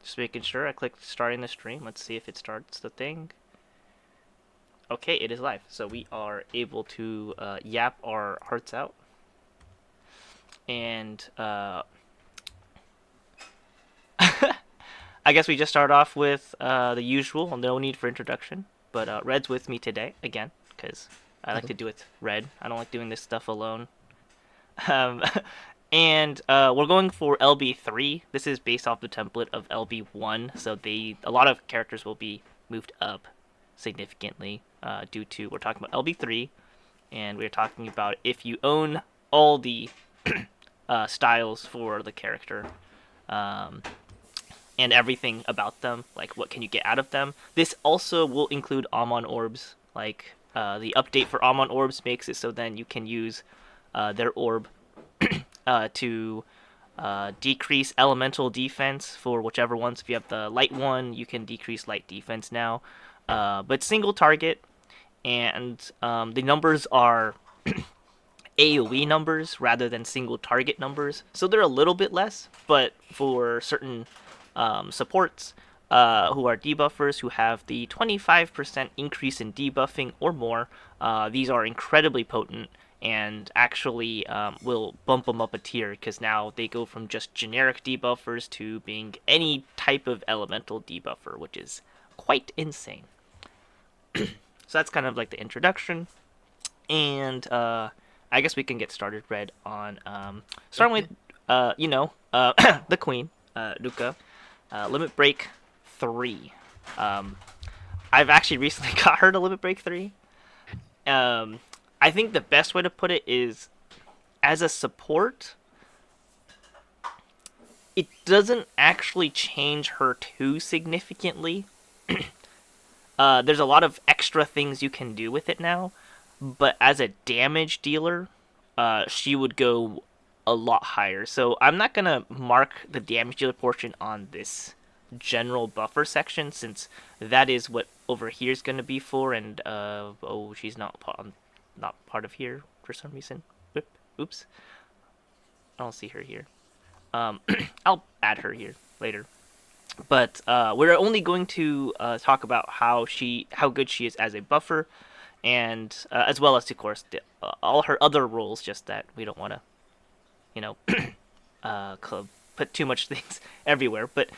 Just making sure. I clicked starting the stream. Let's see if it starts the thing. Okay, it is live. So we are able to yap our hearts out. And I guess we just start off with the usual. No need for introduction. But Red's with me today, again, because I like to do it with Red. I don't like doing this stuff alone. Um, and we're going for LB3. This is based off the template of LB1, so a lot of characters will be moved up significantly due to we're talking about LB3, and we're talking about if you own all the styles for the character and everything about them, like what can you get out of them. This also will include Amon orbs. Like the update for Amon orbs makes it so then you can use their orb to decrease elemental defense for whichever ones. If you have the light one, you can decrease light defense now. But single target, and the numbers are AoE numbers rather than single target numbers. So they're a little bit less, but for certain supports who are debuffers who have the 25% increase in debuffing or more, these are incredibly potent and actually will bump them up a tier because now they go from just generic debuffers to being any type of elemental debuffer, which is quite insane. So that's kind of like the introduction, and I guess we can get started, Red, on starting with the Queen, Luca, Limit Break 3. I've actually recently got her to Limit Break 3. I think the best way to put it is, as a support, it doesn't actually change her too significantly. There's a lot of extra things you can do with it now, but as a damage dealer, she would go a lot higher. So I'm not going to mark the damage dealer portion on this general buffer section, since that is what over here is going to be for, and she's not part of here for some reason. Oops. I don't see her here. I'll add her here later. But we're only going to talk about how good she is as a buffer, and as well as, of course, all her other roles. Just that we don't want to, put too much things everywhere. But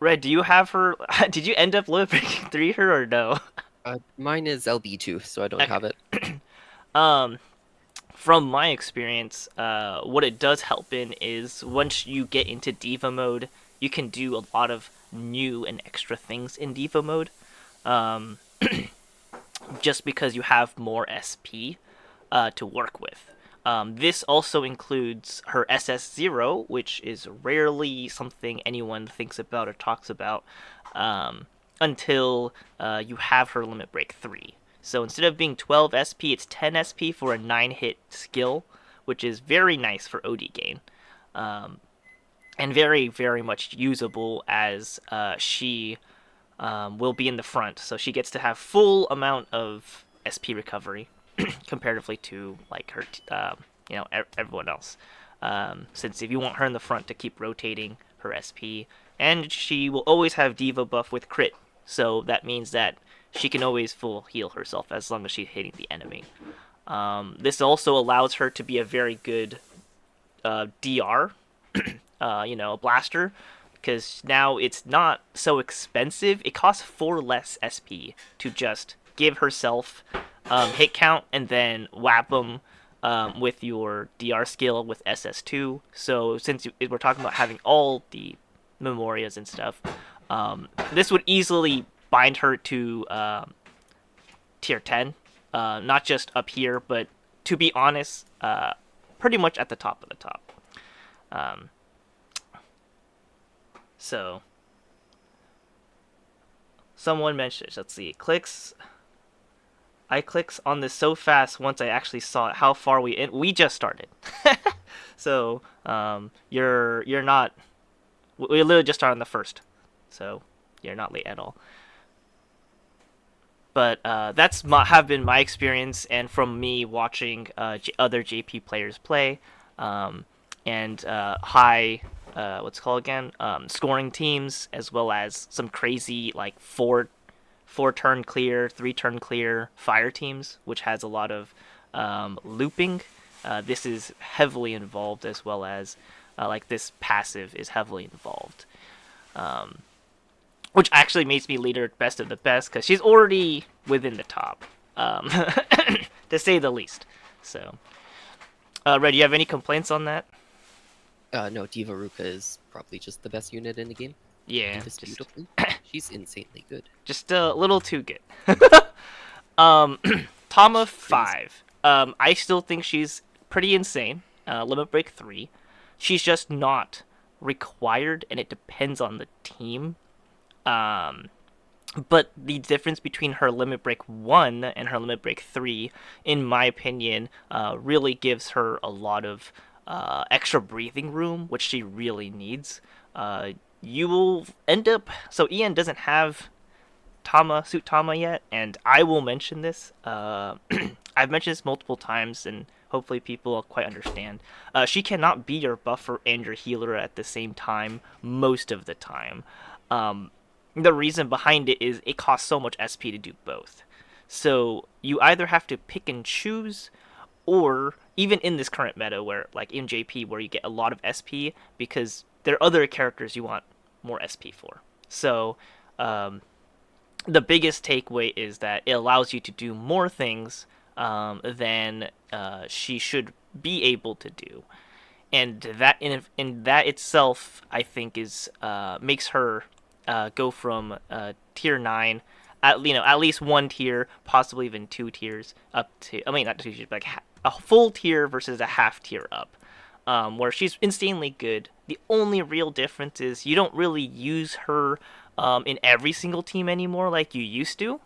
Red, do you have her? Did you end up limit breaking 3 her or no? Mine is LB2, so I don't have it. From my experience, what it does help in is once you get into Diva mode, you can do a lot of new and extra things in Diva mode. Just because you have more SP to work with. This also includes her SS0, which is rarely something anyone thinks about or talks about until you have her Limit Break 3. So instead of being 12 SP, it's 10 SP for a 9-hit skill, which is very nice for OD gain. And very, very much usable as she will be in the front. So she gets to have full amount of SP recovery comparatively to like her, everyone else. Since if you want her in the front to keep rotating her SP, and she will always have Diva buff with crit. So that means that she can always full heal herself as long as she's hitting the enemy. This also allows her to be a very good DR, blaster, because now it's not so expensive. It costs 4 less SP to just give herself hit count and then whap them with your DR skill with SS2. So since we're talking about having all the memorias and stuff, this would easily bind her to tier 10, not just up here, but to be honest, pretty much at the top of the top. So someone mentioned, let's see, I clicks on this so fast once I actually saw it. How far we just started. So you're not, we literally just started on the first, so you're not late at all. But that's have been my experience, and from me watching other JP players play, and high what's it called again? Scoring teams, as well as some crazy like four turn clear, 3 turn clear fire teams, which has a lot of looping. This is heavily involved, as well as like this passive is heavily involved, which actually makes me leader best of the best because she's already within the top, to say the least. So, Red, do you have any complaints on that? No, Diva Ruka is probably just the best unit in the game. Yeah, Indisputably. She's insanely good. just a little too good. Tama 5. I still think she's pretty insane. Limit Break 3. She's just not required, and it depends on the team. But the difference between her Limit Break 1 and her Limit Break 3, in my opinion, really gives her a lot of extra breathing room, which she really needs. You will end up. So, Ian doesn't have Suit Tama yet, and I will mention this. I've mentioned this multiple times, and hopefully people quite understand. She cannot be your buffer and your healer at the same time most of the time. The reason behind it is it costs so much SP to do both. So you either have to pick and choose, or even in this current meta where, like in JP, where you get a lot of SP, because there are other characters you want more SP for. So the biggest takeaway is that it allows you to do more things than she should be able to do, and that in that itself, I think, is makes her go from tier 9, at least 1 tier, possibly even 2 tiers, up to, I mean, not 2 tiers, but like a full tier versus a half tier up, where she's insanely good. The only real difference is you don't really use her in every single team anymore like you used to,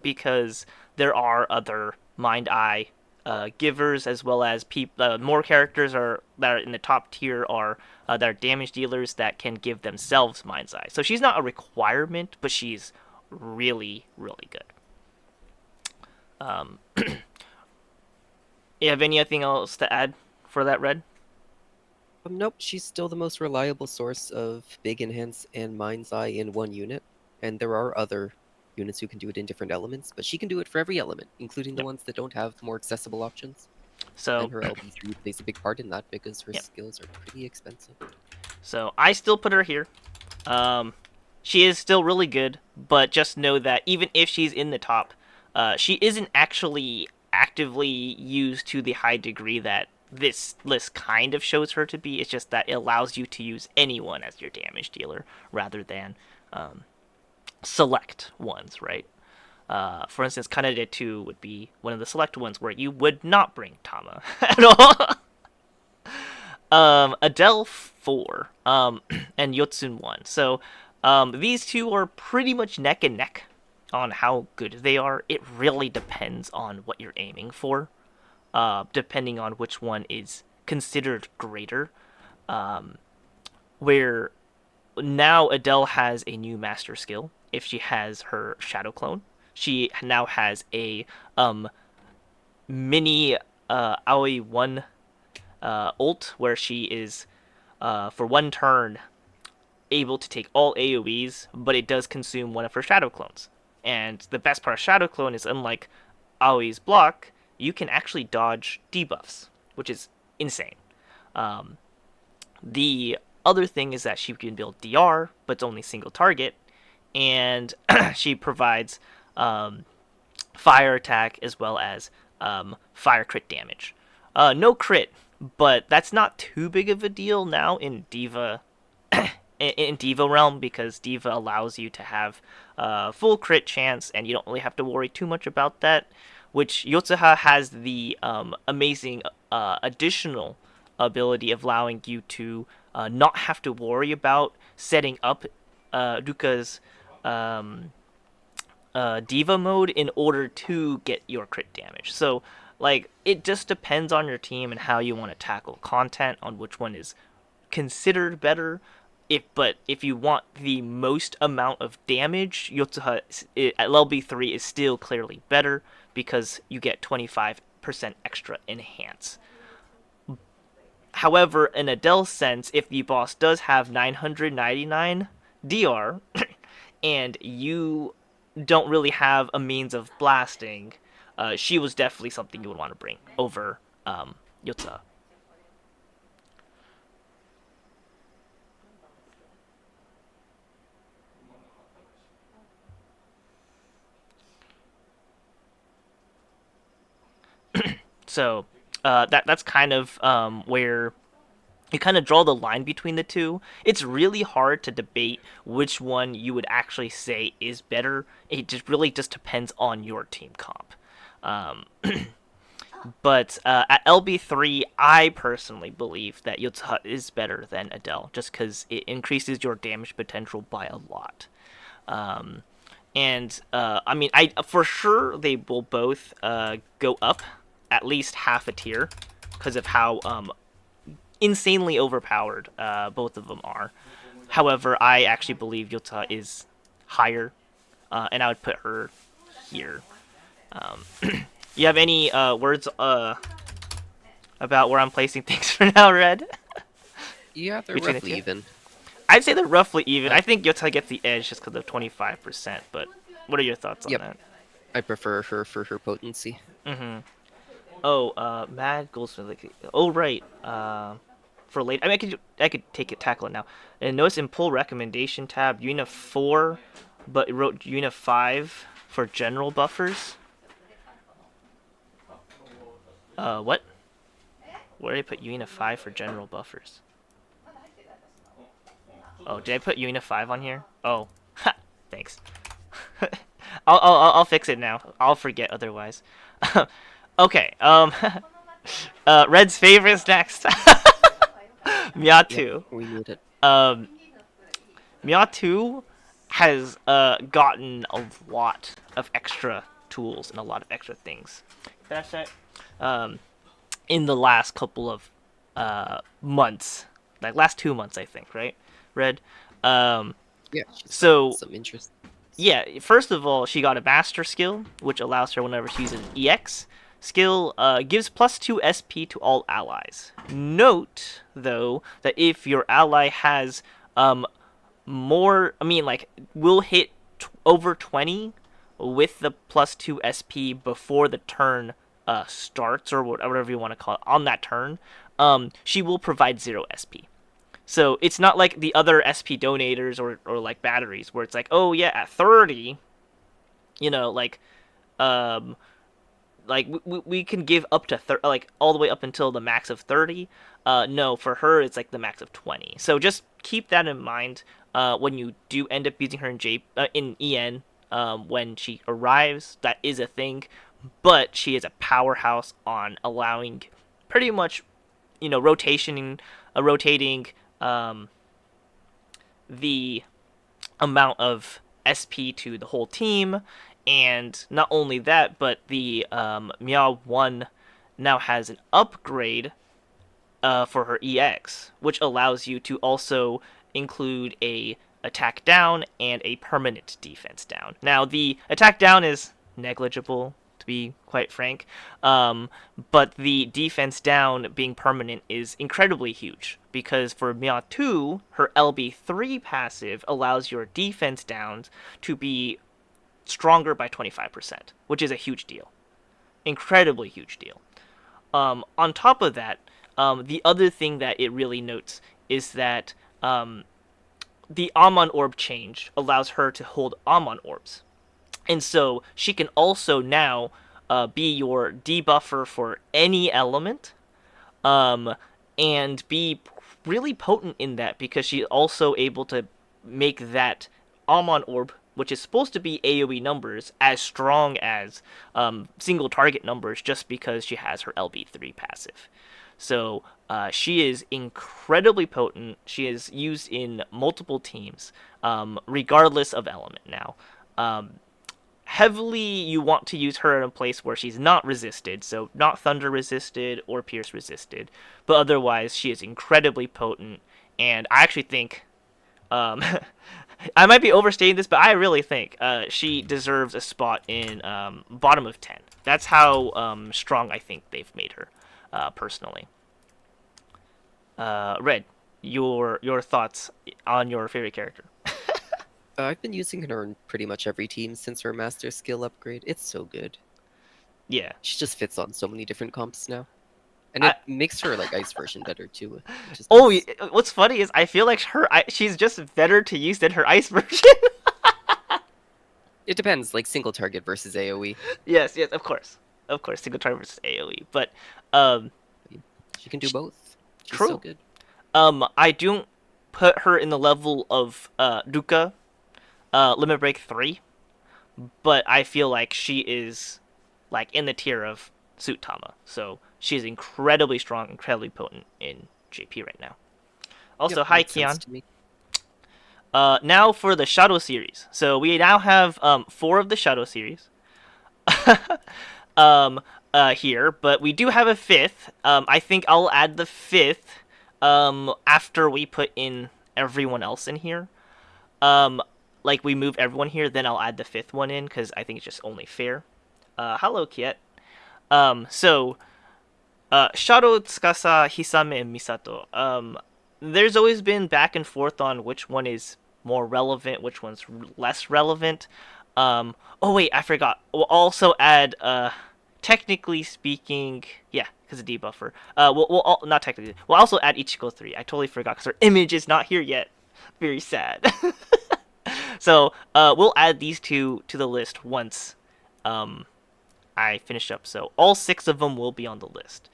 because there are other Mind Eye givers, as well as more characters that are in the top tier are that are damage dealers that can give themselves Mind's Eye. So she's not a requirement, but she's really, really good. You have anything else to add for that, Red? Nope, she's still the most reliable source of Big Enhance and Mind's Eye in one unit, and there are other units who can do it in different elements, but she can do it for every element, including the Yep. ones that don't have more accessible options. So And her LB3 plays a big part in that because her yep. skills are pretty expensive. So I still put her here. She is still really good, but just know that even if she's in the top, she isn't actually actively used to the high degree that this list kind of shows her to be. It's just that it allows you to use anyone as your damage dealer rather than select ones, right? For instance, Kanade 2 would be one of the select ones where you would not bring Tama at all. Adele 4, and Yotsun 1. So these two are pretty much neck and neck on how good they are. It really depends on what you're aiming for, depending on which one is considered greater. Where now Adele has a new master skill. If she has her Shadow Clone, she now has a mini Aoi 1 ult, where she is, for 1 turn, able to take all AoEs, but it does consume one of her Shadow Clones. And the best part of Shadow Clone is, unlike Aoi's block, you can actually dodge debuffs, which is insane. The other thing is that she can build DR, but it's only single target, and she provides fire attack as well as fire crit damage. No crit, but that's not too big of a deal now in Diva in Diva realm, because Diva allows you to have full crit chance, and you don't really have to worry too much about that. Which Yotsuha has the amazing additional ability of allowing you to not have to worry about setting up Ruka's Diva mode in order to get your crit damage. So, like, it just depends on your team and how you want to tackle content, on which one is considered better. But if you want the most amount of damage, Yotsuha at LB3 is still clearly better, because you get 25% extra enhance. However, in Adele's sense, if the boss does have 999 DR and you don't really have a means of blasting, she was definitely something you would want to bring over Yotza. So that's kind of where you kind of draw the line between the two. It's really hard to debate which one you would actually say is better. It just really just depends on your team comp. Um, but at LB3, I personally believe that Yotsuha is better than Adele, just because it increases your damage potential by a lot. Um, and I mean, I for sure they will both go up at least half a tier because of how insanely overpowered both of them are. However, I actually believe Yota is higher, and I would put her here. Um, you have any words about where I'm placing things for now, Red? Yeah, they're Between the roughly two? even. I'd say they're roughly even. Uh, I think Yota gets the edge just because of 25%, but what are your thoughts on yep, that? I prefer her for her potency. Mm-hmm. Oh, Mad Goldsmith. Like, oh, right. For late, I mean, I could take it tackle it now. And notice in pull recommendation tab, Unit 4, but it wrote Unit 5 for general buffers. What? Where did I put Unit 5 for general buffers? Oh, did I put Unit 5 on here? Oh, ha, thanks. I'll fix it now. I'll forget otherwise. Okay. Red's favorites next. Yep, Miatu. we need it. Um, Miatu has gotten a lot of extra tools and a lot of extra things. That's it. Um, in the last couple of months, like last 2 months, I think, right? Red. Um, Yeah, she's gotten so some interest. yeah, first of all, she got a master skill, which allows her whenever she's an EX skill, gives +2 SP to all allies. Note, though, that if your ally has more, I mean, like, will hit over 20 with the +2 SP before the turn starts, or whatever you want to call it, on that turn, she will provide 0 SP. So it's not like the other SP donators or like batteries where it's like, oh yeah, at 30, you know, um we can give up to like all the way up until the max of 30. No, for her it's like the max of 20. So just keep that in mind when you do end up using her in EN when she arrives. That is a thing, but she is a powerhouse on allowing pretty much rotating um, the amount of SP to the whole team, and not only that, but the Meow 1 now has an upgrade for her EX, which allows you to also include a attack down and a permanent defense down. Now, the attack down is negligible, to be quite frank, but the defense down being permanent is incredibly huge because for Mia 2, her LB3 passive allows your defense downs to be stronger by 25%, which is a huge deal. Incredibly huge deal. On top of that, the other thing that it really notes is that the Amon Orb change allows her to hold Amon Orbs. And so she can also now be your debuffer for any element, um, and be really potent in that because she's also able to make that Amon Orb, which is supposed to be AoE numbers, as strong as single target numbers just because she has her LB3 passive. So she is incredibly potent. She is used in multiple teams, regardless of element now. Heavily, you want to use her in a place where she's not resisted, so not thunder resisted or pierce resisted, but otherwise she is incredibly potent. And I actually think, I might be overstating this, but I really think she deserves a spot in bottom of 10. That's how strong I think they've made her, personally. Red, your thoughts on your favorite character? I've been using her in pretty much every team since her master skill upgrade. It's so good. Yeah. She just fits on so many different comps now. And I it makes her like ice version better too, which is Oh, nice. what's funny is I feel like she's just better to use than her ice version. It depends, like single target versus AoE. Yes, yes, of course, single target versus AOE. But um, I mean, she can do sh- both. She's so true. good. I don't put her in the level of Ruka, Limit Break 3, but I feel like she is like in the tier of Sutama. So she's incredibly strong, incredibly potent in JP right now. Yep, Also, hi makes sense Kion. to me. Now for the Shadow series. So we now have four of the Shadow series. um, here, but we do have a fifth. I think I'll add the fifth after we put in everyone else in here. Um, like we move everyone here, then I'll add the fifth one in because I think it's just only fair. Hello, Kiet. So Shadow, Tsukasa, Hisame, and Misato. There's always been back and forth on which one is more relevant, which one's less relevant. Oh wait, I forgot. We'll also add, technically speaking, yeah, because of debuffer. Not technically. We'll also add Ichiko 3. I totally forgot because her image is not here yet. Very sad. So, we'll add these two to the list once, um, I finish up. So all six of them will be on the list.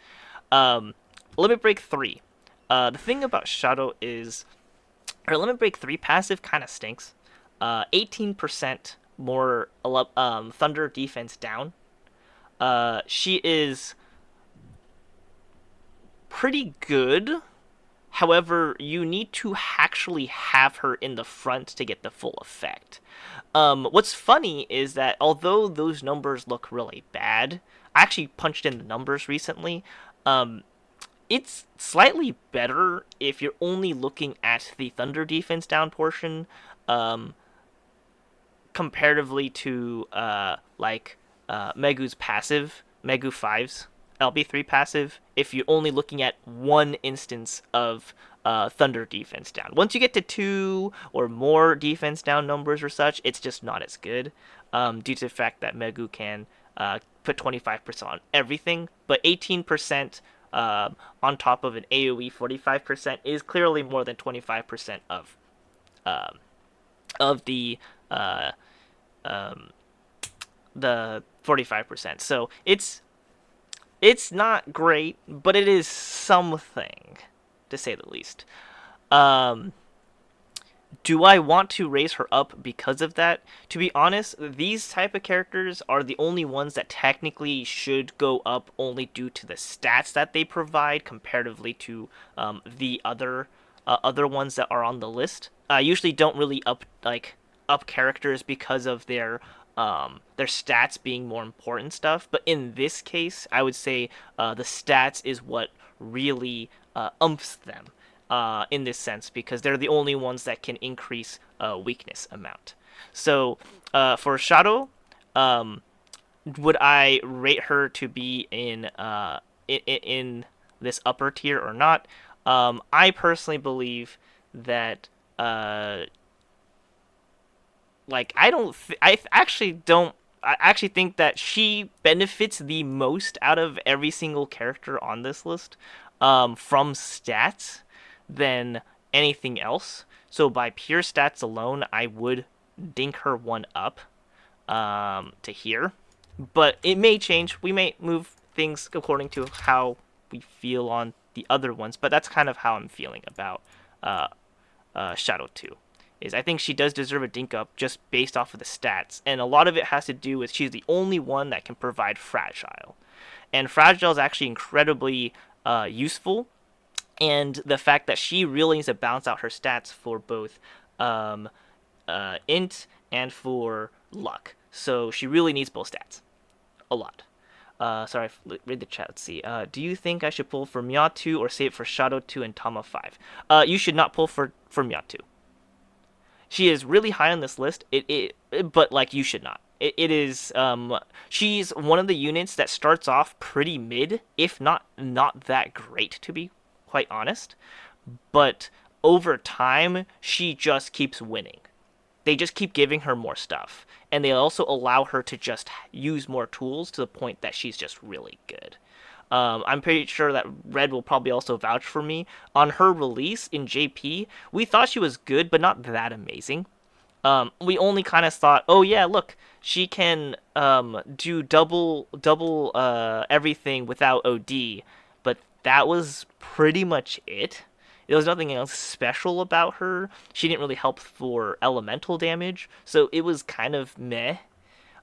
Um, Limit Break 3. The thing about Shadow is her Limit Break 3 passive kind of stinks. 18% more Thunder defense down. She is pretty good. However, you need to actually have her in the front to get the full effect. What's funny is that although those numbers look really bad, I actually punched in the numbers recently. Um, it's slightly better if you're only looking at the Thunder defense down portion, um, comparatively to Megu's passive, Megu 5's LB3 passive. If you're only looking at one instance of Thunder defense down, once you get to two or more defense down numbers or such, it's just not as good, due to the fact that Megu can put 25% on everything, but 18% on top of an AoE 45% is clearly more than 25% um, of uh, um, the 45%. So it's not great, but it is something, to say the least. Um, do I want to raise her up because of that? To be honest, these type of characters are the only ones that technically should go up only due to the stats that they provide comparatively to the other ones that are on the list. I usually don't really up characters because of their stats being more important stuff. But in this case, I would say the stats is what really umps them in this sense because they're the only ones that can increase weakness amount. So for Shadow, um, would I rate her to be in this upper tier or not? I personally believe that I don't. I actually don't. I actually think that she benefits the most out of every single character on this list, from stats than anything else. So by pure stats alone, I would dink her one up to here. But it may change. We may move things according to how we feel on the other ones. But that's kind of how I'm feeling about uh, Shadow 2. Is I think she does deserve a dink up just based off of the stats. And a lot of it has to do with she's the only one that can provide Fragile. And Fragile is actually incredibly useful. And the fact that she really needs to balance out her stats for both um, int and for luck. So she really needs both stats. A lot. Sorry, read the chat. Let's see. Do you think I should pull for Miyatu or save it for Shadow 2 and Tama 5? You should not pull for Miyatu. She is really high on this list. But like you should not. It is she's one of the units that starts off pretty mid, if not that great to be quite honest. But over time, she just keeps winning. They just keep giving her more stuff, and they also allow her to just use more tools to the point that she's just really good. I'm pretty sure that Red will probably also vouch for me. On her release in JP, we thought she was good, but not that amazing. We only kind of thought, oh yeah, look, she can do double everything without OD, but that was pretty much it. There was nothing else special about her. She didn't really help for elemental damage, so it was kind of meh.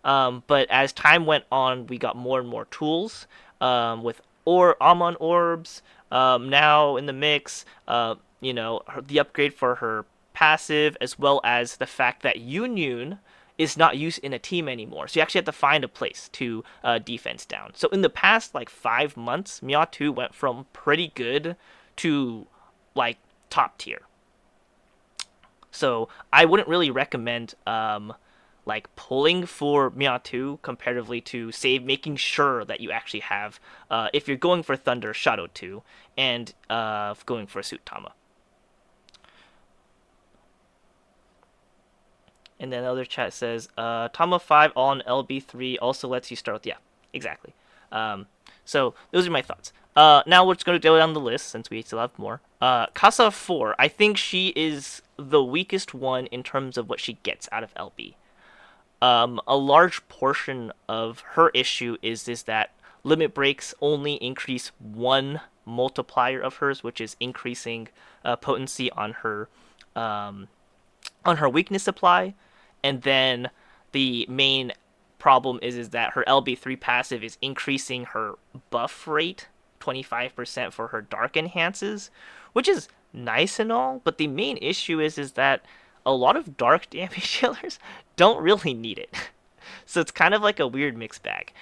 But as time went on, we got more and more tools with Amon orbs now in the mix. The upgrade for her passive, as well as the fact that Yunyun is not used in a team anymore. So you actually have to find a place to defense down. So in the past like 5 months, Mewtwo went from pretty good to like top tier. So I wouldn't really recommend like pulling for Mewtwo comparatively to making sure that you actually have if you're going for Thunder, Shadow 2, and going for Suitama. And then the other chat says, Tama 5 on LB3 also lets you start with, yeah, exactly. So those are my thoughts. Now we're just going to go down the list since we still have more. Kasa 4, I think she is the weakest one in terms of what she gets out of LB. A large portion of her issue is that limit breaks only increase one multiplier of hers, which is increasing potency on her weakness supply, and then the main problem is that her LB3 passive is increasing her buff rate 25% for her dark enhances, which is nice and all, but the main issue is that a lot of dark damage dealers don't really need it. So it's kind of like a weird mixed bag.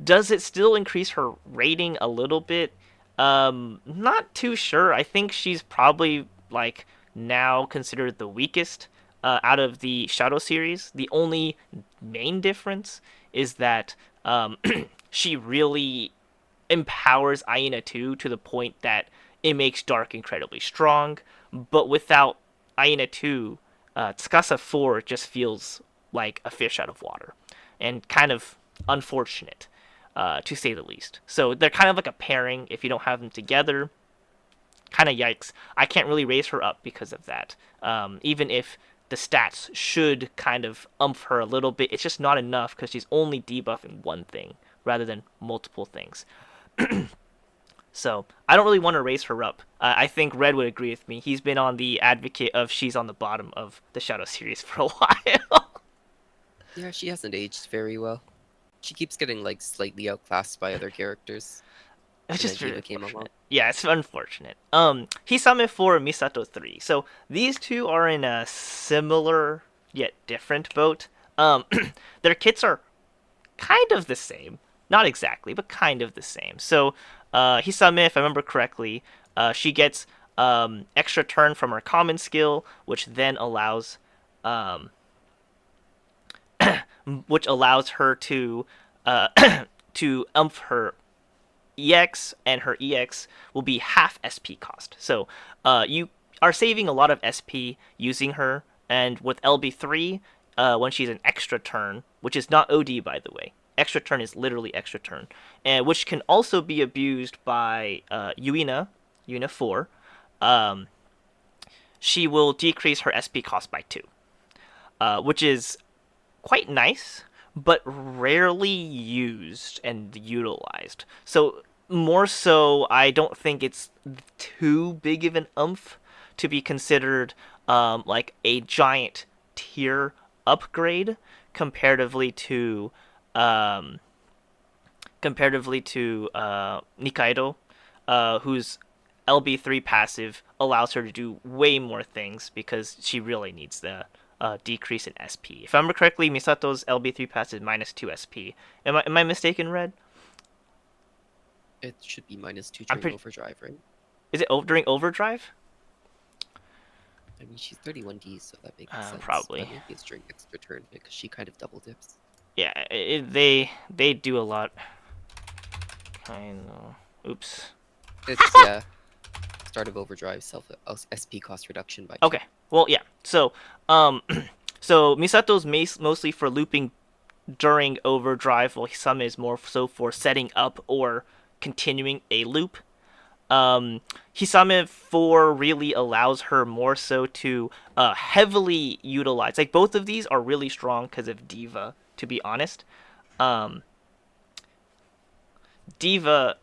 Does it still increase her rating a little bit? Not too sure. I think she's probably like now considered the weakest out of the Shadow series. The only main difference is that she really empowers Aina 2 to the point that it makes Dark incredibly strong, but without Aina 2, Tsukasa 4 just feels like a fish out of water, and kind of unfortunate, to say the least. So they're kind of like a pairing if you don't have them together. Kind of yikes. I can't really raise her up because of that. Even if the stats should kind of umph her a little bit, it's just not enough because she's only debuffing one thing rather than multiple things. So I don't really want to raise her up. I think Red would agree with me. He's been on the advocate of she's on the bottom of the Shadow series for a while. Yeah, she hasn't aged very well. She keeps getting like slightly outclassed by other characters. It's And just then really Jiva came along. unfortunate. Yeah, it's unfortunate. Hisame 4, Misato 3. So these two are in a similar yet different boat. Their kits are kind of the same. Not exactly, but kind of the same. So Hisame, if I remember correctly, she gets extra turn from her common skill, which then allows her to to umph her EX, and her EX will be half SP cost. So you are saving a lot of SP using her, and with LB3, when she's an extra turn, which is not OD by the way, extra turn is literally extra turn, and which can also be abused by Yuina 4, she will decrease her SP cost by 2, which is quite nice, but rarely used and utilized. So more so, I don't think it's too big of an oomph to be considered like a giant tier upgrade comparatively to Nikaido, whose LB3 passive allows her to do way more things because she really needs the decrease in SP. If I remember correctly, Misato's LB3 passive is minus 2 SP. Am I mistaken, Red? It should be -2 I'm during pretty. overdrive, right? Is it during overdrive? I mean, she's 31D, so that makes sense. Probably. But maybe it's during extra turn because she kind of double dips. Yeah, they do a lot. Kind of. Oops. It's yeah, start of overdrive, self SP cost reduction by 2. Okay. Well, yeah. So, um, so Misato's mostly for looping during overdrive, while some is more so for setting up or continuing a loop. Hisame 4 really allows her more so to heavily utilize. Like, both of these are really strong because of Diva, to be honest. Um, Diva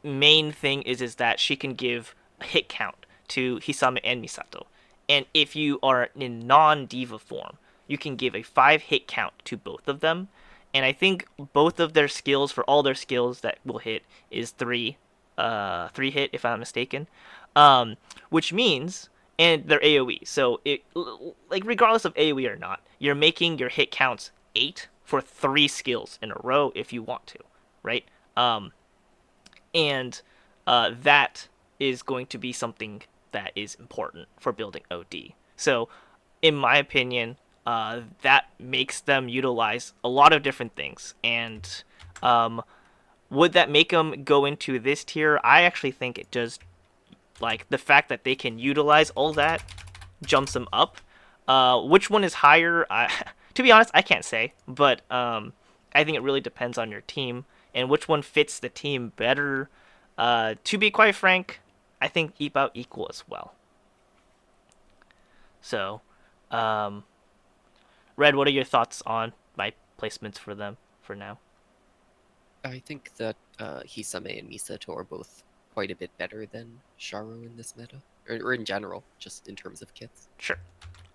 main thing is that she can give a hit count to Hisame and Misato. And if you are in non-Diva form, you can give a 5 hit count to both of them. And I think both of their skills, for all their skills that will hit, is 3 hit if I'm not mistaken. Which means, and they're AoE, so it, like, regardless of AoE or not, you're making your hit counts 8 for 3 skills in a row if you want to, right? Um, and that is going to be something that is important for building OD. So, in my opinion, that makes them utilize a lot of different things. And would that make them go into this tier? I actually think it does. Like, the fact that they can utilize all that jumps them up. Which one is higher? To be honest, I can't say, but I think it really depends on your team and which one fits the team better. To be quite frank, I think about equal as well. So, um, Red, what are your thoughts on my placements for them for now? I think that Hisame and Misato are both quite a bit better than Sharo in this meta, or in general, just in terms of kits. Sure.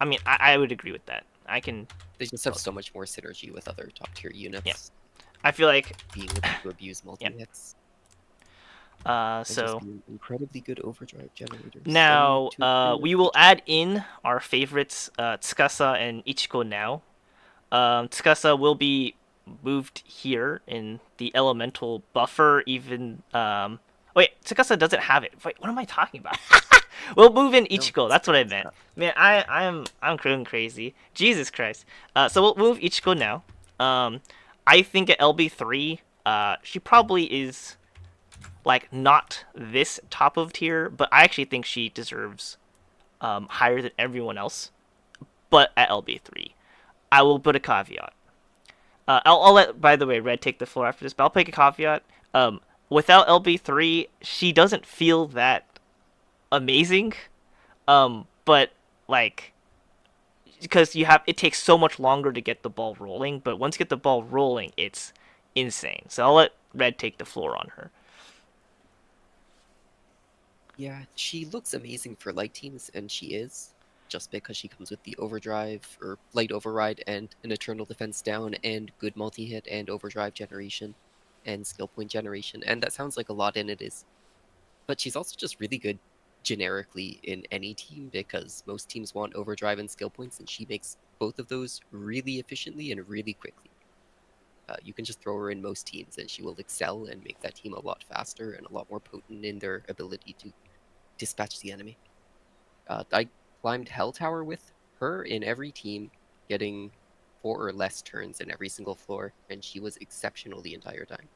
I mean, I would agree with that. I can. They just have so much more synergy with other top tier Yeah. units, I feel like. being able to abuse Yeah. multi-hits, and just So being incredibly good overdrive generators. now One, 2, 3, we will add in our favorites, Tsukasa and Ichiko now. Tsukasa will be moved here in the elemental buffer. Even wait, Tsukasa doesn't have it. Wait, what am I talking about? We'll move in No, Ichiko. That's what I meant. Man, I'm going crazy. Jesus Christ. So we'll move Ichiko now. I think at LB3, she probably is like not this top of tier, but I actually think she deserves higher than everyone else. But at LB3, I will put a caveat. I'll let, by the way, Red take the floor after this, but I'll make a caveat. Without LB3, she doesn't feel that amazing. But like, because it takes so much longer to get the ball rolling, but once you get the ball rolling, it's insane. So I'll let Red take the floor on her. Yeah, she looks amazing for light teams, and she is, just because she comes with the overdrive or light override and an eternal defense down and good multi-hit and overdrive generation and skill point generation. And that sounds like a lot, and it is. But she's also just really good generically in any team because most teams want overdrive and skill points, and she makes both of those really efficiently and really quickly. You can just throw her in most teams, and she will excel and make that team a lot faster and a lot more potent in their ability to dispatch the enemy. I climbed Hell Tower with her in every team, getting 4 or less turns in every single floor, and she was exceptional the entire time.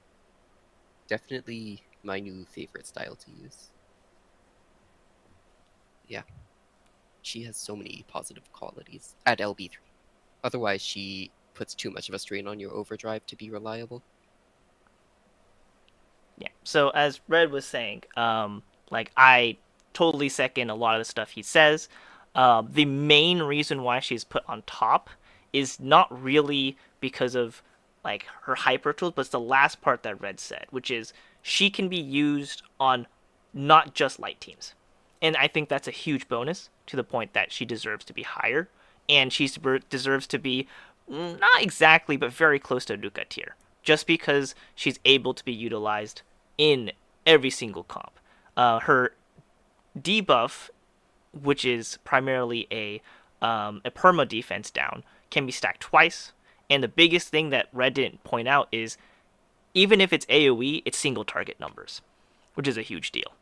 Definitely my new favorite style to use. Yeah, she has so many positive qualities at LB3. Otherwise, she puts too much of a strain on your overdrive to be reliable. Yeah. So as Red was saying, like, I totally second a lot of the stuff he says. The main reason why she's put on top is not really because of like her hyper tools, but it's the last part that Red said, which is she can be used on not just light teams, and I think that's a huge bonus to the point that she deserves to be higher, and she deserves to be not exactly, but very close to Nuka tier, just because she's able to be utilized in every single comp. Her debuff, which is primarily a perma defense down, can be stacked twice. And the biggest thing that Red didn't point out is even if it's AoE, it's single target numbers, which is a huge deal.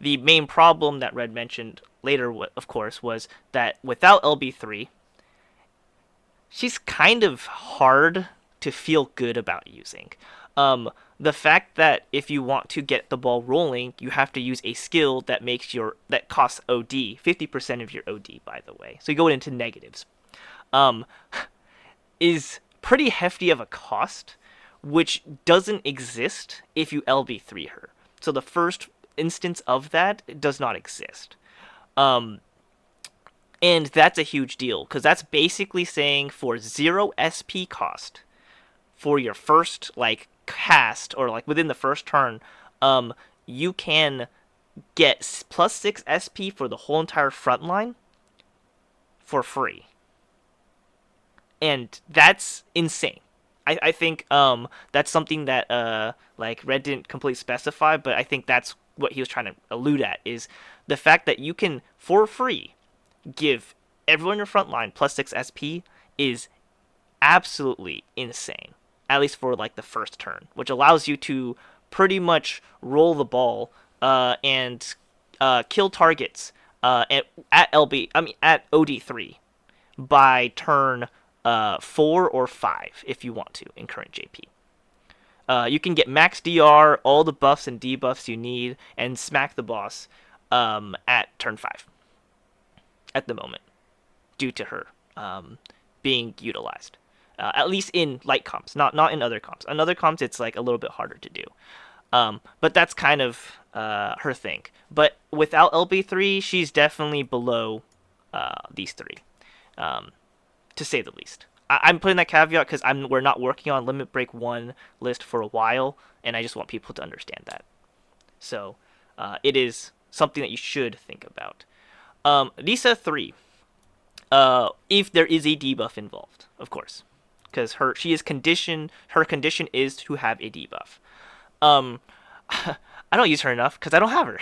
The main problem that Red mentioned later, of course, was that without LB3, she's kind of hard to feel good about using. the fact that if you want to get the ball rolling, you have to use a skill that costs OD, 50% of your OD, by the way. So you go into negatives. Um, is pretty hefty of a cost, which doesn't exist if you LB3 her. So the first instance of that does not exist. Um, and that's a huge deal because that's basically saying for 0 SP cost for your first like cast or like within the first turn, um, you can get plus 6 SP for the whole entire front line for free. And that's insane. I think that's something that like Red didn't completely specify, but I think that's what he was trying to allude at is the fact that you can for free give everyone in your front line plus 6 SP is absolutely insane. At least for like the first turn, which allows you to pretty much roll the ball and kill targets at at OD3 by turn 4 or 5 if you want to in current JP. You can get max DR, all the buffs and debuffs you need, and smack the boss at turn 5 at the moment due to her being utilized. At least in light comps, not in other comps. On other comps, it's like a little bit harder to do. But that's kind of her thing. But without LB3, she's definitely below these three, to say the least. I'm putting that caveat because we're not working on Limit Break 1 list for a while, and I just want people to understand that. So it is something that you should think about. Lisa 3, if there is a debuff involved, of course. Because her condition is to have a debuff. I don't use her enough because I don't have her.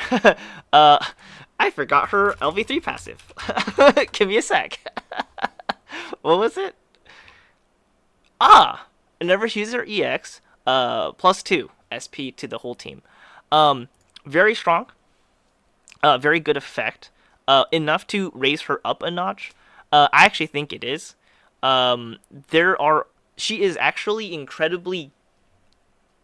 I forgot her LV3 passive. Give me a sec. What was it? Whenever she uses her EX, plus 2 SP to the whole team. Very strong. Very good effect. Enough to raise her up a notch. I actually think it is. She is actually incredibly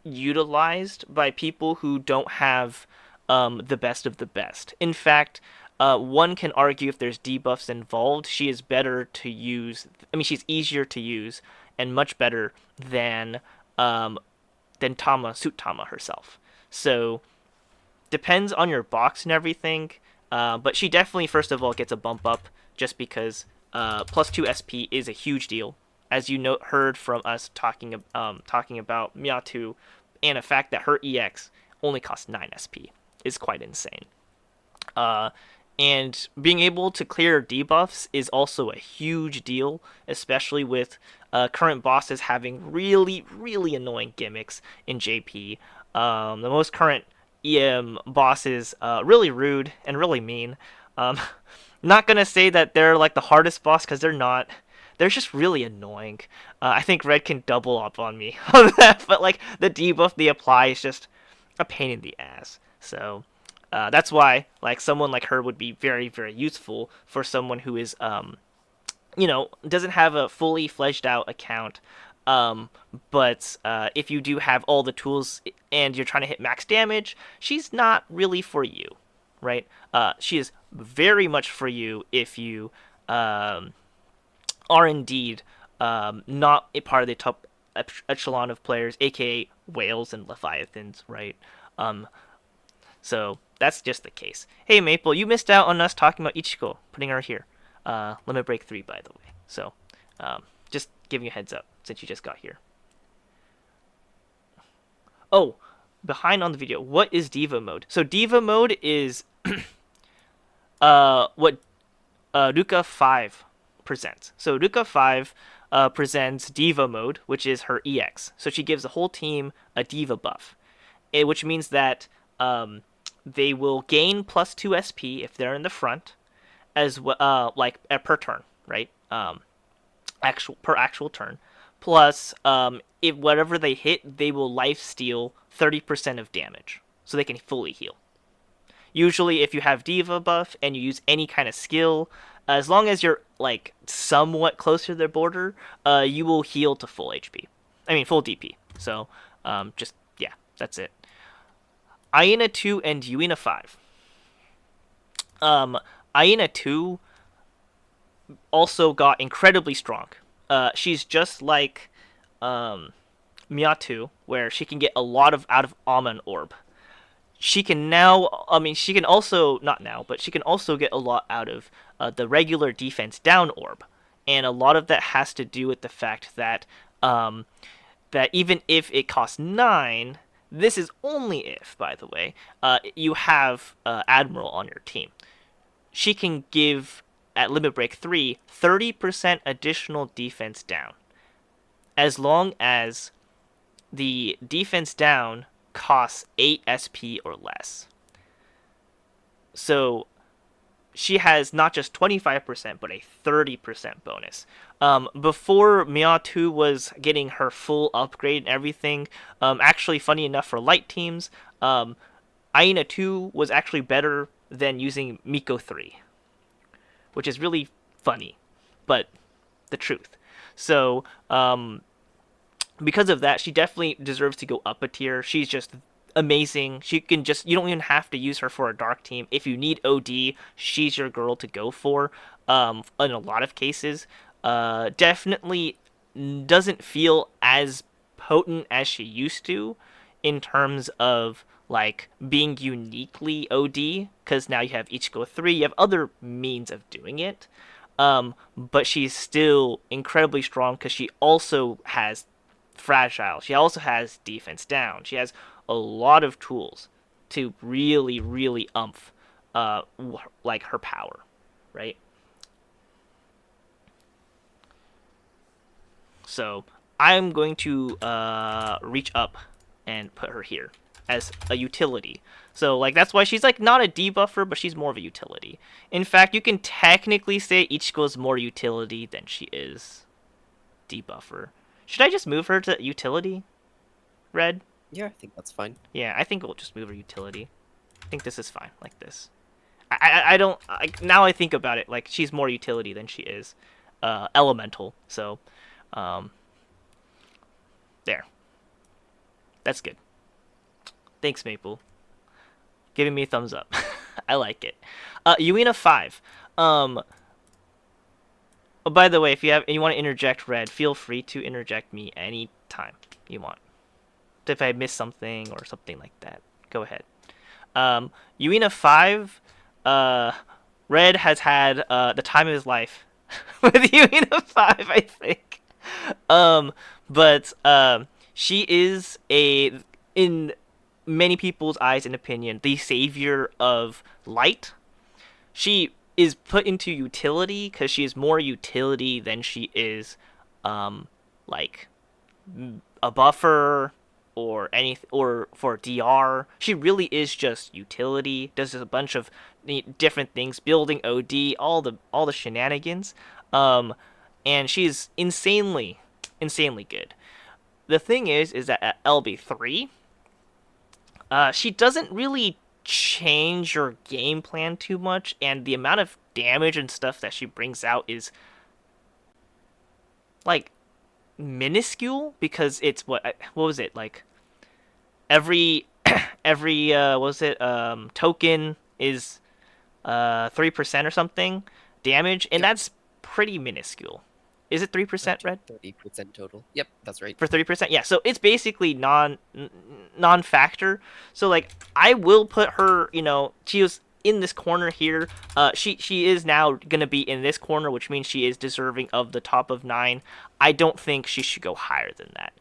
utilized by people who don't have the best of the best. In fact, one can argue if there's debuffs involved, she is better to use. I mean, she's easier to use and much better than Suit-Tama herself. So depends on your box and everything. But she definitely, first of all, gets a bump up just because plus 2 SP is a huge deal. As you heard from us talking about Miyatu, and the fact that her EX only costs 9 SP is quite insane. And being able to clear debuffs is also a huge deal, especially with current bosses having really, really annoying gimmicks in JP. The most current EM bosses really rude and really mean. Not gonna say that they're like the hardest boss because they're not. They're just really annoying. I think Red can double up on me on that, but like the debuff they apply is just a pain in the ass. So that's why like someone like her would be very, very useful for someone who is doesn't have a fully fledged out account. But if you do have all the tools and you're trying to hit max damage, she's not really for you, right? She is very much for you if you are indeed not a part of the top echelon of players, aka whales and leviathans, right? So that's just the case. Hey Maple, you missed out on us talking about Ichiko, putting her here. Limit Break 3, by the way. So just giving you a heads up since you just got here. Oh, behind on the video, what is Diva mode? So Diva mode is what Ruka 5 presents. So Ruka 5 presents Diva mode, which is her EX. So she gives the whole team a Diva buff, which means that they will gain plus 2 SP if they're in the front, as well, per turn, right? Actual turn. Plus, if whatever they hit, they will life steal 30% of damage, so they can fully heal. Usually, if you have Diva buff and you use any kind of skill, as long as you're like somewhat close to their border, you will heal to full HP. I mean, full DP. So, just yeah, That's it. Aina 2 and Yuina 5. Um, Aina 2 also got incredibly strong. She's just like Miatu, where she can get a lot of out of Almond Orb. She can now, I mean, she can also, not now, but she can also get a lot out of the regular defense down orb. And a lot of that has to do with the fact that that even if it costs 9, this is only if, by the way, you have Admiral on your team. She can give, at Limit Break 3, 30% additional defense down. As long as the defense down costs 8 SP or less. So she has not just 25%, but a 30% bonus. Before Mia2 was getting her full upgrade and everything, actually, funny enough for light teams, Aina 2 was actually better than using Miko 3, which is really funny, but the truth. So, because of that, she definitely deserves to go up a tier. She's just amazing. She can just, you don't even have to use her for a dark team. If you need OD, she's your girl to go for. In a lot of cases, definitely doesn't feel as potent as she used to in terms of like being uniquely OD, because now you have Ichigo 3, you have other means of doing it. But she's still incredibly strong because she also has fragile. She also has defense down. She has a lot of tools to really, really like her power, right? So I'm going to reach up and put her here as a utility. So like that's why she's like not a debuffer, but she's more of a utility. In fact, you can technically say Ichigo's more utility than she is debuffer. Should I just move her to utility? Red? Yeah, I think that's fine. Yeah, I think we'll just move her utility. I think this is fine, like this. I don't... now I think about it, like, she's more utility than she is elemental. So, there. That's good. Thanks, Maple. Giving me a thumbs up. I like it. Yuina 5. Oh, by the way, if you want to interject, Red, feel free to interject me anytime you want. If I miss something or something like that, go ahead. Yuina 5, Red has had the time of his life with Yuina 5, I think. But she is in many people's eyes and opinion, the savior of light. She is put into utility because she is more utility than she is like a buffer or anything, or for DR. She really is just utility. Does a bunch of different things, building OD, all the shenanigans. And she's insanely good. The thing is that at LB3, she doesn't really change your game plan too much, and the amount of damage and stuff that she brings out is like minuscule, because it's what was it, like every what was it, token is 3% or something damage, and Yep. that's pretty minuscule. Is it 3%, Red? 30% total. Yep, that's right. For 30%, yeah. So it's basically non-factor. So like I will put her, she was in this corner here. She is now gonna be in this corner, which means she is deserving of the top of 9. I don't think she should go higher than that.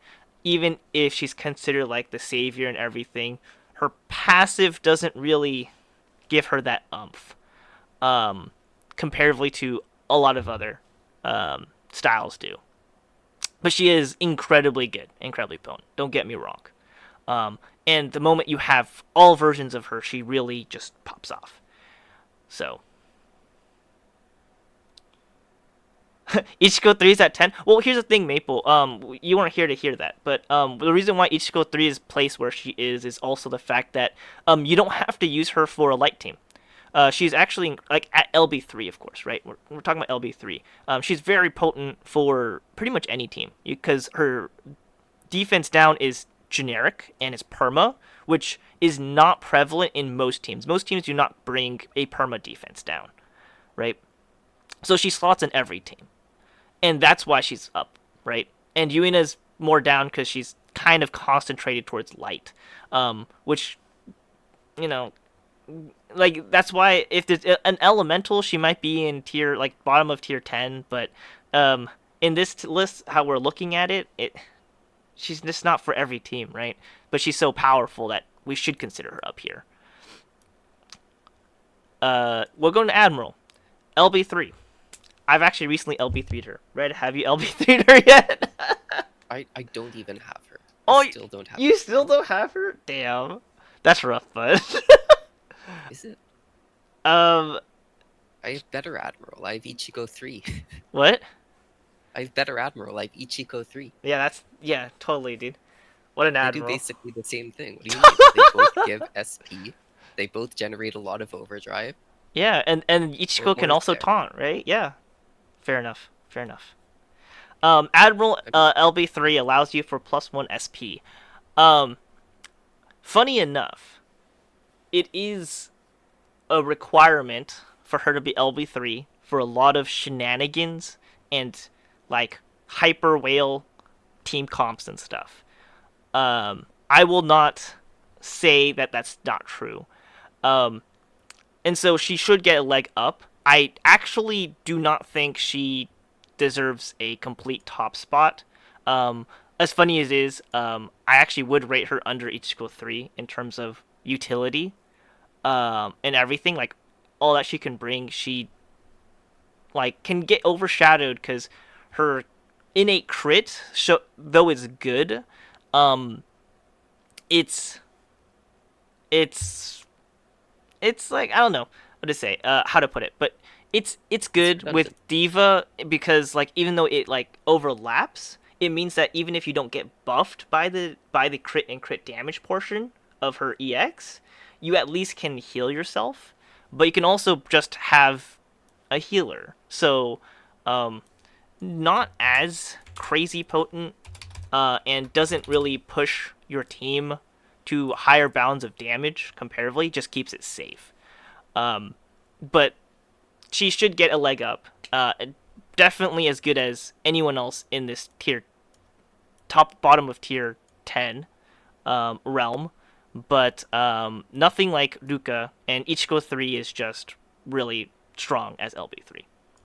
Even if she's considered like the savior and everything, her passive doesn't really give her that umph, comparatively to a lot of other styles do. But she is incredibly good, incredibly potent. Don't get me wrong. And the moment you have all versions of her, she really just pops off. So, Ichigo 3 is at 10. Well, here's the thing, Maple. You weren't here to hear that, but the reason why Ichigo 3 is placed where she is also the fact that you don't have to use her for a light team. She's actually like at LB3, of course, right? We're talking about LB3. She's very potent for pretty much any team because her defense down is generic and is perma, which is not prevalent in most teams. Most teams do not bring a perma defense down, right? So she slots in every team, and that's why she's up, right? And Yuina's more down because she's kind of concentrated towards light, which, you know, like that's why if there's an elemental, she might be in tier like bottom of tier 10, but in this list, how we're looking at it, she's just not for every team, right? But she's so powerful that we should consider her up here. We're going to Admiral. LB3. I've actually recently LB3'd her. Red, have you LB3'd her yet? I don't even have her. Oh, I still don't have you still don't have her? Damn. That's rough, bud. Is it? um, I have better Admiral. I have Ichigo 3. what? I have better Admiral. I have Ichigo 3. Yeah, totally, dude. What an They do Admiral. basically the same thing. What do you mean? They both give SP. They both generate a lot of overdrive. Yeah, and Ichigo What can more is also there? taunt, right? Yeah. Fair enough. Fair enough. Admiral LB3 allows you for +1 SP. Funny enough, it is a requirement for her to be LB3 for a lot of shenanigans and like hyper whale team comps and stuff. I will not say that that's not true. And so she should get a leg up. I actually do not think she deserves a complete top spot. As funny as it is, I actually would rate her under Ichigo 3 in terms of utility and everything. Like, all that she can bring, she like can get overshadowed because her innate crit, though it's good, it's it's it's like I don't know what to say, how to put it, but it's good with Diva because like even though it like overlaps, it means that even if you don't get buffed by the crit and crit damage portion of her EX, you at least can heal yourself. But you can also just have a healer, so not as crazy potent, and doesn't really push your team to higher bounds of damage comparatively. Just keeps it safe. But she should get a leg up. Definitely as good as anyone else in this tier, bottom of tier 10 realm. But nothing like Ruka, and Ichigo 3 is just really strong as LB3.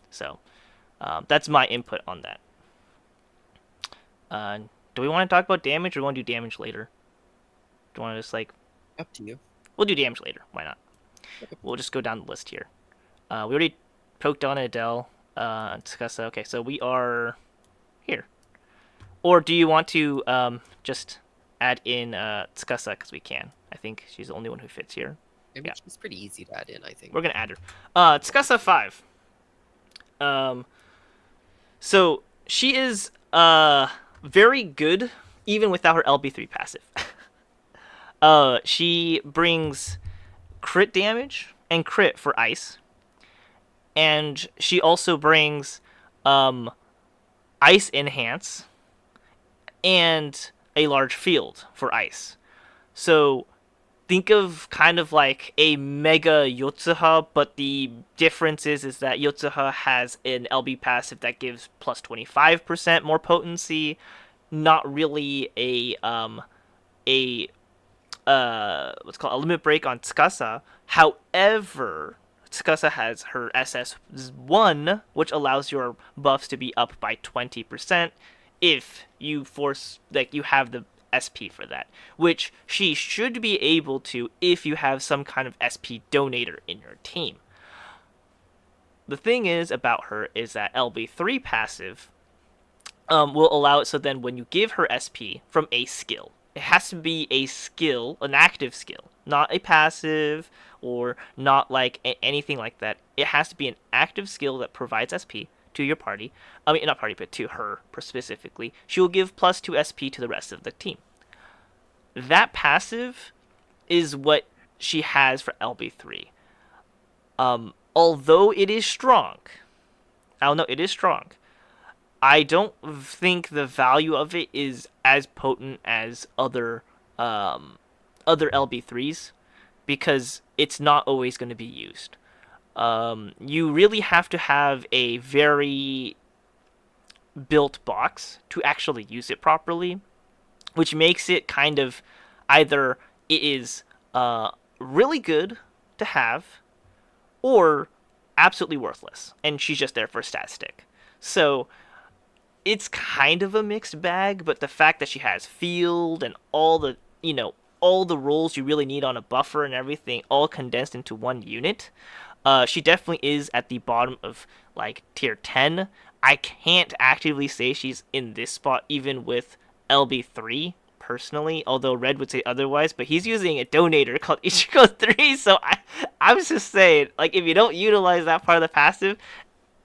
So that's my input on that. Do we want to talk about damage, or do we want to do damage later? Do you want to just like... Up to you. We'll do damage later. Why not? We'll just go down the list here. We already poked on Adele, Tsukasa. Okay, so we are here. Or do you want to just add in Tsukasa, because we can. I think she's the only one who fits here. I mean, she's pretty easy to add in, I think. We're going to add her. Tsukasa 5. So she is very good even without her LB3 passive. She brings crit damage and crit for ice. And she also brings ice enhance and a large field for ice. So think of kind of like a mega Yotsuha, but the difference is that Yotsuha has an LB passive that gives plus 25% more potency, not really a what's called a limit break on Tsukasa. However, Tsukasa has her SS1, which allows your buffs to be up by 20% if you force, like, you have the SP for that, which she should be able to if you have some kind of SP donator in your team. The thing is about her is that LB3 passive will allow it so then when you give her SP from a skill, it has to be a skill, an active skill, not a passive or not like anything like that. It has to be an active skill that provides SP to your party. I mean, not party, but to her specifically. She will give plus 2 SP to the rest of the team. That passive is what she has for LB3. Although it is strong, it is strong. I don't think the value of it is as potent as other LB3s because it's not always going to be used. You really have to have a very built box to actually use it properly, which makes it kind of either it is really good to have or absolutely worthless, and she's just there for a stat stick. So it's kind of a mixed bag, but the fact that she has field and all the all the roles you really need on a buffer and everything all condensed into one unit, she definitely is at the bottom of like tier 10. I can't actively say she's in this spot even with LB3 personally, although Red would say otherwise, but he's using a donator called Ichigo 3, so I was just saying, like, if you don't utilize that part of the passive,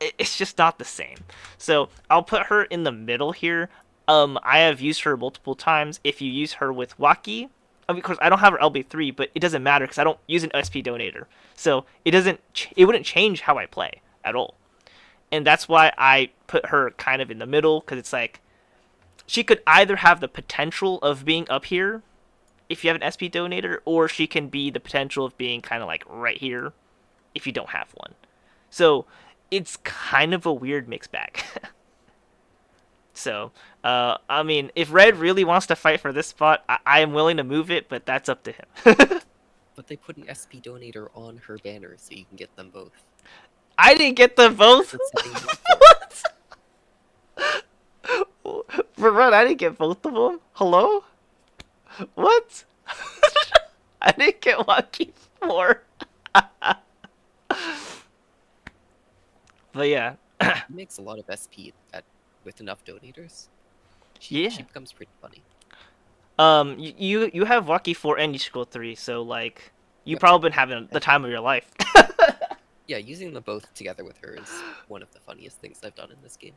it's just not the same. So I'll put her in the middle here. I have used her multiple times. If you use her with Waki, of course I don't have her LB3, but it doesn't matter because I don't use an SP donator, so it wouldn't change how I play at all. And that's why I put her kind of in the middle because it's like she could either have the potential of being up here if you have an SP donator, or she can be the potential of being kind of like right here if you don't have one. So it's kind of a weird mixed bag. So, I mean, if Red really wants to fight for this spot, I am willing to move it, but that's up to him. But they put an SP donator on her banner so you can get them both. I didn't get them both. That's the thing. For Red, I didn't get both of them. Hello? What? I didn't get Waki 4. But yeah. She makes a lot of SP with enough donators. Yeah. She becomes pretty funny. You have Waki 4 and Ichigo 3, so like you Yep. probably been having the time of your life. Yeah, using them both together with her is one of the funniest things I've done in this game.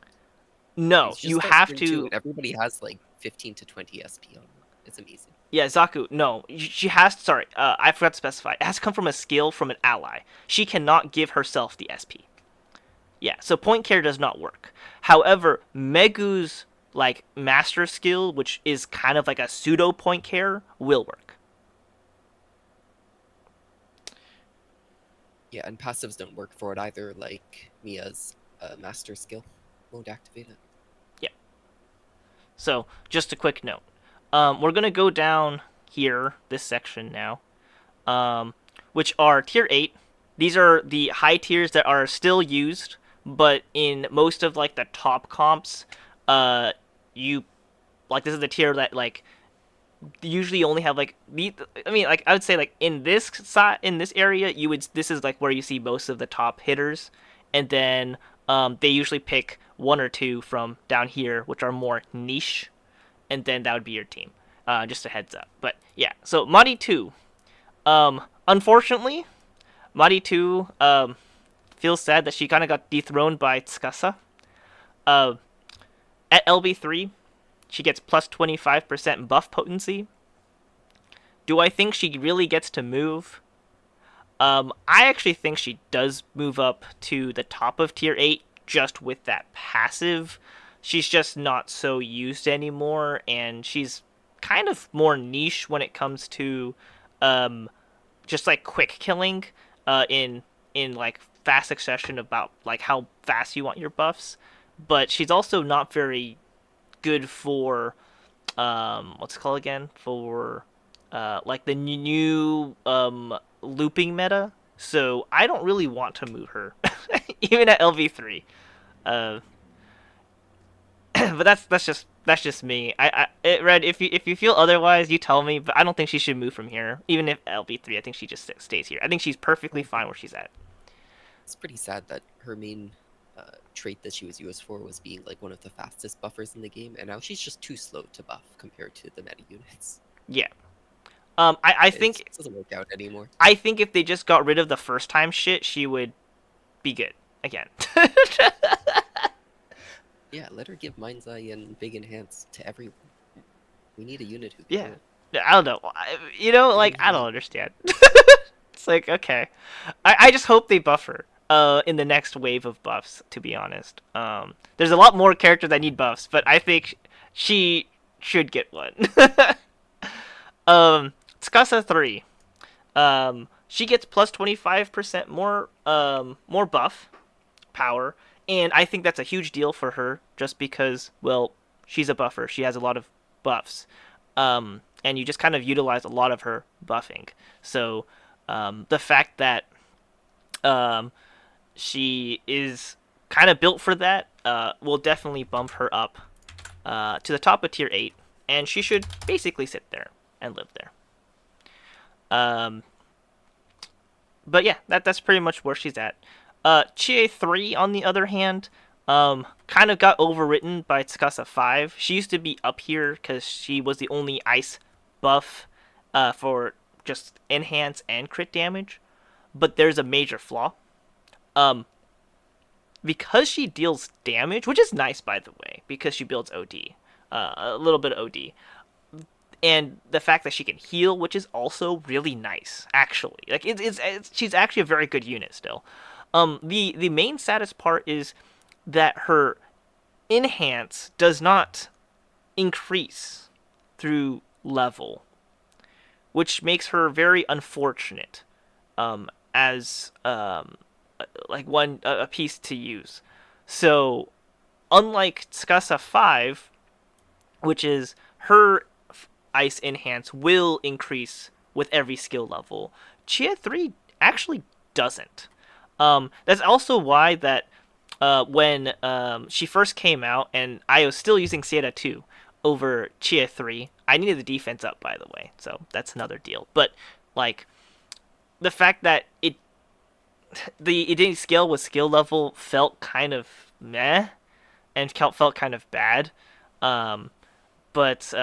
No, It's just you that have turn to. two, and everybody has like 15 to 20 SP on them. It's amazing. Yeah, Zaku. No, she has. Sorry, I forgot to specify. It has to come from a skill from an ally. She cannot give herself the SP. Yeah, so point care does not work. However, Megu's like master skill, which is kind of like a pseudo point care, will work. Yeah, and passives don't work for it either, like Mia's master skill won't activate it. Yeah. So just a quick note. We're gonna go down here, this section now, which are tier 8. These are the high tiers that are still used, but in most of like the top comps, you like this is the tier that like usually only have like I mean like I would say like in this side in this area this is like where you see most of the top hitters, and then they usually pick one or two from down here which are more niche, and then that would be your team. Just a heads up. But yeah, so Mari 2. Unfortunately, Mari 2 feels sad that she kind of got dethroned by Tsukasa. At LB3, she gets plus 25% buff potency. Do I think she really gets to move? I actually think she does move up to the top of tier 8 just with that passive. She's just not so used anymore, and she's kind of more niche when it comes to just like quick killing in like fast succession about like how fast you want your buffs. But she's also not very good for what's it called again, for like the new looping meta. So I don't really want to move her even at LV3. uh, but that's just me. Red, if you feel otherwise, you tell me. But I don't think she should move from here. Even if LB3, I think she just stays here. I think she's perfectly fine where she's at. It's pretty sad that her main trait that she was used for was being like one of the fastest buffers in the game, and now she's just too slow to buff compared to the meta units. Yeah. I think it doesn't work out anymore. I think if they just got rid of the first time shit, she would be good again. Yeah, let her give Mind's Eye and Big Enhance to everyone. We need a unit who Yeah. can. I don't know. Like I don't understand. It's like okay, I just hope they buff her. in the next wave of buffs. To be honest, there's a lot more characters that need buffs, but I think she should get one. Tsukasa 3. She gets plus 25% more buff power, and I think that's a huge deal for her, just because, well, she's a buffer. She has a lot of buffs, and you just kind of utilize a lot of her buffing. So the fact that um, she is kind of built for that will definitely bump her up to the top of tier 8, and she should basically sit there and live there. Um, but yeah, that's pretty much where she's at. Chie 3, on the other hand, kind of got overwritten by Tsukasa 5. She used to be up here because she was the only ice buff for just enhance and crit damage. But there's a major flaw. Um, because she deals damage, which is nice, by the way, because she builds OD, a little bit of OD, and the fact that she can heal, which is also really nice, actually. Like she's actually a very good unit still. The main saddest part is that her enhance does not increase through level, which makes her very unfortunate as like one a piece to use. So unlike Tsukasa 5, which is her ice enhance will increase with every skill level, Chia 3 actually doesn't. That's also why that when she first came out, and I was still using Sierra 2 over Chia 3, I needed the defense up, by the way, so that's another deal. But like the fact that it didn't scale with skill level felt kind of meh, and felt kind of bad. Um, but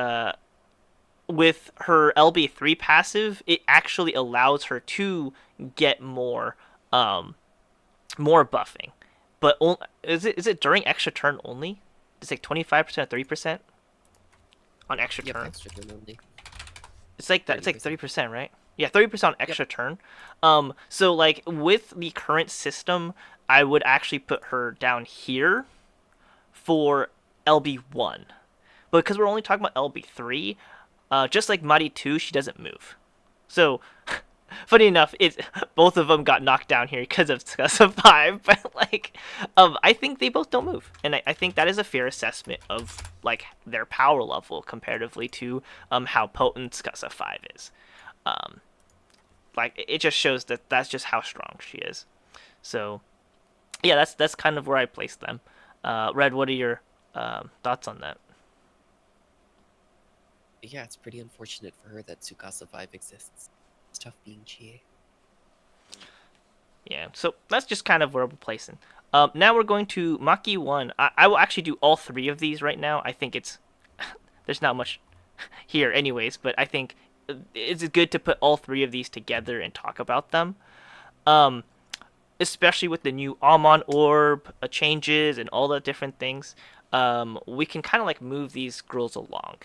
with her LB3 passive, it actually allows her to get more buffing. But is it during extra turn only? It's like 25% or 30% on extra Yep, turn. extra turn only. It's like that. It's like 30%. 30%, right? Yeah, 30% on Yep. extra turn. So like with the current system, I would actually put her down here for LB1. But because we're only talking about LB3, just like Mari 2, she doesn't move. So funny enough, it's both of them got knocked down here because of Tsukasa 5, but like I think they both don't move, and I think that is a fair assessment of like their power level comparatively to how potent Tsukasa 5 is. Um, like it just shows that that's just how strong she is. So yeah, that's kind of where I place them. Red, what are your thoughts on that? Yeah, it's pretty unfortunate for her that Tsukasa 5 exists. It's tough being Chie. Yeah, so that's just kind of where we're placing. Now we're going to Maki 1. I will actually do all three of these right now. I think it's there's not much here anyways, but I think it's good to put all three of these together and talk about them. Um, Especially with the new Amon Orb changes and all the different things. We can kind of like move these girls along.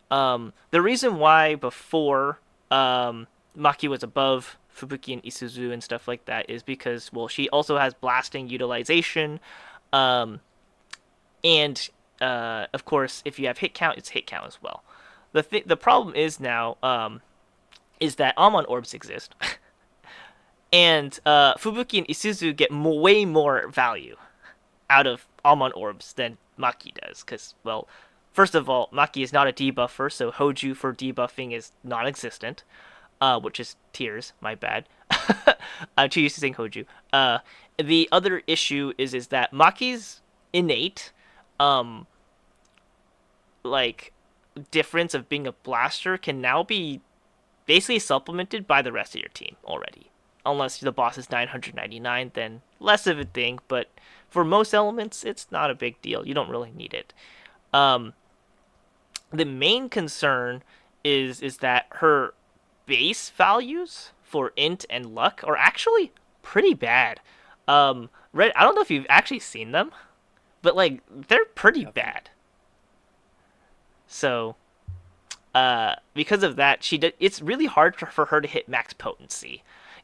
The reason why before Maki was above Fubuki and Isuzu and stuff like that is because, well, she also has blasting utilization, um, and of course, if you have hit count, it's hit count as well. The problem is now is that Amon orbs exist, and Fubuki and Isuzu get way more value out of Amon orbs than Maki does, because, well, first of all, Maki is not a debuffer, so Hoju for debuffing is non-existent, which is tears. My bad. I'm too used to saying Hoju. The other issue is that Maki's innate, um, like difference of being a blaster can now be basically supplemented by the rest of your team already. Unless the boss is 999, then less of a thing. But for most elements, it's not a big deal. You don't really need it. Um, the main concern is that her base values for int and luck are actually pretty bad. Red, I don't know if you've actually seen them, but like they're pretty Yeah, bad. So, because of that, it's really hard for her to hit max potency.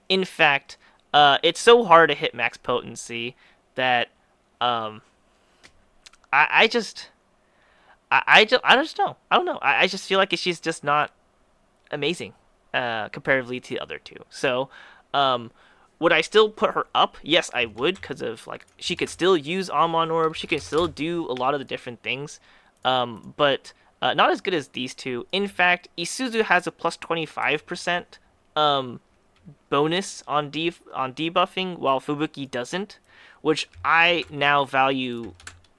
In fact, It's so hard to hit max potency that um, I just I just know. I don't know. I just feel like she's just not amazing comparatively to the other two. So, um, would I still put her up? Yes, I would, because of like she could still use Amon Orb. She can still do a lot of the different things, but not as good as these two. In fact, Isuzu has a plus 25% um, bonus on debuffing, while Fubuki doesn't, which I now value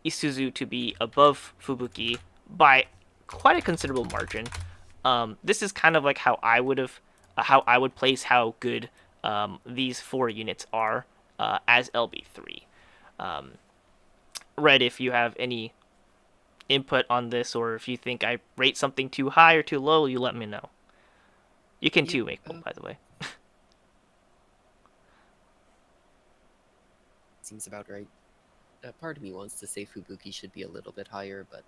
Isuzu to be above Fubuki by quite a considerable margin. This is kind of like how I would place how good these four units are as LB3. Um, Red, if you have any input on this, or if you think I rate something too high or too low, you let me know. You can Yeah, too, Maple, by the way. seems about right. Part of me wants to say Fubuki should be a little bit higher, but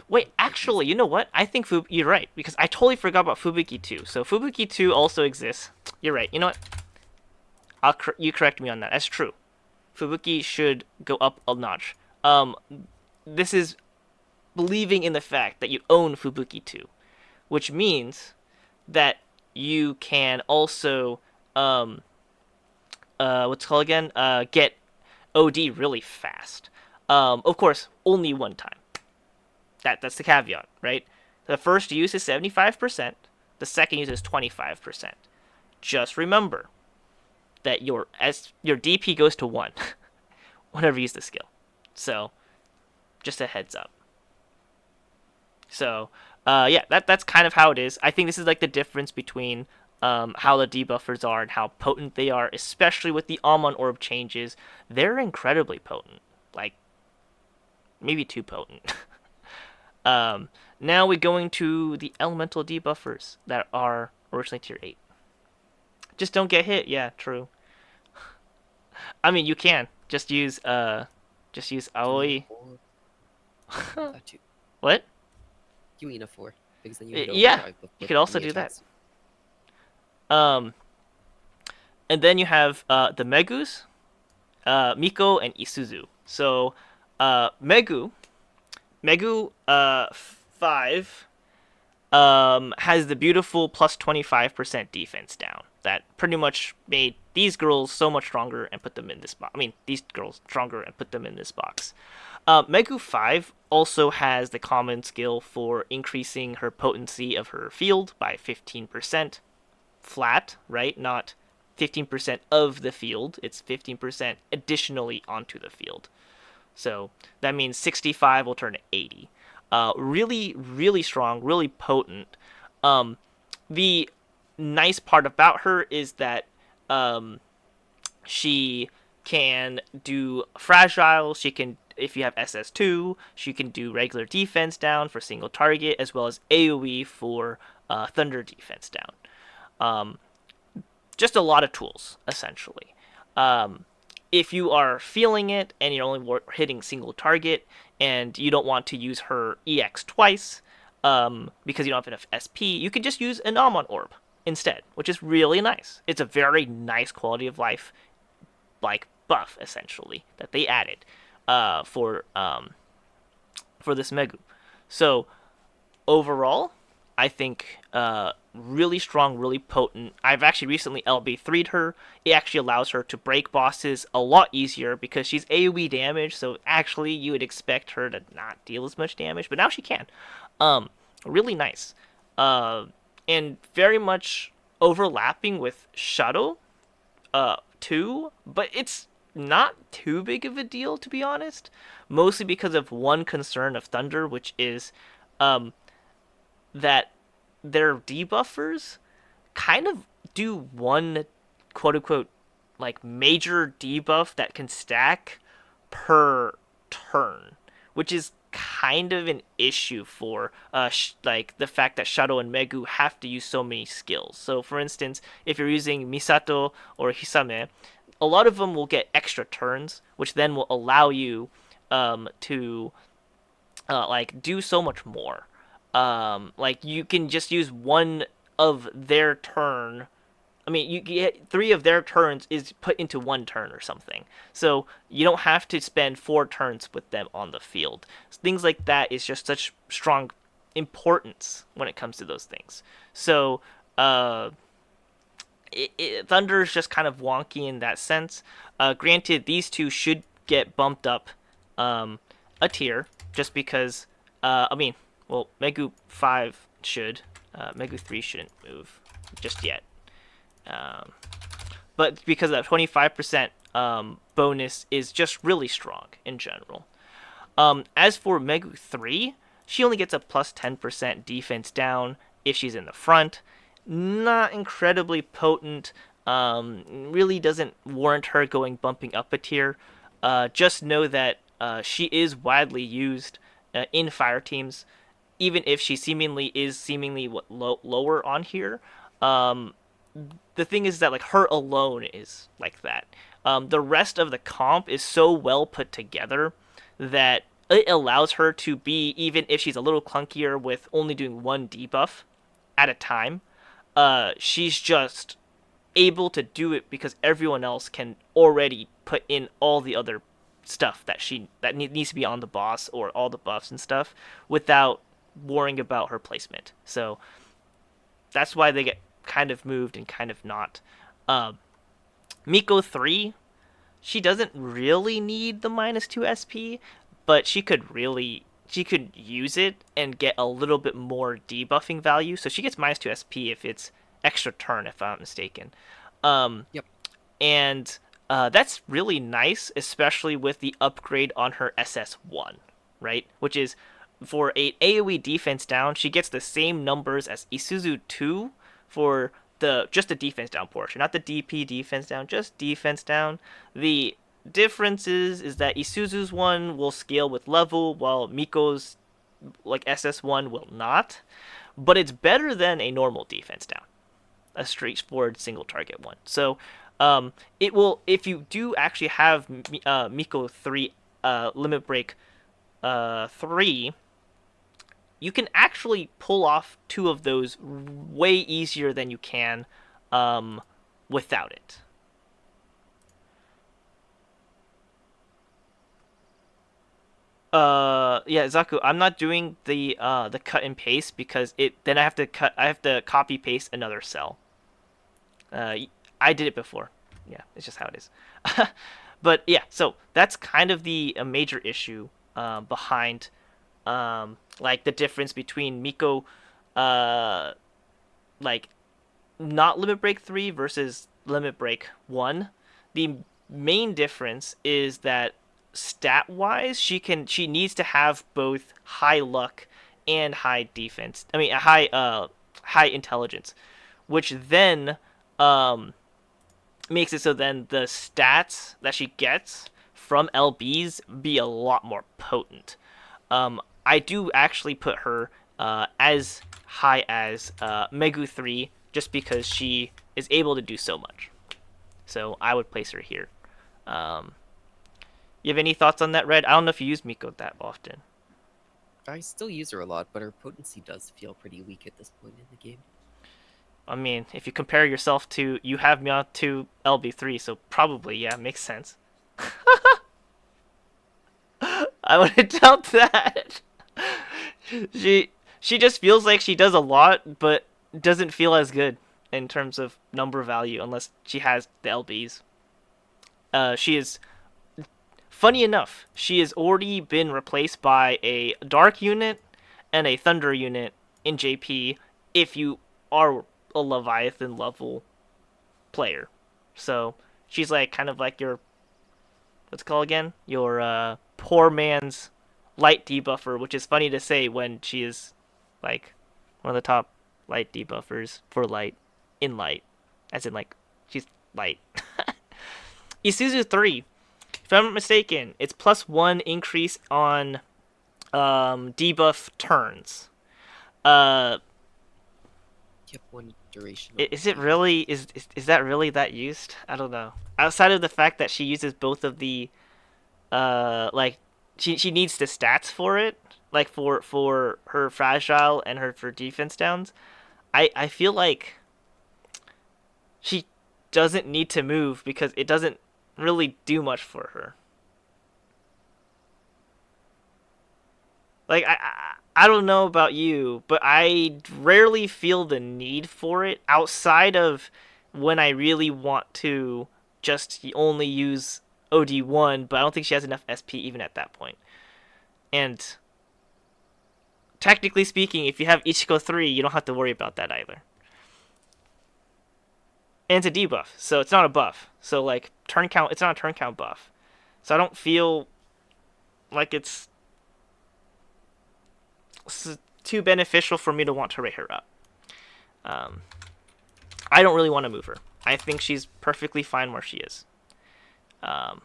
Wait, I guess actually, you know what? I think you're right, because I totally forgot about Fubuki 2. So Fubuki 2 also exists. You're right. You know what? You correct me on that. That's true. Fubuki should go up a notch. This is believing in the fact that you own Fubuki 2, which means that you can also what's it called again? Get OD really fast. Of course, only one time. That's the caveat, right? The first use is 75%. The second use is 25%. Just remember that your DP goes to 1 whenever you use the skill. So, just a heads up. So, yeah, that's kind of how it is. I think this is like the difference between how the debuffers are and how potent they are, especially with the Amon Orb changes. They're incredibly potent. Like, maybe too potent. Now we're going to the elemental debuffers that are originally tier 8. Just don't get hit. Yeah, true. I mean, you can just use you mean a Aoi. four? Two. What? You mean a four because then you hit Yeah, overdrive you with could also the do that. attacks. Um, and then you have the Megus, Miko, and Isuzu. So, Megu 5 has the beautiful plus 25% defense down. That pretty much made these girls so much stronger and put them in this box. I mean, these girls stronger and put them in this box. Megu 5 also has the common skill for increasing her potency of her field by 15% flat, right? Not 15% of the field. It's 15% additionally onto the field. So that means 65 will turn to 80. Really, really strong, really potent. Um, the nice part about her is that um, she can do fragile. She can, if you have SS2, she can do regular defense down for single target, as well as AoE for thunder defense down. Um, just a lot of tools, essentially. Um, if you are feeling it and you're only hitting single target and you don't want to use her EX twice because you don't have enough SP, you can just use an Amon Orb instead, which is really nice. It's a very nice quality of life like buff essentially that they added for this Megu. So overall, I think really strong, really potent. I've actually recently LB3'd her. It actually allows her to break bosses a lot easier because she's AoE damage, so actually you would expect her to not deal as much damage, but now she can. Really nice. And very much overlapping with Shadow too, but it's not too big of a deal to be honest. Mostly because of one concern of Thunder, which is um, that their debuffers kind of do one quote unquote like major debuff that can stack per turn, which is kind of an issue for like the fact that Shadow and Megu have to use so many skills. So for instance, if you're using Misato or Hisame, a lot of them will get extra turns, which then will allow you to like do so much more. Like you can just use one of their turn I mean, you get 3 of their turns is put into 1 turn or something. So you don't have to spend 4 turns with them on the field. Things like that is just such strong importance when it comes to those things. So uh, Thunder is just kind of wonky in that sense. Granted, these two should get bumped up um, a tier just because. I mean, well, Megu 5 should. Megu 3 shouldn't move just yet. Um, but because that 25% bonus is just really strong in general. As for Megu 3, she only gets a plus 10% defense down if she's in the front. Not incredibly potent. Really doesn't warrant her bumping up a tier. Just know that she is widely used in fire teams, even if she seemingly lower on here. Um, the thing is that like her alone is like that. The rest of the comp is so well put together that it allows her to be, even if she's a little clunkier with only doing 1 debuff at a time, she's just able to do it because everyone else can already put in all the other stuff that needs to be on the boss or all the buffs and stuff without worrying about her placement. So that's why they get kind of moved and kind of not. Miko 3, she doesn't really need the -2 SP, but she could use it and get a little bit more debuffing value. So she gets -2 SP if it's extra turn, if I'm not mistaken. Yep. And that's really nice, especially with the upgrade on her SS1, right? Which is for a AoE defense down, she gets the same numbers as Isuzu 2 for just the defense down portion, not the DP defense down, just defense down. The difference is that Isuzu's one will scale with level, while Miko's like SS1 will not. But it's better than a normal defense down, a straightforward single target one. So it will, if you do actually have Miko 3 Limit Break 3, you can actually pull off 2 of those way easier than you can without it. Yeah, Zaku, I'm not doing the cut and paste because then I have to copy paste another cell. I did it before. Yeah, it's just how it is. But yeah, so that's kind of the major issue behind like the difference between Miko like not Limit Break 3 versus Limit Break 1. The main difference is that stat wise she needs to have both high luck and high defense. I mean high intelligence, which then makes it so then the stats that she gets from LBs be a lot more potent. I do actually put her as high as Megu 3 just because she is able to do so much. So I would place her here. You have any thoughts on that, Red? I don't know if you use Miko that often. I still use her a lot, but her potency does feel pretty weak at this point in the game. I mean, if you compare yourself to, you have me on to LB3, so probably, yeah, makes sense. I would doubt that. She just feels like she does a lot, but doesn't feel as good in terms of number value unless she has the LBs. She is funny enough. She has already been replaced by a dark unit and a thunder unit in JP. If you are a Leviathan level player, so she's like kind of like your what's it called again? Your poor man's light debuffer, which is funny to say when she is like one of the top light debuffers for light in light, as in like she's light. Isuzu 3, if I'm not mistaken, it's +1 increase on debuff turns. Yep, 1 duration. Is it really is that really that used? I don't know. Outside of the fact that she uses both of the like she needs the stats for it, like for her fragile and her for defense downs. I feel like she doesn't need to move because it doesn't really do much for her. Like I don't know about you, but I rarely feel the need for it outside of when I really want to just only use OD1, but I don't think she has enough SP even at that point. And technically speaking, if you have Ichiko 3, you don't have to worry about that either. And it's a debuff, so it's not a buff. So like turn count, it's not a turn count buff. So I don't feel like it's too beneficial for me to want to rate her up. Um, I don't really want to move her. I think she's perfectly fine where she is. Um,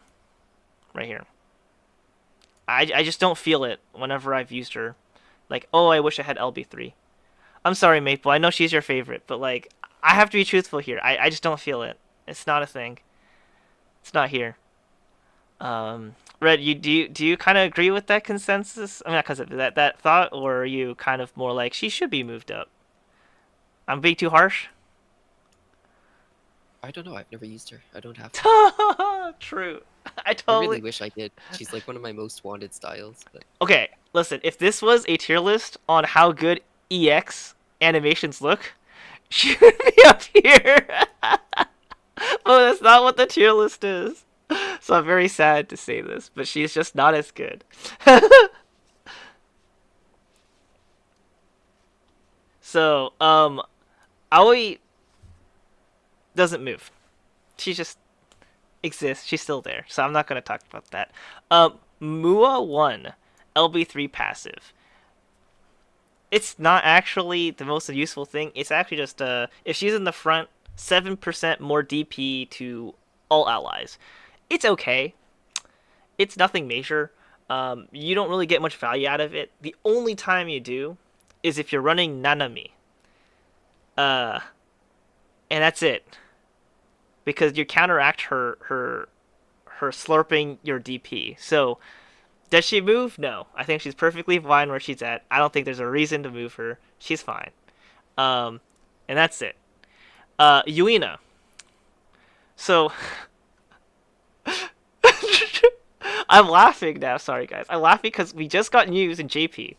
right here. I just don't feel it whenever I've used her. Like, oh, I wish I had LB3. I'm sorry, Maple. I know she's your favorite, but like, I have to be truthful here. I just don't feel it. It's not a thing. It's not here. Red, do you kind of agree with that consensus? I mean, not consensus, that thought, or are you kind of more like she should be moved up? I'm being too harsh. I don't know. I've never used her. I don't have to. True. I really wish I did. She's like one of my most wanted styles, but Okay, listen. If this was a tier list on how good EX animations look, she would be up here. But that's not what the tier list is. So I'm very sad to say this, but she's just not as good. So, Aoi doesn't move. She just exists. She's still there. So I'm not going to talk about that. Mua 1, LB3 passive. It's not actually the most useful thing. It's actually just, if she's in the front, 7% more DP to all allies. It's okay. It's nothing major. You don't really get much value out of it. The only time you do is if you're running Nanami. And that's it. Because you counteract her slurping your DP. So, does she move? No. I think she's perfectly fine where she's at. I don't think there's a reason to move her. She's fine. And that's it. Yuina. So, I'm laughing now. Sorry, guys. I'm laughing because we just got news in JP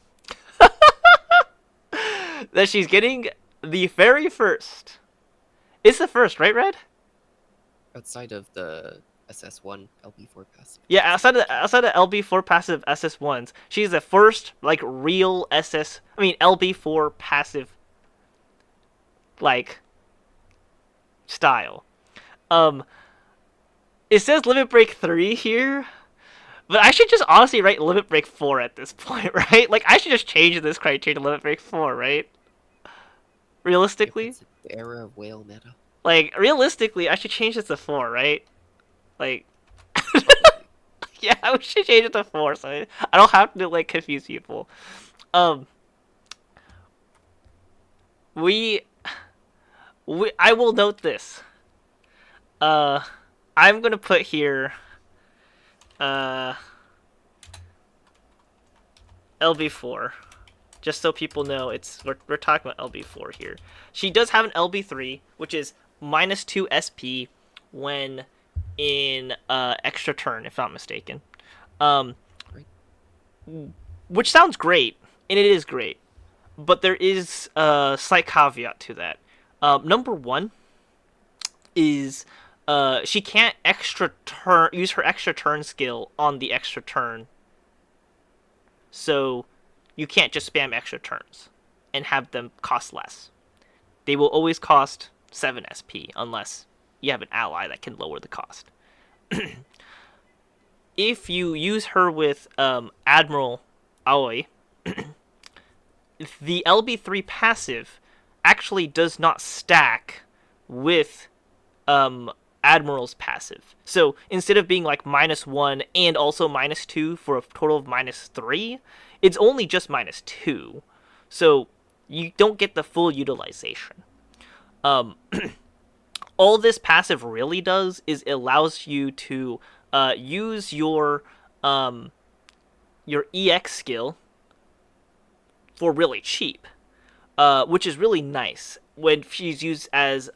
that she's getting the very first. It's the first, right, Red? outside of the SS1 LB4 passive. Yeah, outside of LB4 passive SS1s, she's the first like real LB4 passive like style. It says Limit Break 3 here, but I should just honestly write Limit Break 4 at this point, right? Like I should just change this criteria to Limit Break 4, right? Realistically, It's the era of whale meta. like realistically, I should change this to 4, right? Like yeah, I should change it to 4 so I don't have to like confuse people. Um we I will note this. Uh I'm going to put here LB4 just so people know we're talking about LB4 here. She does have an LB3 which is -2 SP when in extra turn if not mistaken. Um Right. which sounds great and it is great. But there is a slight caveat to that. Number one is she can't use her extra turn skill on the extra turn. So you can't just spam extra turns and have them cost less. They will always cost 7 SP unless you have an ally that can lower the cost. If you use her with Admiral Aoi, the LB3 passive actually does not stack with Admiral's passive. So instead of being like -1 and also -2 for a total of -3, it's only just -2. So you don't get the full utilization. All this passive really does is it allows you to use your EX skill for really cheap. which is really nice when she's used as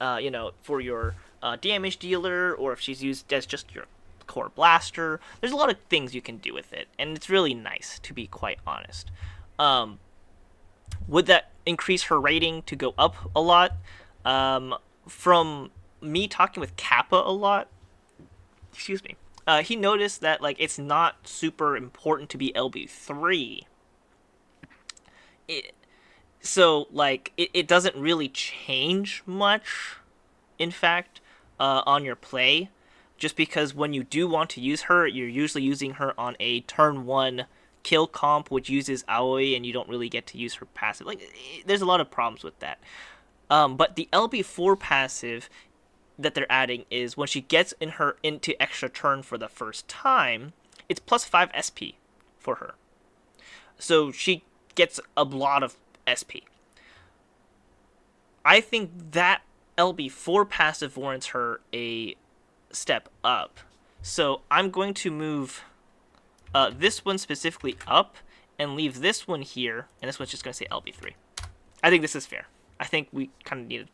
for your damage dealer, or if she's used as just your core blaster. There's a lot of things you can do with it, and it's really nice, to be quite honest. Um, would that increase her rating to go up a lot? From me talking with Kappa a lot, excuse me, he noticed that like it's not super important to be LB3. It, so like it doesn't really change much, in fact, on your play, just because when you do want to use her, you're usually using her on a turn one kill comp, which uses Aoi, and you don't really get to use her passive. Like, there's a lot of problems with that. But the LB4 passive that they're adding is when she gets into extra turn for the first time, it's plus 5 SP for her. So she gets a lot of SP. I think that LB4 passive warrants her a step up. So I'm going to move this one specifically up and leave this one here, and this one's just going to say LB3. I think this is fair. I think we kind of needed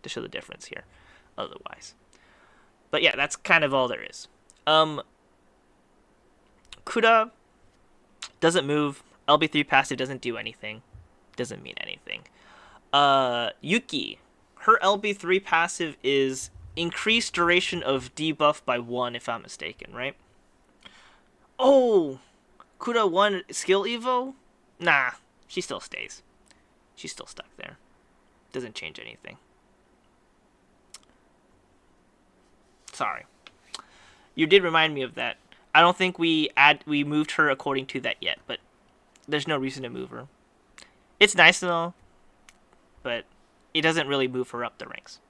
to show the difference here otherwise. But yeah, that's kind of all there is. Kuda doesn't move. LB3 passive doesn't do anything. Doesn't mean anything. Yuki, her LB3 passive is increased duration of debuff by 1, if I'm mistaken, right? Oh, Kuda 1 skill evo? Nah, she still stays. She's still stuck there. Doesn't change anything. Sorry. You did remind me of that. I don't think we moved her according to that yet, but there's no reason to move her. It's nice and all, but it doesn't really move her up the ranks.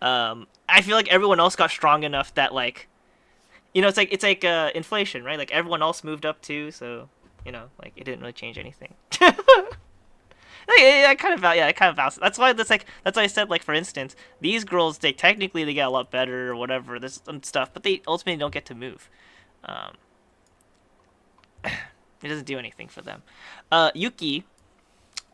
I feel like everyone else got strong enough that like, it's like inflation, right? Like everyone else moved up too, so like it didn't really change anything. I kind of value. That's why I said, like, for instance, these girls, they technically they get a lot better or whatever, this stuff, but they ultimately don't get to move. It doesn't do anything for them. Yuki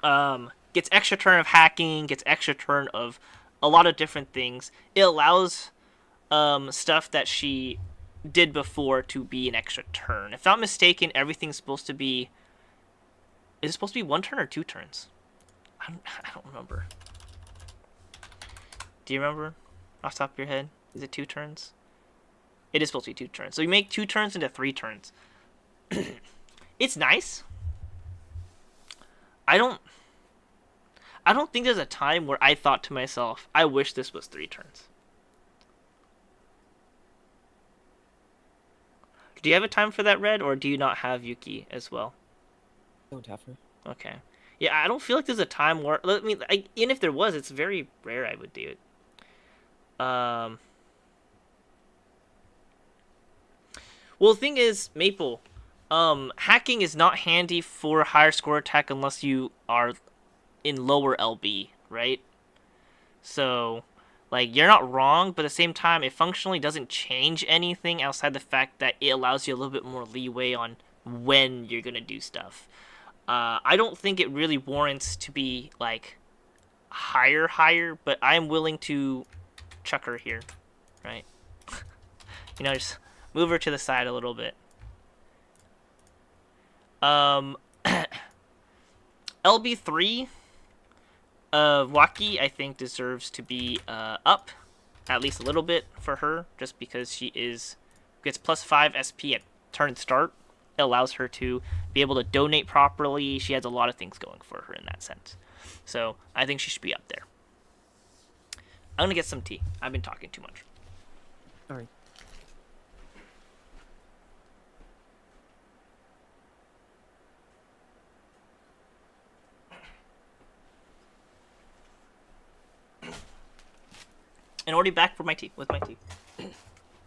gets extra turn of hacking, gets extra turn of a lot of different things. It allows stuff that she did before to be an extra turn. If I'm not mistaken, everything's supposed to be... Is it supposed to be 1 turn or 2 turns? I don't remember. Do you remember off the top of your head? Is it 2 turns? It is supposed to be 2 turns. So you make 2 turns into 3 turns. It's nice. I don't think there's a time where I thought to myself, I wish this was 3 turns. Do you have a time for that, Red, or do you not have Yuki as well? Don't have her. Okay. Yeah, I don't feel like there's a time where... I mean, even if there was, it's very rare I would do it. Well, the thing is, Maple, hacking is not handy for higher score attack unless you are in lower LB, right? So, like, you're not wrong, but at the same time, it functionally doesn't change anything outside the fact that it allows you a little bit more leeway on when you're gonna do stuff. I don't think it really warrants to be, like, higher, but I'm willing to chuck her here, right? Just move her to the side a little bit. LB3, Waki, I think, deserves to be up at least a little bit for her, just because she gets plus 5 SP at turn start. It allows her to be able to donate properly. She has a lot of things going for her in that sense. So I think she should be up there. I'm going to get some tea. I've been talking too much. All right. And already back for my tea, with my tea.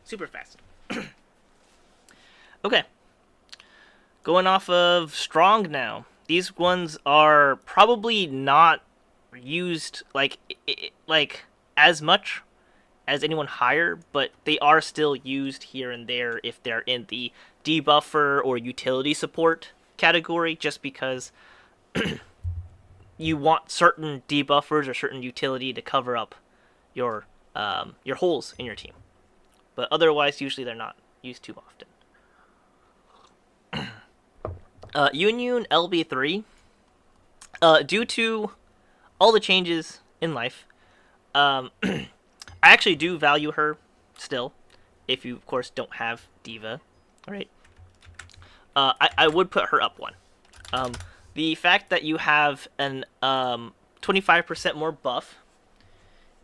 Super fast. Okay. Going off of Strong now. These ones are probably not used like as much as anyone higher, but they are still used here and there if they're in the debuffer or utility support category, just because you want certain debuffers or certain utility to cover up your holes in your team. But otherwise, usually they're not used too often. Union LB3, due to all the changes in life, I actually do value her still. If you, of course, don't have Diva, right? I would put her up one. Um, the fact that you have an 25% more buff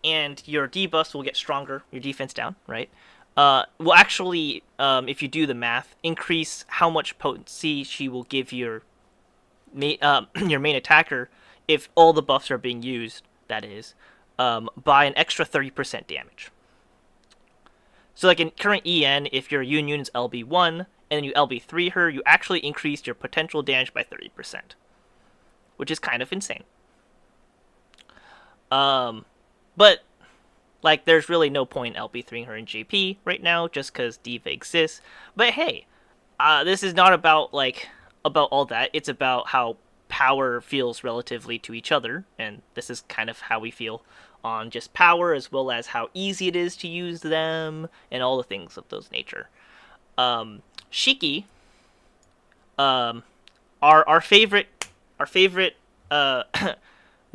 and your debuffs will get stronger, your defense down, right? Will actually, if you do the math, increase how much potency she will give your your main attacker if all the buffs are being used. That is, by an extra 30% damage. So, like in current EN, if your Union is LB1 and then you LB3 her, you actually increased your potential damage by 30%, which is kind of insane. But like, there's really no point in LB3ing her in JP right now, just because Diva exists. But hey, this is not about about all that. It's about how power feels relatively to each other, and this is kind of how we feel on just power, as well as how easy it is to use them, and all the things of those nature. Shiki, our favorite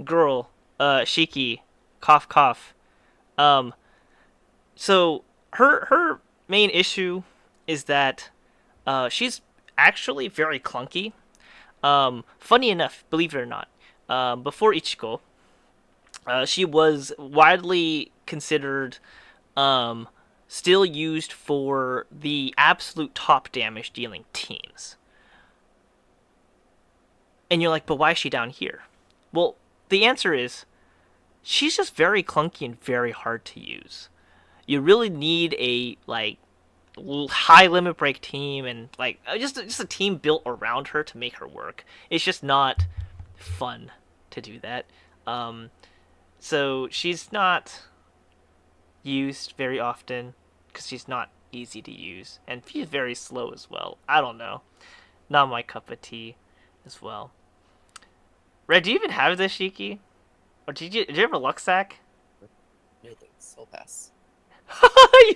girl, Shiki, cough cough. Um, so her main issue is that she's actually very clunky. Funny enough, believe it or not, before Ichiko, she was widely considered still used for the absolute top damage dealing teams. And you're like, but why is she down here? Well, the answer is she's just very clunky and very hard to use. You really need a high limit break team and just a team built around her to make her work. It's just not fun to do that. So she's not used very often because she's not easy to use, and she's very slow as well. I don't know, not my cup of tea as well. Red, do you even have this Shiki? Or did you have a Luxac? Anything, Soul Pass.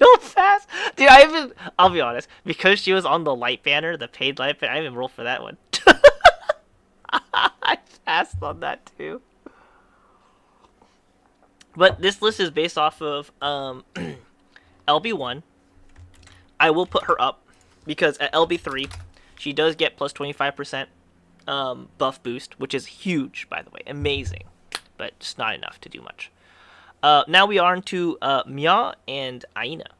You'll pass, dude. I'll be honest, because she was on the light banner, the paid light banner. I didn't even roll for that one. I passed on that too. But this list is based off of LB1. I will put her up because at LB3, she does get plus 25% buff boost, which is huge, by the way, amazing, but just not enough to do much. Now we are into Mia and Aina.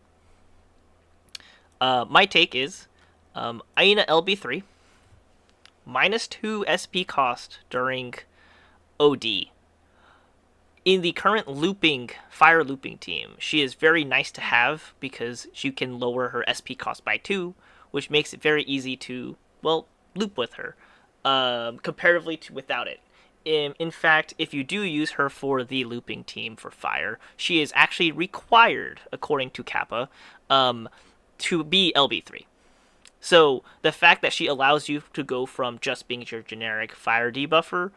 My take is Aina LB3, -2 SP cost during OD. In the current fire looping team, she is very nice to have because you can lower her SP cost by 2, which makes it very easy to, well, loop with her, comparatively to without it. In fact, if you do use her for the looping team for fire, she is actually required, according to Kappa, to be LB3. So the fact that she allows you to go from just being your generic fire debuffer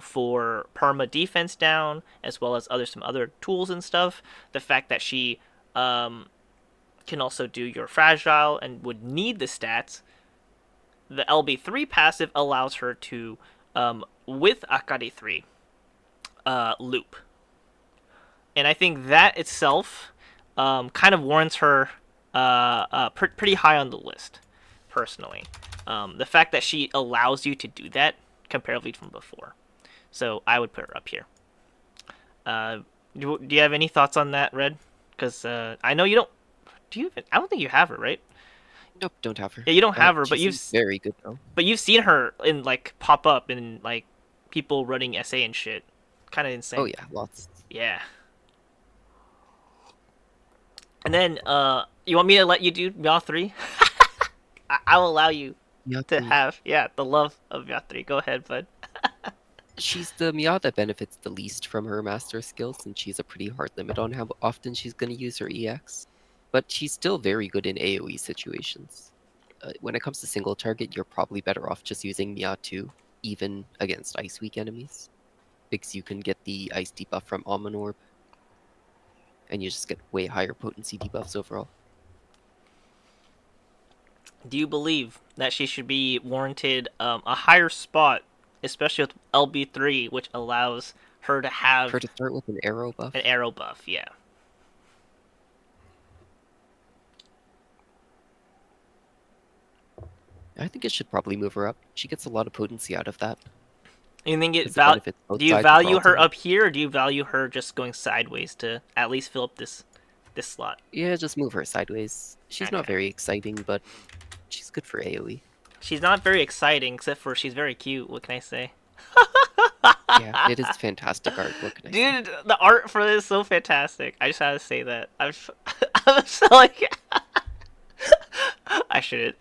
for perma defense down, as well as some other tools and stuff, the fact that she can also do your fragile and would need the stats, the LB3 passive allows her to, with Akari 3, loop. And I think that itself kind of warrants her pretty high on the list, personally. The fact that she allows you to do that, comparatively from before. So I would put her up here. Do you have any thoughts on that, Red? Because I know you don't. Do you? I don't think you have her, right? Nope, don't have her. Yeah, you don't have her, She but seems very good though. but you've seen her in pop up in people running SA and shit. Kind of insane. Oh yeah, lots. Yeah. And then you want me to let you do Mia 3? I will allow you to Miyatri. have the love of Mia 3. Go ahead, bud. She's the Mia that benefits the least from her master skill, since she's a pretty hard limit on how often she's going to use her EX. But she's still very good in AoE situations. When it comes to single target, you're probably better off just using Mia 2. even against Ice Weak enemies, because you can get the Ice debuff from Almond Orb, and you just get way higher potency debuffs overall. Do you believe that she should be warranted a higher spot, especially with LB3, which allows her to have Her to start with an arrow an buff, arrow buff? Yeah. I think it should probably move her up. She gets a lot of potency out of that, You think because it benefits both do you sides value overall her team. up here, or do you value her just going sideways to at least fill up this slot? Yeah, just move her sideways. She's not Okay. very exciting, but she's good for AoE. She's not very exciting, except for she's very cute. What can I say? Yeah, it is fantastic art. What can I say? Dude, the art for this is so fantastic. I just had to say that. I'm so like, I shouldn't.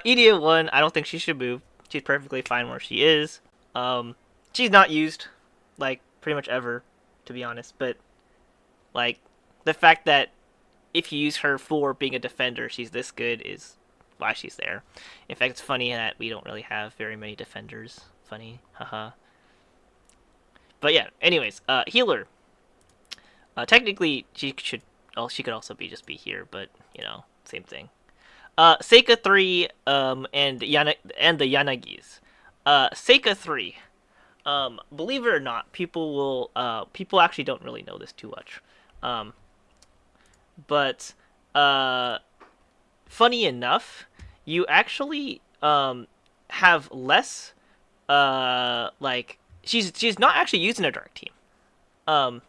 EDA 1, I don't think she should move. She's perfectly fine where she is. She's not used, like, pretty much ever, to be honest. But, like, the fact that if you use her for being a defender, she's this good is why she's there. In fact, it's funny that we don't really have very many defenders. Funny, haha. But yeah, anyways, healer. Technically, she should. Oh, she could also just be here, but you know, same thing. Seika 3, and the Yanagis. Seika 3. Believe it or not, people actually don't really know this too much. But funny enough, you actually have less like she's not actually used in a dark team. Um,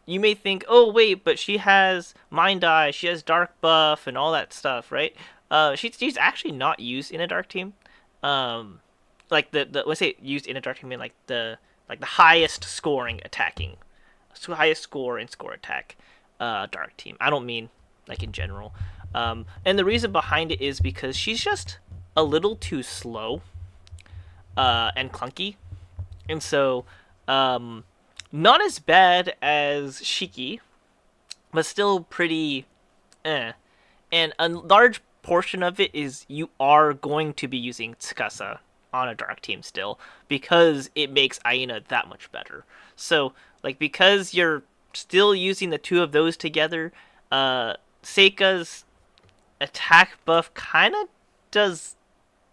you may think, oh wait, but she has Mind Eye, she has Dark Buff, and all that stuff, right? She's actually not used in a dark team. Like the when I say used in a dark team, I mean like the highest scoring attacking, highest score and score attack, dark team. I don't mean like in general. And the reason behind it is because she's just a little too slow, and clunky, and so not as bad as Shiki, but still pretty eh. And a large portion of it is you are going to be using Tsukasa on a dark team still because it makes Aina that much better. So, like, because you're still using the two of those together, Seika's attack buff kind of does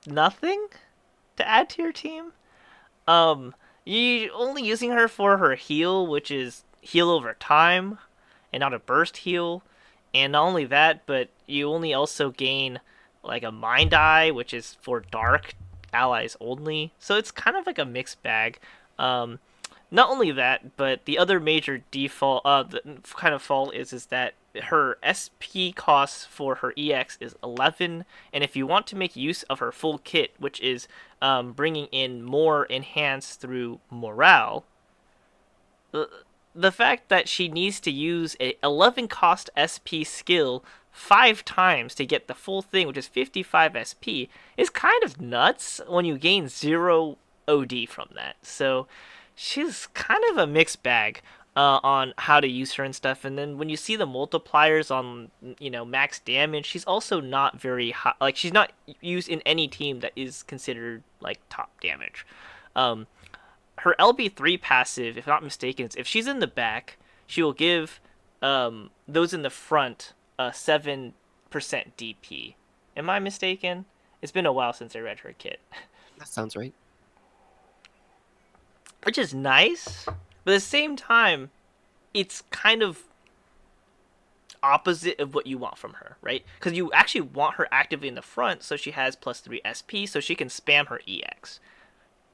nothing to add to your team. You only using her for her heal, which is heal over time, and not a burst heal. And not only that, but you only also gain like a Mind Eye, which is for dark allies only. So it's kind of like a mixed bag. Um, Not only that, but the other major default, the kind of fault is that her SP cost for her EX is 11, and if you want to make use of her full kit, which is bringing in more enhance through morale, the fact that she needs to use a 11 cost SP skill 5 times to get the full thing, which is 55 SP, is kind of nuts when you gain 0 OD from that. So she's kind of a mixed bag on how to use her and stuff. And then when you see the multipliers on, you know, max damage, she's also not very high. Like, she's not used in any team that is considered like top damage. Um, Her LB3 passive, if not mistaken, is if she's in the back, she will give those in the front 7% DP. Am I mistaken? It's been a while since I read her kit. That sounds right. Which is nice, but at the same time, it's kind of opposite of what you want from her, right? Because you actually want her actively in the front, so she has plus 3 SP, so she can spam her EX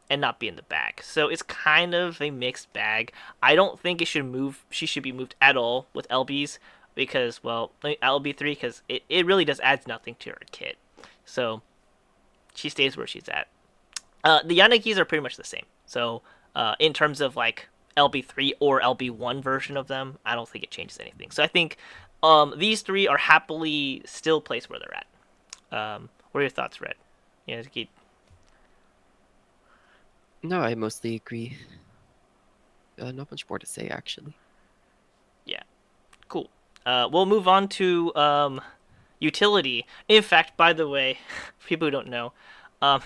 and not be in the back. So it's kind of a mixed bag. I don't think it should move. She should be moved at all with LBs because, well, LB3 because it really does adds nothing to her kit. So she stays where she's at. The Yanagis are pretty much the same. So in terms of like LB3 or LB1 version of them, I don't think it changes anything. So I think these three are happily still placed where they're at. What are your thoughts, Red? Yeah, keep. No, I mostly agree. Not much more to say, actually. Yeah, cool. We'll move on to utility. In fact, by the way, for people who don't know, um,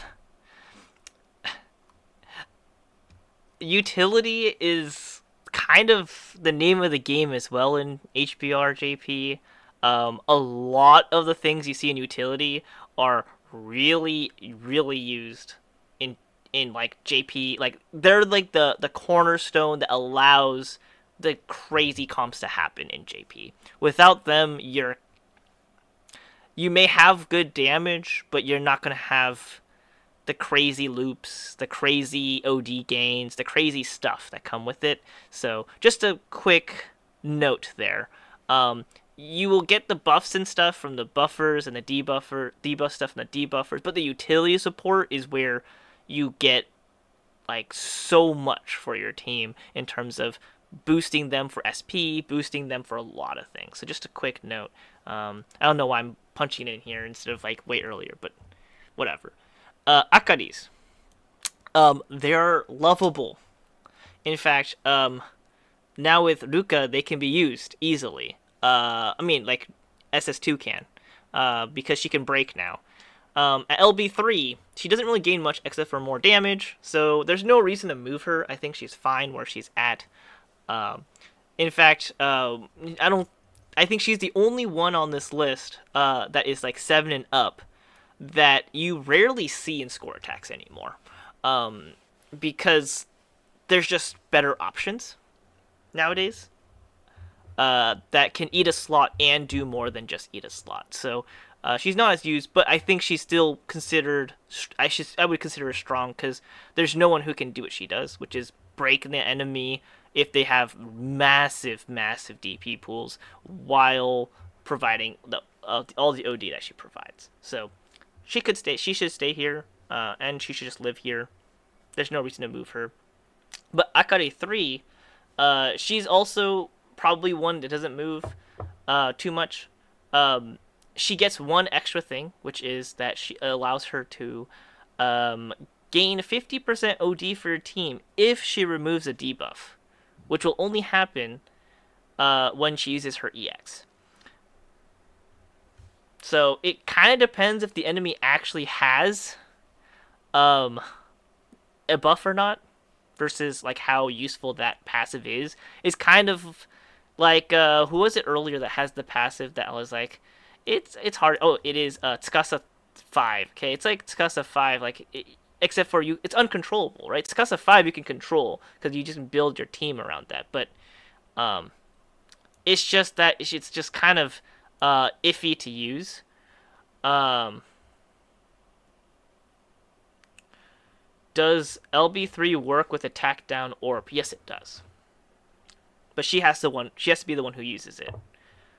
utility is kind of the name of the game as well in HBR JP. A lot of the things you see in utility are really, really used in like JP. Like they're like the cornerstone that allows the crazy comps to happen in JP. Without them, you may have good damage, but you're not gonna have the crazy loops, the crazy OD gains, the crazy stuff that come with it. So just a quick note there. You will get the buffs and stuff from the buffers and the debuff stuff and the debuffers, but the utility support is where you get like so much for your team in terms of boosting them for SP, boosting them for a lot of things. So just a quick note. I don't know why I'm punching in here instead of like way earlier, but whatever. Akaris. They're lovable. In fact, now with Ruka, they can be used easily. I mean, like SS2 can, because she can break now. At LB3, she doesn't really gain much except for more damage, so there's no reason to move her. I think she's fine where she's at. In fact, I don't. I think she's the only one on this list that is like 7 and up that you rarely see in score attacks anymore, because there's just better options nowadays that can eat a slot and do more than just eat a slot. So she's not as used, but I think she's still considered. I would consider her strong because there's no one who can do what she does, which is break the enemy if they have massive, massive DP pools while providing all the OD that she provides. So she could stay. She should stay here, and she should just live here. There's no reason to move her. But Akari 3, she's also probably one that doesn't move too much. She gets one extra thing, which is that she allows her to gain 50% OD for your team if she removes a debuff, which will only happen when she uses her EX. So it kind of depends if the enemy actually has a buff or not, versus like how useful that passive is. Is kind of like who was it earlier that has the passive that I was like, it's hard. Oh, it is Tsukasa 5. Okay, it's like Tsukasa 5, like except for you, it's uncontrollable, right? Tsukasa 5 you can control because you just build your team around that, but um, it's just that it's just kind of iffy to use. Um, does LB3 work with attack down orb? Yes, it does. But she has to be the one who uses it.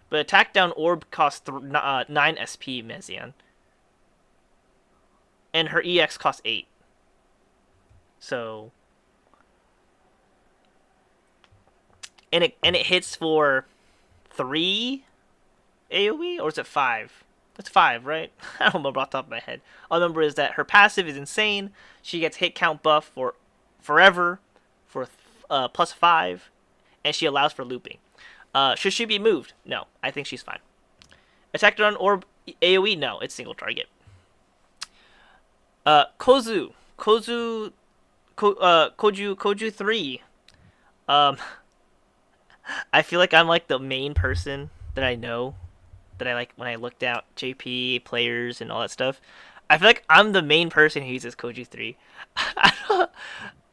But attack down orb costs 9 SP Mezian, and her EX costs 8. So, and it hits for 3 AOE, or is it 5? It's 5, right? I don't remember off the top of my head. All I remember is that her passive is insane. She gets hit count buff for forever for plus 5, and she allows for looping. Should she be moved? No, I think she's fine. Attack on orb AOE? No, it's single target. Koju 3. I feel like I'm like the main person that I know that I like when I looked at JP players and all that stuff. I feel like I'm the main person who uses Koju 3. How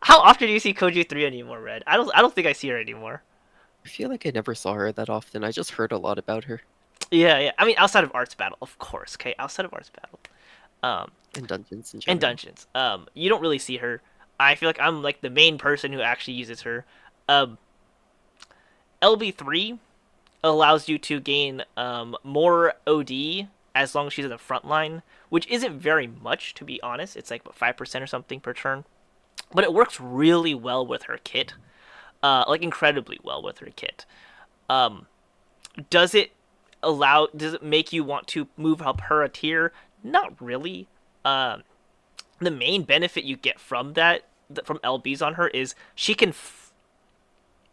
often do you see Koju 3 anymore, Red? I don't think I see her anymore. I feel like I never saw her that often. I just heard a lot about her. Yeah, yeah. I mean, outside of Arts Battle, of course. Okay, outside of Arts Battle, And dungeons in and general. dungeons. You don't really see her. I feel like I'm like the main person who actually uses her. LB3 allows you to gain more OD as long as she's in the front line, which isn't very much to be honest. It's like what, 5% or something per turn, but it works really well with her kit. Like incredibly well with her kit. Does it does it make you want to move up her a tier? Not really. The main benefit you get from from LBs on her is she can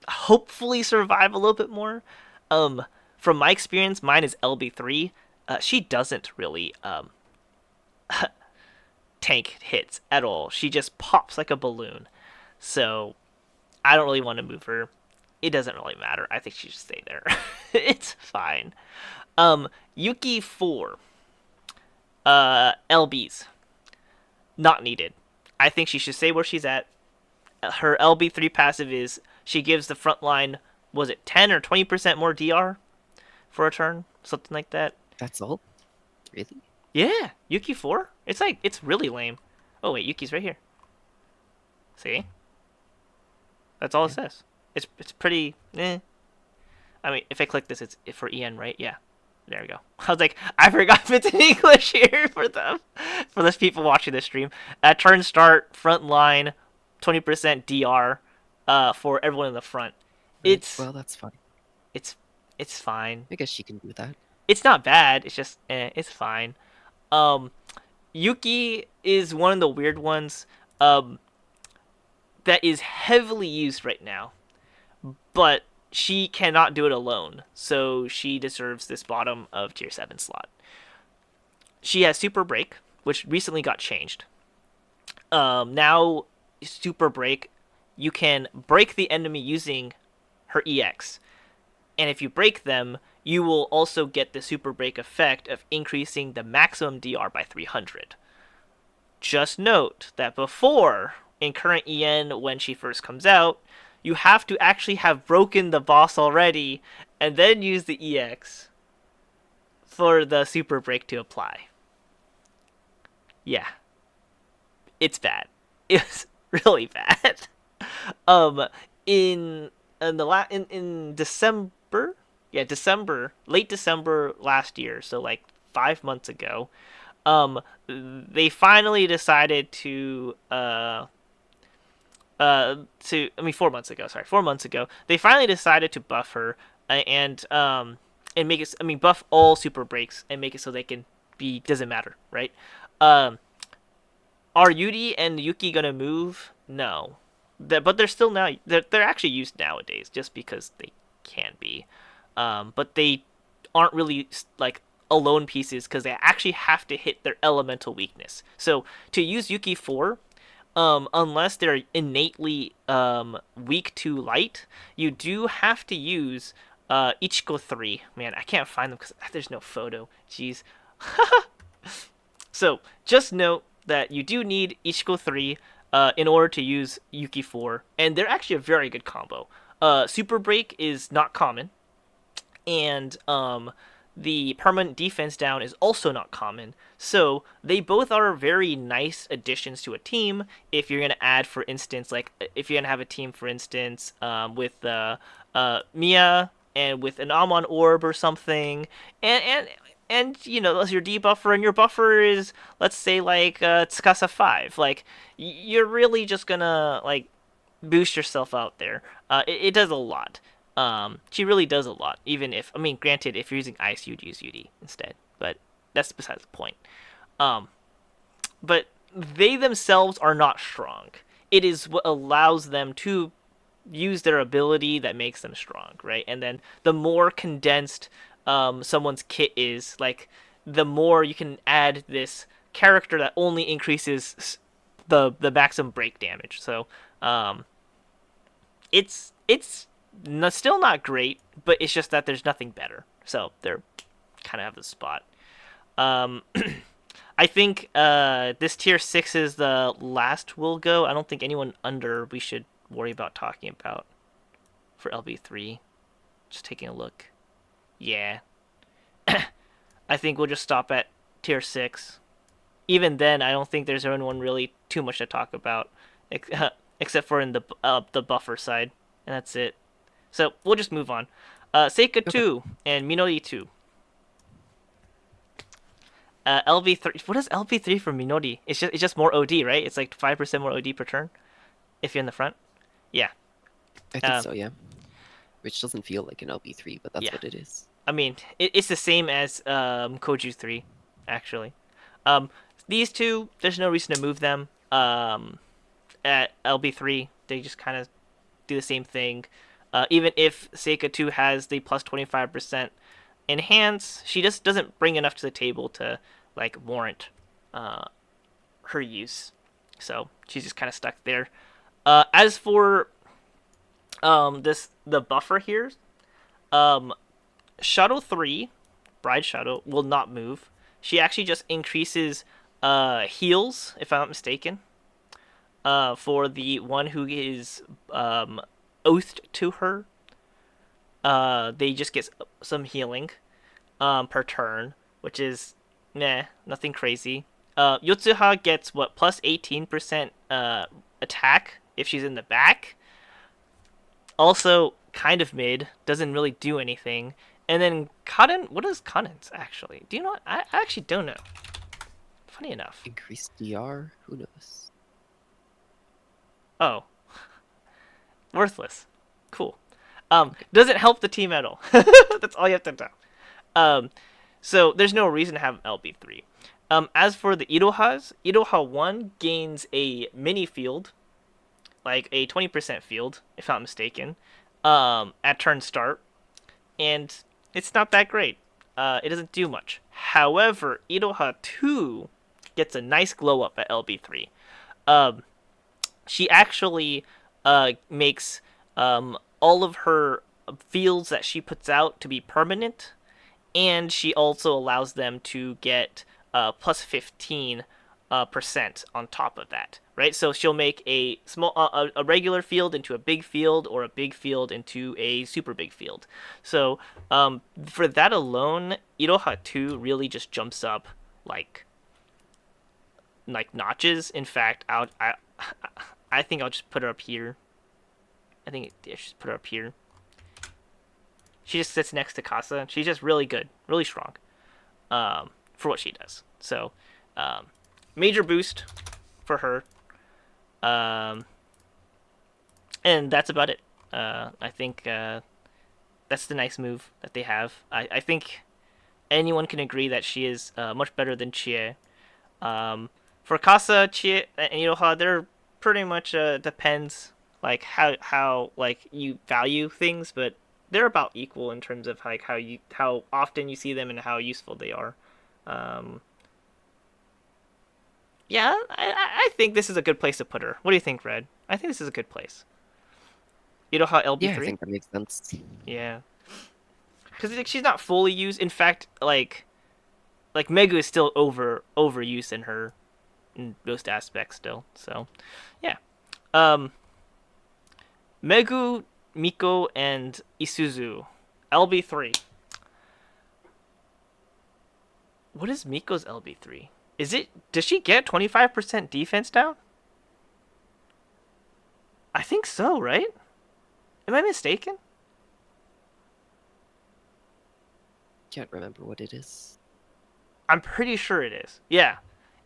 hopefully survive a little bit more. From my experience, mine is LB3. She doesn't really tank hits at all. She just pops like a balloon. So I don't really want to move her. It doesn't really matter. I think she should stay there. It's fine. Yuki 4. LBs. Not needed. I think she should stay where she's at. Her LB3 passive is she gives the front line, was it 10 or 20% more DR for a turn? Something like that. That's all? Really? Yeah, Yuki 4? It's really lame. Oh, wait, Yuki's right here. See? That's all it Yeah. says. It's pretty, eh. I mean, if I click this, it's for EN, right? Yeah. There we go. I was like, I forgot if it's in English here for them, for those people watching this stream. At turn start, front line, 20% DR, for everyone in the front. Right. It's Well, that's fine. it's it's fine. I guess she can do that. It's not bad. It's just it's fine. Um, Yuki is one of the weird ones. That is heavily used right now, but she cannot do it alone, so she deserves this bottom of tier 7 slot. She has Super Break, which recently got changed. Now, Super Break, you can break the enemy using her EX, and if you break them, you will also get the Super Break effect of increasing the maximum DR by 300. Just note that before, in current EN, when she first comes out, you have to actually have broken the boss already and then use the EX for the Super Break to apply. Yeah. It's bad. It's really bad. Um in December, yeah, late December last year, so like 5 months ago, they finally decided to 4 months ago. Sorry, 4 months ago, they finally decided to buff her and make it. I mean, buff all super breaks and make it so they can be doesn't matter, right? Um, are Yuri and Yuki gonna move? No, but they're still now. They're actually used nowadays just because they can be, but they aren't really like alone pieces because they actually have to hit their elemental weakness. So to use Yuki 4, unless they're innately weak to light, you do have to use Ichiko 3. Man, I can't find them because there's no photo. Jeez. So just note that you do need Ichiko 3 in order to use Yuki 4, and they're actually a very good combo. Super Break is not common, and the permanent defense down is also not common. So they both are very nice additions to a team. If you're gonna add, for instance, like if you're gonna have a team, for instance, with Mia and with an Amon Orb or something, and you know, as your debuffer and your buffer is, let's say, like Tsukasa 5, like you're really just gonna like boost yourself out there. It does a lot. She really does a lot. Even if, I mean, granted, if you're using ice, you'd use UD instead, but that's besides the point. But they themselves are not strong. It is what allows them to use their ability that makes them strong, right? And then the more condensed someone's kit is, like, the more you can add this character that only increases the maximum break damage. So it's still not great, but it's just that there's nothing better. So they're kind of have the spot. I think this tier 6 is the last we'll go. I don't think anyone under we should worry about talking about for LB3. Just taking a look. Yeah. I think we'll just stop at tier 6. Even then, I don't think there's anyone really too much to talk about, except for in the buffer side, and that's it. So we'll just move on. Seika 2 and Minori 2. LB3. What is LB3 for Minori? It's just more OD, right? It's like 5% more OD per turn if you're in the front. Yeah. I think so, yeah. Which doesn't feel like an LB3, but that's Yeah. what it is. I mean, it's the same as Koju 3, actually. These two, there's no reason to move them. At LB3, they just kind of do the same thing. Even if Seika 2 has the plus 25% enhance, she just doesn't bring enough to the table to like warrant her use. So she's just kind of stuck there. As for The buffer here, um, Shuttle 3, Bride Shuttle, will not move. She actually just increases heals, if I'm not mistaken, for the one who is oathed to her. They just get some healing per turn, which is nothing crazy. Yotsuha gets what, plus 18% attack if she's in the back. Also, kind of mid, doesn't really do anything. And then Kaden, what is Kaden's actually? Do you know? I actually don't know. Funny enough. Increased DR? Who knows? Oh, worthless. Cool. Doesn't help the team at all. That's all you have to know. Um, so there's no reason to have LB3. As for the Irohas, Iroha 1 gains a mini field, like a 20% field, if I'm not mistaken, at turn start, and it's not that great. It doesn't do much. However, Iroha 2 gets a nice glow up at LB3. Um, she actually makes all of her fields that she puts out to be permanent, and she also allows them to get plus 15 percent on top of that, right? So she'll make a a regular field into a big field, or a big field into a super big field. So for that alone, Iroha 2 really just jumps up like notches. In fact, I think I'll just put her up here. I think I should put her up here. She just sits next to Casa. She's just really good, really strong, for what she does. So, major boost for her. And that's about it. I think that's the nice move that they have. I think anyone can agree that she is much better than Chie. For Casa, Chie, and Iroha, they're pretty much depends like how like you value things, but they're about equal in terms of like how often you see them and how useful they are. Um, yeah, I think this is a good place to put her. What do you think, Red? I think this is a good place. Iroha Yeah, I LB3. think that makes sense. Yeah, because like, she's not fully used. In fact, like Megu is still overused in her in most aspects still. So, yeah. Um, Megu, Miko, and Isuzu, LB3. What is Miko's LB3? Does she get 25% defense down? I think so, right? Am I mistaken? Can't remember what it is. I'm pretty sure it is. Yeah,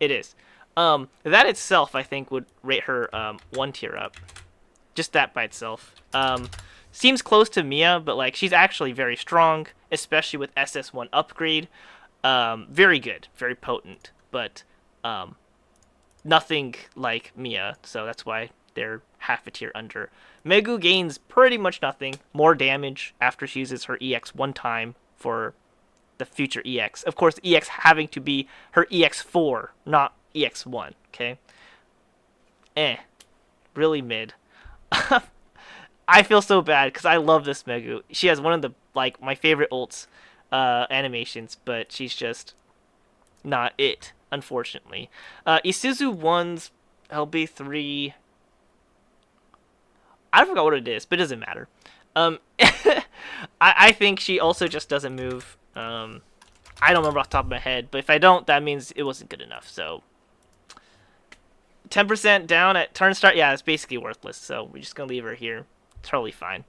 it is. That itself, I think, would rate her one tier up. Just that by itself. Seems close to Mia, but like she's actually very strong, especially with SS1 upgrade. Very good, very potent, but nothing like Mia, so that's why they're half a tier under. Megu gains pretty much nothing, more damage after she uses her EX one time for the future EX. Of course, EX having to be her EX4, not EX1, okay? Really mid. I feel so bad because I love this Megu. She has one of the like my favorite ults animations, but she's just not it, unfortunately. Isuzu 1's LB3. I forgot what it is, but it doesn't matter. I think she also just doesn't move. I don't remember off the top of my head, but if I don't, that means it wasn't good enough. So 10% down at turn start, yeah, it's basically worthless. So we're just gonna leave her here. Totally fine.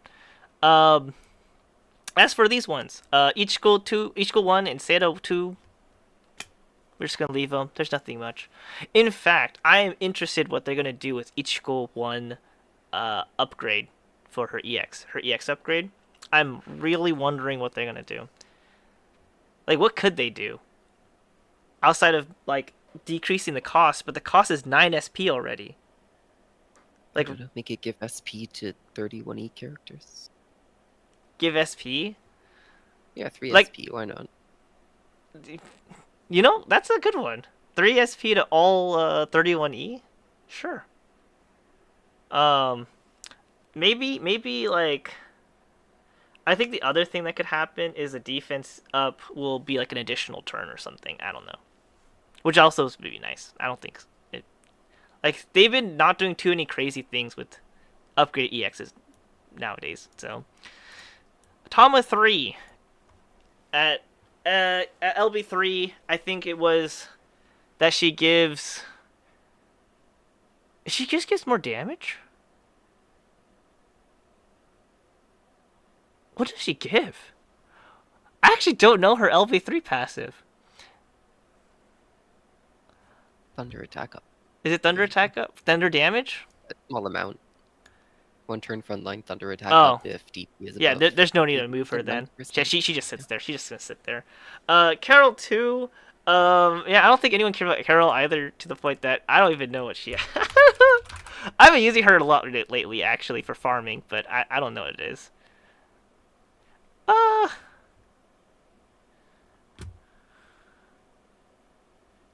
As for these ones, Ichigo 1 and Seto 2, we're just gonna leave them. There's nothing much. In fact, I am interested what they're gonna do with Ichigo 1 upgrade for her EX. Her EX upgrade. I'm really wondering what they're gonna do. Like, what could they do? Outside of like decreasing the cost, but the cost is 9 SP already. I Like, don't know, make it give SP to 31E characters. give SP? Yeah, 3 Like, SP, why not? you know, that's a good one. 3 SP to all 31E? Sure. Um, maybe like I think the other thing that could happen is a defense up will be like an additional turn or something. I don't know, which also would be nice. I don't think it like they've been not doing too many crazy things with upgrade EXs nowadays. So Tama 3 at at LB3, I think it was that she just gives more damage. What does she give? I actually don't know her LB3 passive. Thunder attack up. Is it Thunder There you go. attack up? Thunder damage? A small amount. One turn frontline, thunder attack Oh, up if DP is yeah. above There's no need to move her then. Yeah, 90%. she just sits there. She's just gonna sit there. Carol 2. Yeah, I don't think anyone cares about Carol either. To the point that I don't even know what she. I've been using her a lot lately, actually, for farming, but I don't know what it is. Uh,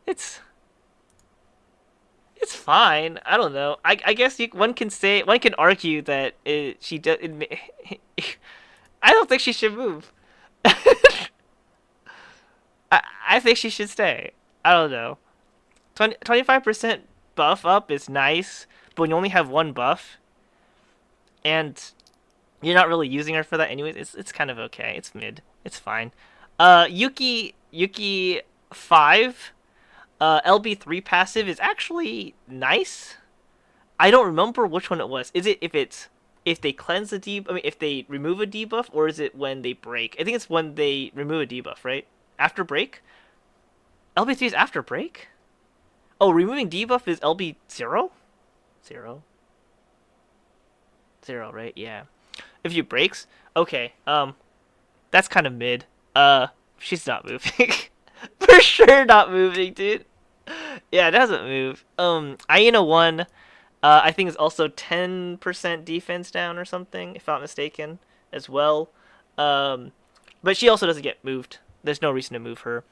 it's it's fine. I don't know. I guess one can argue that she does. I don't think she should move. I think she should stay. I don't know. 25% buff up is nice, but when you only have one buff, and you're not really using her for that anyways, it's kind of okay. It's mid. It's fine. Yuki 5, LB3 passive is actually nice. I don't remember which one it was. Is it if they cleanse the debuff? I mean, if they remove a debuff, or is it when they break? I think it's when they remove a debuff, right? After break. LB3 is after break. Oh, removing debuff is LB 0? 0? 0, right? Yeah. If you breaks, okay. That's kind of mid. She's not moving. For sure not moving, dude. Yeah, it doesn't move. Aina 1, I think is also 10% defense down or something, if I'm not mistaken, as well. But she also doesn't get moved. There's no reason to move her.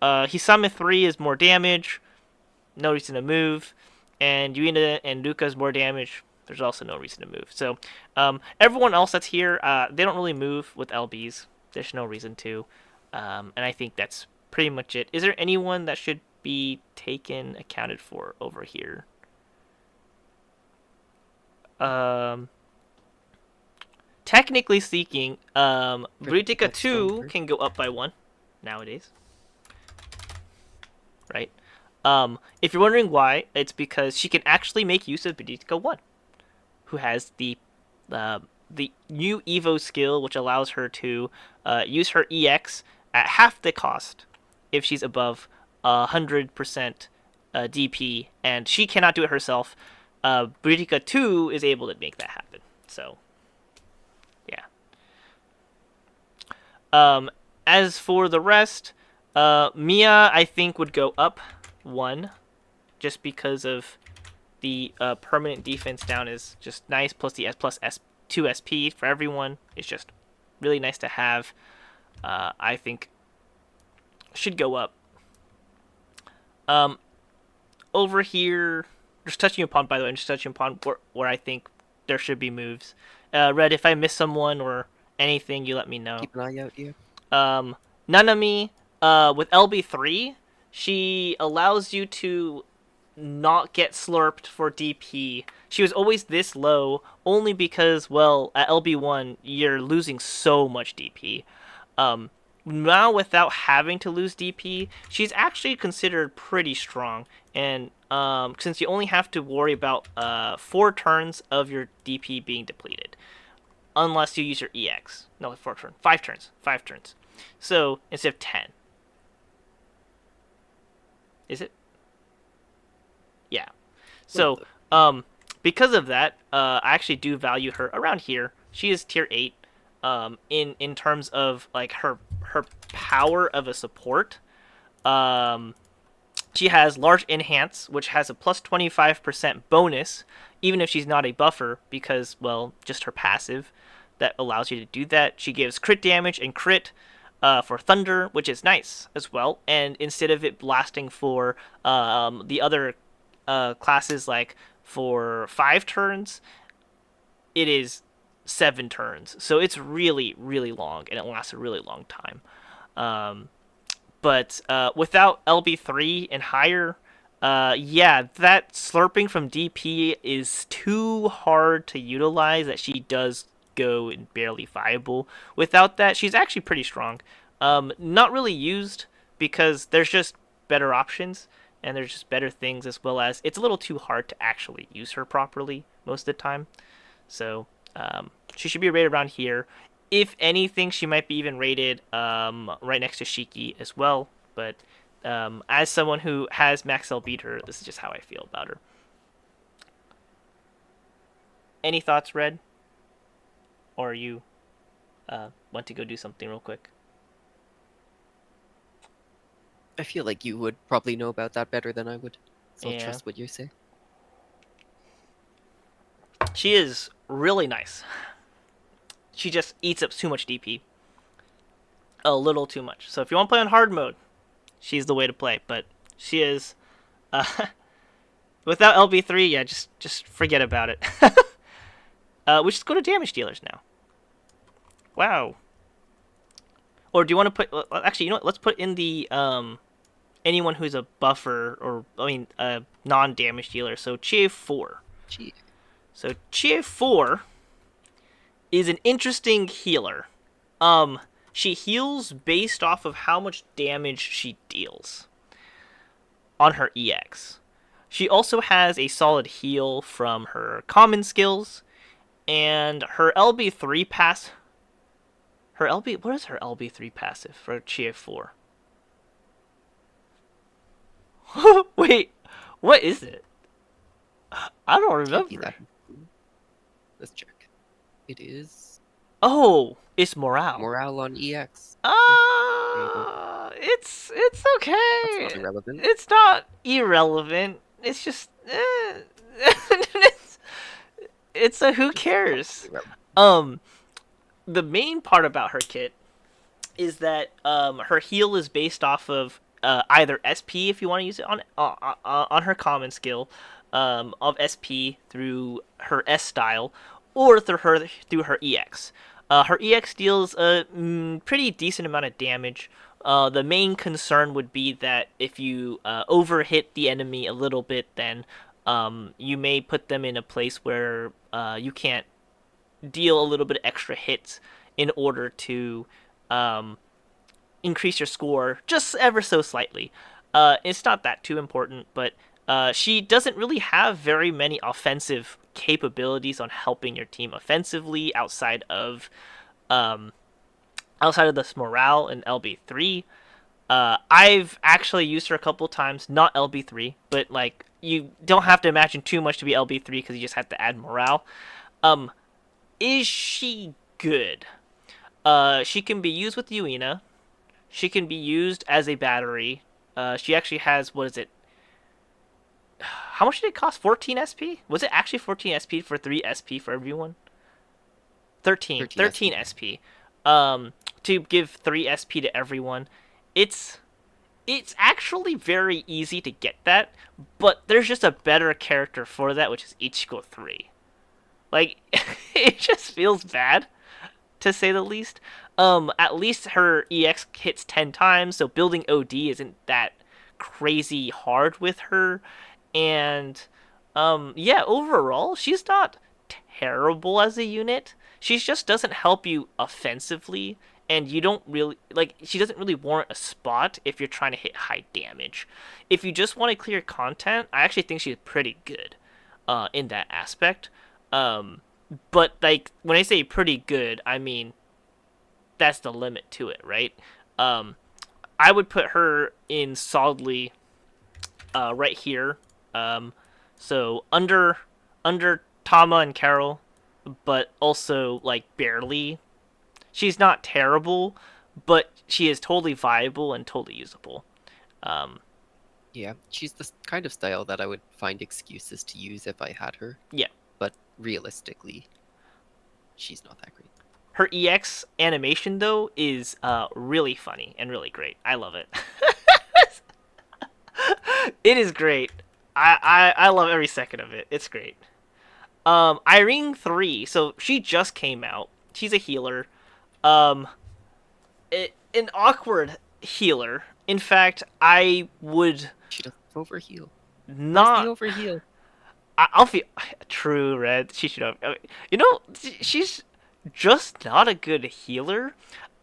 Hisame 3 is more damage. No reason to move. And Yuina and Luca is more damage. There's also no reason to move. So, everyone else that's here, they don't really move with LBs. There's no reason to. And I think that's pretty much it. Is there anyone that should be accounted for over here? Technically speaking, Britica 2 can go up by 1 nowadays. Right? If you're wondering why, it's because she can actually make use of Britica 1, who has the new Evo skill, which allows her to use her EX at half the cost if she's above 100% DP, and she cannot do it herself. Britica 2 is able to make that happen. So, yeah. As for the rest, Mia, I think, would go up 1, just because of the permanent defense down is just nice, plus the S2 SP for everyone is just really nice to have. I think should go up. Over here, just touching upon, by the way, I'm just touching upon where I think there should be moves. Red, if I miss someone or anything, you let me know. Keep an eye out here. Nanami, with LB3, she allows you to not get slurped for DP. She was always this low only because, well, at LB1, you're losing so much DP. Now, without having to lose DP, she's actually considered pretty strong. And since you only have to worry about 4 turns of your DP being depleted, unless you use your EX. No, 4 turns. 5 turns. 5 turns. So, instead of 10. Is it? Yeah. So, because of that, I actually do value her around here. She is tier 8. In terms of like her power of a support, she has large enhance, which has a plus 25% bonus, even if she's not a buffer, because, well, just her passive that allows you to do that. She gives crit damage and crit for thunder, which is nice as well. And instead of it blasting for the other classes, like for 5 turns, it is 7 turns. So it's really, really long, and it lasts a really long time. Um, but without LB3 and higher, yeah, that slurping from DP is too hard to utilize that she does go and barely viable. Without that, she's actually pretty strong. Not really used because there's just better options and there's just better things, as well as it's a little too hard to actually use her properly most of the time. So she should be rated around here. If anything, she might be even rated right next to Shiki as well. But as someone who has Max L beat her, this is just how I feel about her. Any thoughts, Red? Or you want to go do something real quick? I feel like you would probably know about that better than I would, so I'll Yeah. trust what you say. She is really nice. She just eats up too much DP. A little too much. So if you want to play on hard mode, she's the way to play. But she is... Uh, without LB3, yeah, just forget about it. We should go to damage dealers now. Wow. Or do you want to put... Actually, you know what? Let's put in the... anyone who's a buffer, or, I mean, a non-damage dealer. So Chie 4. Gee. So Chie 4 is an interesting healer. She heals based off of how much damage she deals on her EX. She also has a solid heal from her common skills, and her LB3 pass. What is her LB3 passive for Chie 4? Wait, what is it? I don't Can't be remember. that. Let's check. It is Oh, it's morale. morale on EX. It's okay. That's not irrelevant. It's not irrelevant. It's just it's a who cares. Irrelevant. The main part about her kit is that her heal is based off of either SP if you want to use it on her common skill of SP through her S style, or through her EX. Her EX deals a pretty decent amount of damage. The main concern would be that if you overhit the enemy a little bit, then you may put them in a place where you can't deal a little bit of extra hits in order to increase your score just ever so slightly. It's not that too important, but she doesn't really have very many offensive capabilities on helping your team offensively outside of this morale and LB3. I've actually used her a couple times, not LB3, but like you don't have to imagine too much to be LB3 because you just have to add morale. Is she good? She can be used with Yuina. She can be used as a battery. She actually has, what is it? How much did it cost? 14 SP? Was it actually 14 SP for 3 SP for everyone? 13 SP. To give 3 SP to everyone. It's actually very easy to get that, but there's just a better character for that, which is Ichigo 3. Like, it just feels bad, to say the least. At least her EX hits 10 times, so building OD isn't that crazy hard with her. And, yeah, overall, she's not terrible as a unit. She just doesn't help you offensively, and you don't really, like, she doesn't really warrant a spot if you're trying to hit high damage. If you just want to clear content, I actually think she's pretty good, in that aspect. But, like, when I say pretty good, I mean, that's the limit to it, right? I would put her in solidly, right here. So under Tama and Carol, but also like barely. She's not terrible, but she is totally viable and totally usable. Yeah, she's the kind of style that I would find excuses to use if I had her. Yeah. But realistically, she's not that great. Her EX animation though is really funny and really great. I love it. It is great. I love every second of it. It's great. Irene 3, so she just came out. She's a healer. Um, an awkward healer. In fact, I would She doesn't overheal. Where's the not. overheal? I'll feel true, Red. She should have. You know, she's just not a good healer.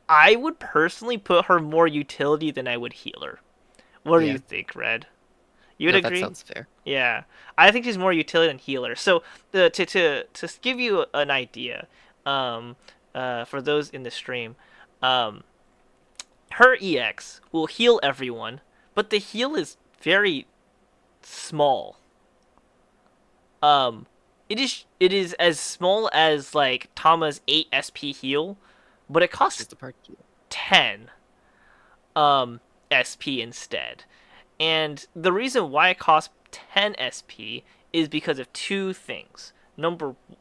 I would personally put her more utility than I would healer. What do you Yeah. think, Red? You would No, that agree? sounds fair. Yeah, I think she's more utility than healer. So to give you an idea, um, for those in the stream, um, her EX will heal everyone, but the heal is very small. Um, it is as small as like Tama's 8 SP heal, but it Which costs is the part heal. 10 SP instead. And the reason why it costs 10 SP is because of two things.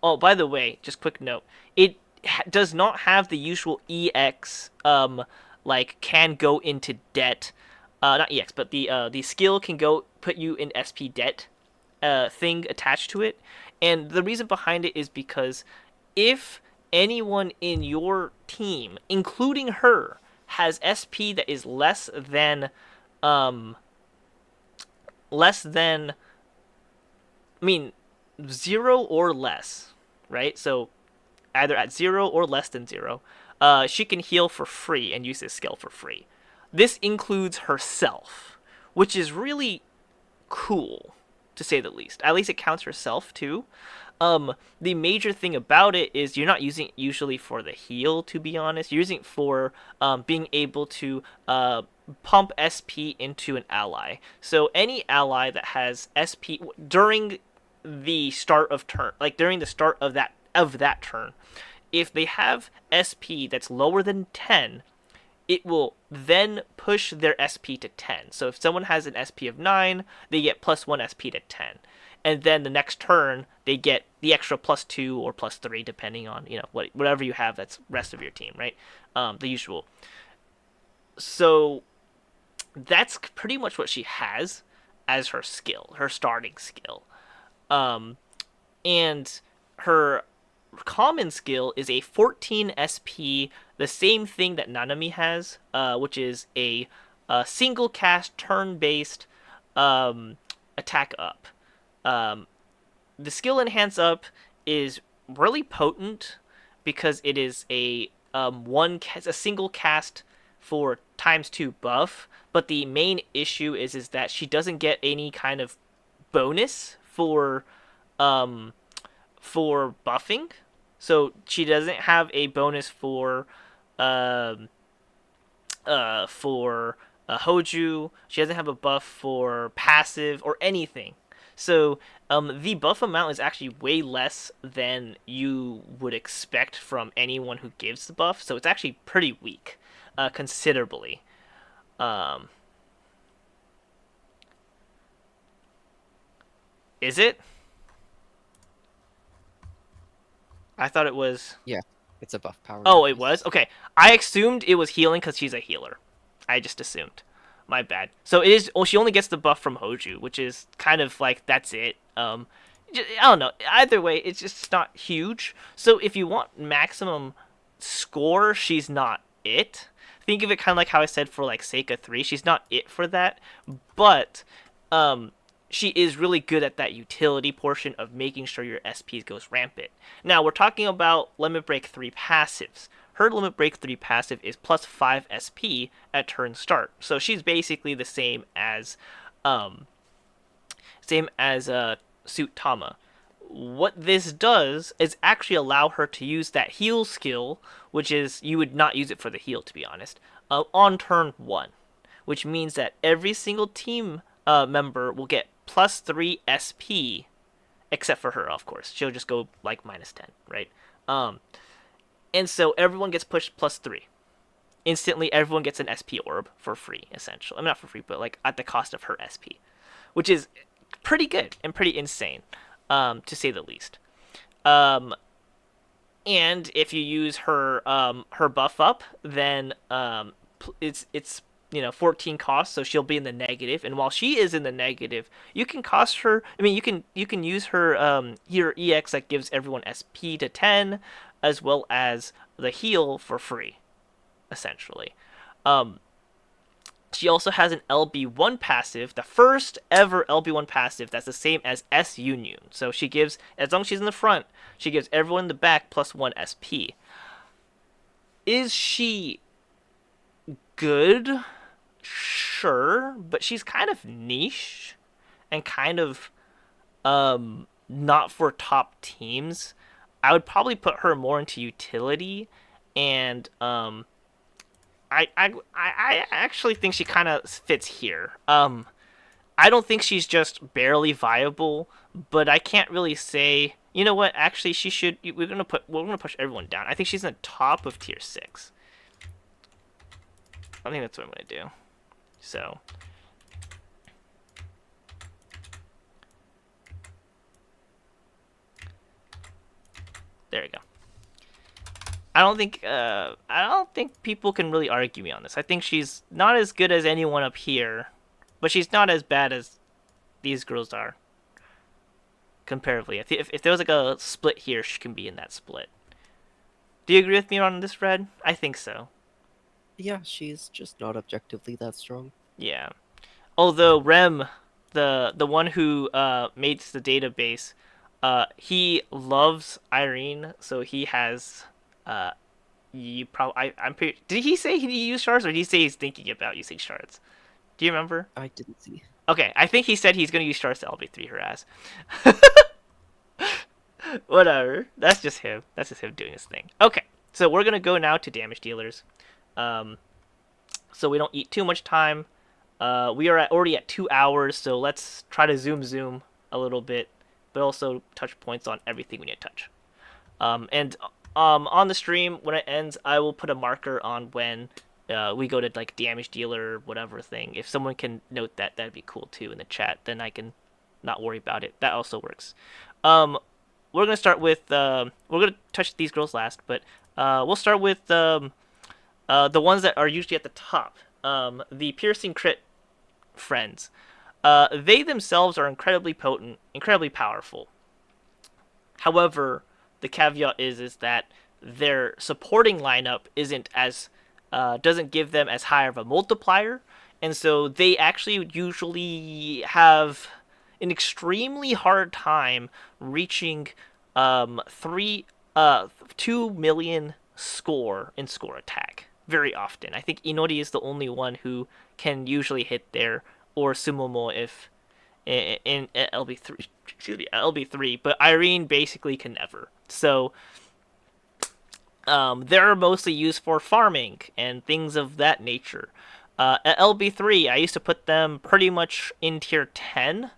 Oh, by the way, just quick note, it does not have the usual EX like can go into debt. Not EX, but the skill can go put you in SP debt thing attached to it. And the reason behind it is because if anyone in your team, including her, has SP that is um less than I mean 0 or less, right? So either at 0 or less than 0, she can heal for free and use this skill for free. This includes herself, which is really cool to say the least. At least it counts herself too. The major thing about it is you're not using it usually for the heal, to be honest. You're using it for being able to pump SP into an ally. So any ally that has SP during the start of turn, like during the start of that turn, if they have SP that's lower than 10, it will then push their SP to 10. So if someone has an SP of 9, they get plus 1 SP to 10. And then the next turn, they get the extra plus 2 or plus 3, depending on, whatever you have that's rest of your team, right? The usual. So that's pretty much what she has as her skill, her starting skill. Um, and her common skill is a 14 SP, the same thing that Nanami has, which is a single cast turn based attack up. Um, the skill enhance up is really potent because it is a single cast for ×2 buff, but the main issue is that she doesn't get any kind of bonus um for buffing. So she doesn't have a bonus um for Hoju. She doesn't have a buff for passive or anything. So the buff amount is actually way less than you would expect from anyone who gives the buff. So it's actually pretty weak, considerably. Um, is it? I thought it was. Yeah, it's a buff power Oh, it increase. was? Okay. I assumed it was healing because she's a healer. I just assumed. My bad. So it is. Well, she only gets the buff from Hoju, which is kind of like that's it. I don't know. Either way, it's just not huge. So if you want maximum score, she's not it. Think of it kind of like how I said for like Seika 3. She's not it for that, but um, she is really good at that utility portion of making sure your SP goes rampant. Now we're talking about Limit Break 3 passives. Her Limit Break 3 passive is plus 5 SP at turn start. So she's basically the um same as Suit Tama. What this does is actually allow her to use that heal skill, which is you would not use it for the heal to be honest, on turn 1, which means that every single team member will get plus 3 SP, except for her, of course. She'll just go like minus 10, right? And so everyone gets pushed plus 3. Instantly, everyone gets an SP orb for free, essentially. I'm not for free, but like at the cost of her SP, which is pretty good and pretty insane, to say the least. Um, and if you use her buff up, then it's 14 cost, so she'll be in the negative. And while she is in the negative, you can cost her. I mean, you can use her your EX that gives everyone SP to 10, as well as the heal for free, essentially. Um, she also has an LB1 passive, the first ever LB1 passive that's the same as S Union. So she gives, as long as she's in the front, she gives everyone in the back plus 1 SP. Is she good? Sure, but she's kind of niche and kind of not for top teams. I would probably put her more into utility, and I actually think she kind of fits here. I don't think she's just barely viable, but I can't really say. You know what? Actually, she should. We're gonna push everyone down. I think she's in the top of tier 6. I think that's what I'm gonna do. So there we go. I don't think people can really argue me on this. I think she's not as good as anyone up here, but she's not as bad as these girls are comparatively. If there was like a split here, she can be in that split. Do you agree with me on this, Red? I think so. Yeah, she's just not objectively that strong. Yeah. Although Rem, the one who makes the database, he loves Irene, so he has you probably I'm pretty. Did he say he used shards, or did he say he's thinking about using shards? Do you remember? I didn't see. Okay, I think he said he's gonna use shards to LB3 her ass. Whatever. That's just him. That's just him doing his thing. Okay, so we're gonna go now to damage dealers. Um, so we don't eat too much time. We are already at 2 hours, so let's try to zoom a little bit, but also touch points on everything we need to touch. And on the stream, when it ends, I will put a marker on when we go to like damage dealer, whatever thing. If someone can note that, that'd be cool too in the chat. Then I can not worry about it. That also works. We're gonna start with we're gonna touch these girls last, but we'll start with the ones that are usually at the top. The piercing crit friends. They themselves are incredibly potent, incredibly powerful. However, the caveat is that their supporting lineup isn't as doesn't give them as high of a multiplier, and so they actually usually have an extremely hard time reaching 2 million score in score attack very often. I think Inori is the only one who can usually hit there, or Sumomo if in LB3, excuse me, LB3, but Irene basically can never. So they're mostly used for farming and things of that nature. At LB3, I used to put them pretty much in tier 10.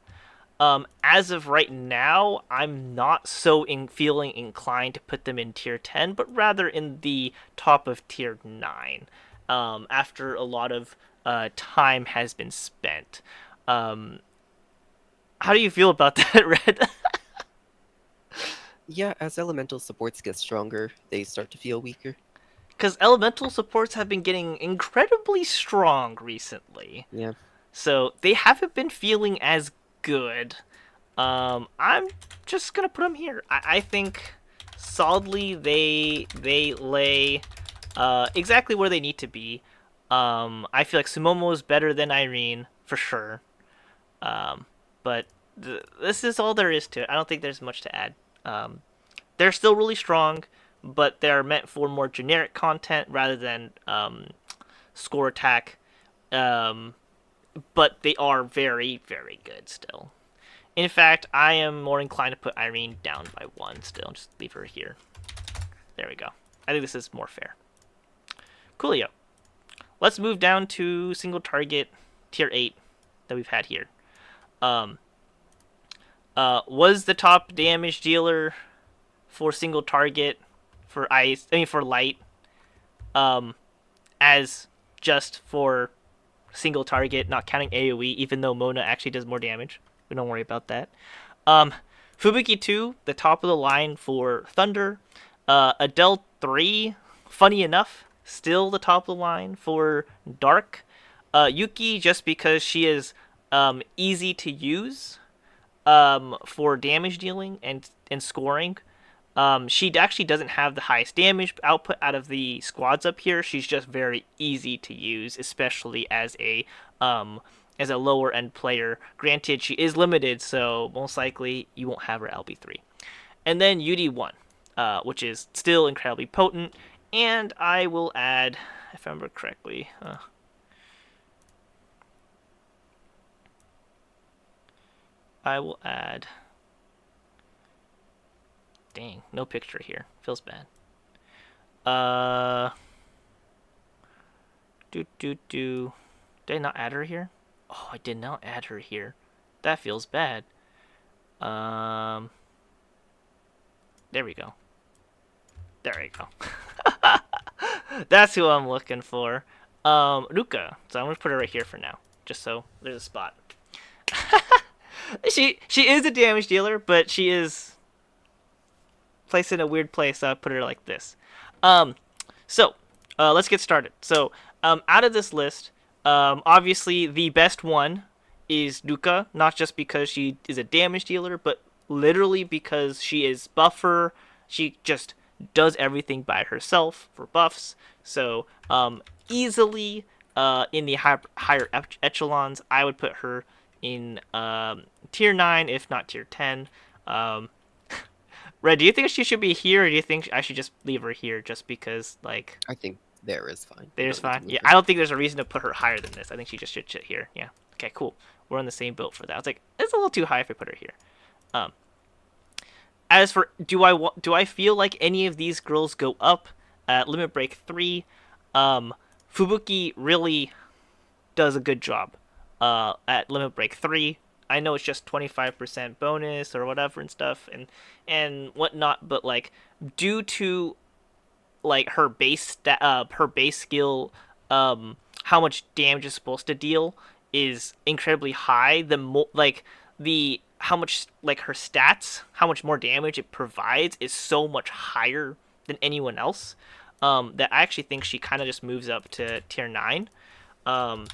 As of right now, I'm not so feeling inclined to put them in tier 10, but rather in the top of tier 9. After a lot of time has been spent. How do you feel about that, Red? Yeah, as elemental supports get stronger, they start to feel weaker. Because elemental supports have been getting incredibly strong recently. Yeah. So they haven't been feeling as good. I'm just gonna put them here. I think solidly they lay exactly where they need to be. I feel like Sumomo is better than Irene for sure. But this is all there is to it. I don't think there's much to add. They're still really strong, but they're meant for more generic content rather than score attack. But they are very, very good still. In fact, I am more inclined to put Irene down by 1 still. Just leave her here. There we go. I think this is more fair. Coolio. Let's move down to single target tier 8 that we've had here. Was the top damage dealer for single target for light as just for single target, not counting AoE, even though Mona actually does more damage. We don't worry about that. Fubuki 2, the top of the line for Thunder. Adele 3, funny enough, still the top of the line for Dark. Yuki, just because she is easy to use for damage dealing and scoring. She actually doesn't have the highest damage output out of the squads up here. She's just very easy to use, especially as a lower end player. Granted, she is limited, so most likely you won't have her LB3. And then UD1, which is still incredibly potent. And I will add, if I remember correctly, I will add. Dang, no picture here. Feels bad. Do. Did I not add her here? Oh, I did not add her here. That feels bad. Um, there we go. There we go. That's who I'm looking for. Ruka. So I'm gonna put her right here for now, just so there's a spot. She is a damage dealer, but she is placed in a weird place. So I put her like this. Um, so let's get started. So out of this list, obviously the best one is Ruka, not just because she is a damage dealer, but literally because she is buffer. She just does everything by herself for buffs. So easily in the higher echelons, I would put her in tier 9, if not tier 10. Red, do you think she should be here, or do you think I should just leave her here just because, like... I think there is fine. There's fine? Yeah, I don't think there's a reason to put her higher than this. I think she just should sit here. Yeah. Okay, cool. We're on the same boat for that. I was like, it's a little too high if I put her here. As for, do I feel like any of these girls go up at Limit Break 3? Fubuki really does a good job at Limit Break 3. I know it's just 25% bonus or whatever and stuff and whatnot, but like due to like her base skill, how much damage is supposed to deal is incredibly high. The more like the how much like her stats, how much more damage it provides is so much higher than anyone else. That I actually think she kind of just moves up to tier 9. The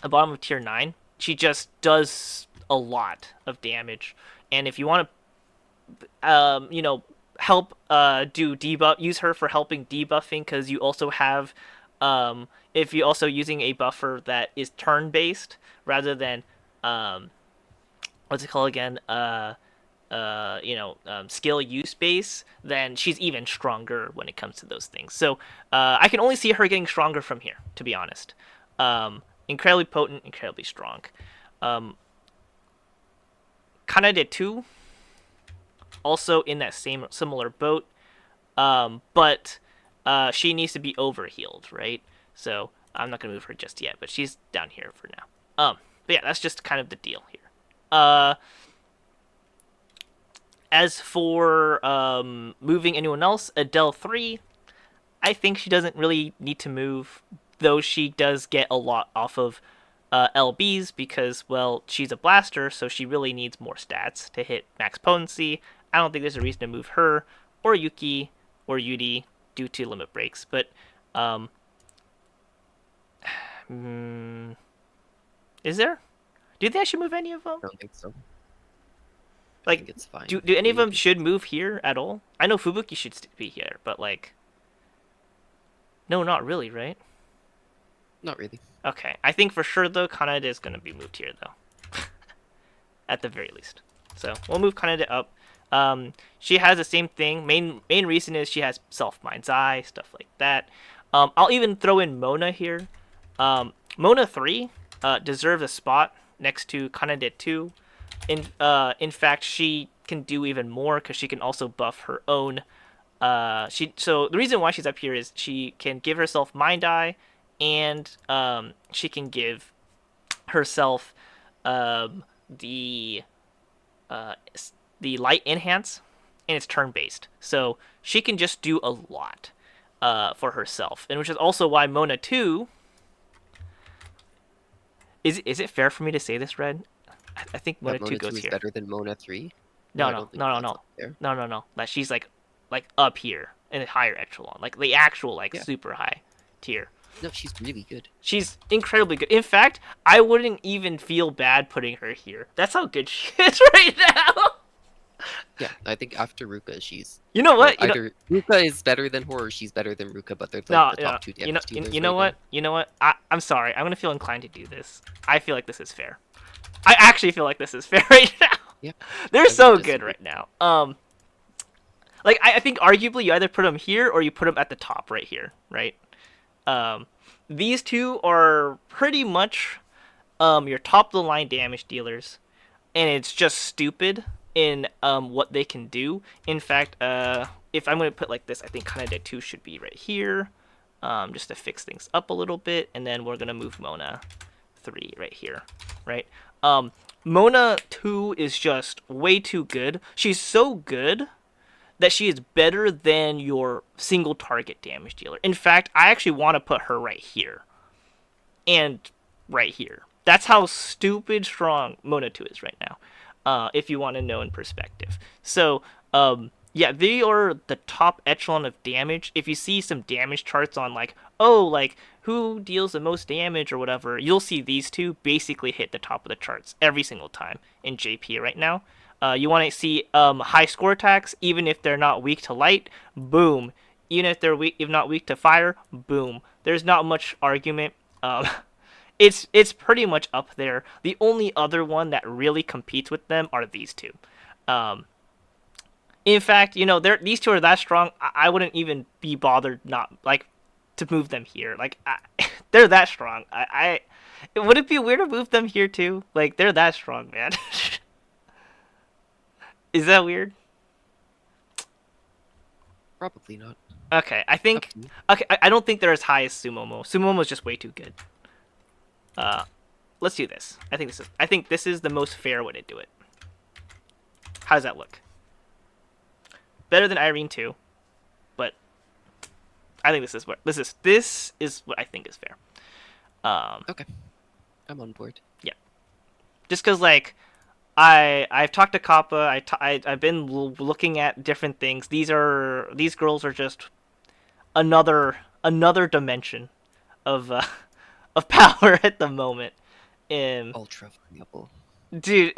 bottom of tier 9. She just does a lot of damage, and if you want to, help do debuff, use her for helping debuffing, because you also have, if you're also using a buffer that is turn based rather than, what's it called again? Skill use base, then she's even stronger when it comes to those things. So I can only see her getting stronger from here, to be honest. Incredibly potent, incredibly strong. Kanade 2, also in that same similar boat, but she needs to be overhealed, right? So I'm not gonna move her just yet, but she's down here for now. But yeah, that's just kind of the deal here. As for moving anyone else, Adele 3, I think she doesn't really need to move, though she does get a lot off of LBs because, well, she's a blaster, so she really needs more stats to hit max potency. I don't think there's a reason to move her, or Yuki, or Yudi due to limit breaks, but is there? Do you think I should move any of them? I don't think so. I Like, think it's fine. do any of them should move here at all? I know Fubuki should be here, but like, no, not really, right? Not really. Okay, I think for sure though, Kanade is gonna be moved here though, at the very least. So we'll move Kanade up. She has the same thing. Main reason is she has Self Mind's Eye, stuff like that. I'll even throw in Mona here. Mona 3 deserves a spot next to Kanade 2. In fact, she can do even more because she can also buff her own. So the reason why she's up here is she can give herself Mind Eye, and she can give herself the Light Enhance, and it's turn based. So she can just do a lot for herself, and which is also why Mona 2. Is it fair for me to say this, Red? I think Mona 2 goes is here. better than Mona 3? No. That she's like up here in a higher echelon, like the actual super high tier. No, she's really good. She's incredibly good. In fact, I wouldn't even feel bad putting her here. That's how good she is right now. Yeah, I think after Ruka, she's You know well, what? either Ruka is better than her or she's better than Ruka, but they're like No, the no. top two damage You dealers know right now. what? You know what? I'm sorry. I'm gonna feel inclined to do this. I feel like this is fair. I actually feel like this is fair right now. Yeah, They're I wouldn't so good disagree. right now. Like I think arguably you either put them here or you put them at the top right here, right? Um, these two are pretty much your top of the line damage dealers, and it's just stupid in what they can do. In fact, if I'm gonna put like this, I think Kaneda 2 should be right here, just to fix things up a little bit, and then we're gonna move Mona 3 right here, right? Mona 2 is just way too good. She's so good that she is better than your single target damage dealer. In fact, I actually want to put her right here and right here. That's how stupid strong Mona 2 is right now, if you want to know in perspective. So, yeah, they are the top echelon of damage. If you see some damage charts on, like, oh, like, who deals the most damage or whatever, you'll see these two basically hit the top of the charts every single time in JP right now. You want to see high score attacks, even if they're not weak to light, boom. Even if they're weak, if not weak to fire, boom. There's not much argument. Um, it's pretty much up there. The only other one that really competes with them are these two. Um, in fact, these two are that strong. I wouldn't even be bothered not like to move them here. Like they're that strong. Would it be weird to move them here too? Like they're that strong, man. Is that weird? Probably not. Okay, Up to you. I don't think they're as high as Sumomo. Sumomo's just way too good. Uh, let's do this. I think this is the most fair way to do it. How does that look? Better than Irene 2, but I think this is what I think is fair. Okay, I'm on board. Yeah, just because like I've talked to Kappa. I've been looking at different things. These girls are just another dimension of of power at the moment. Um, Ultra variable. dude,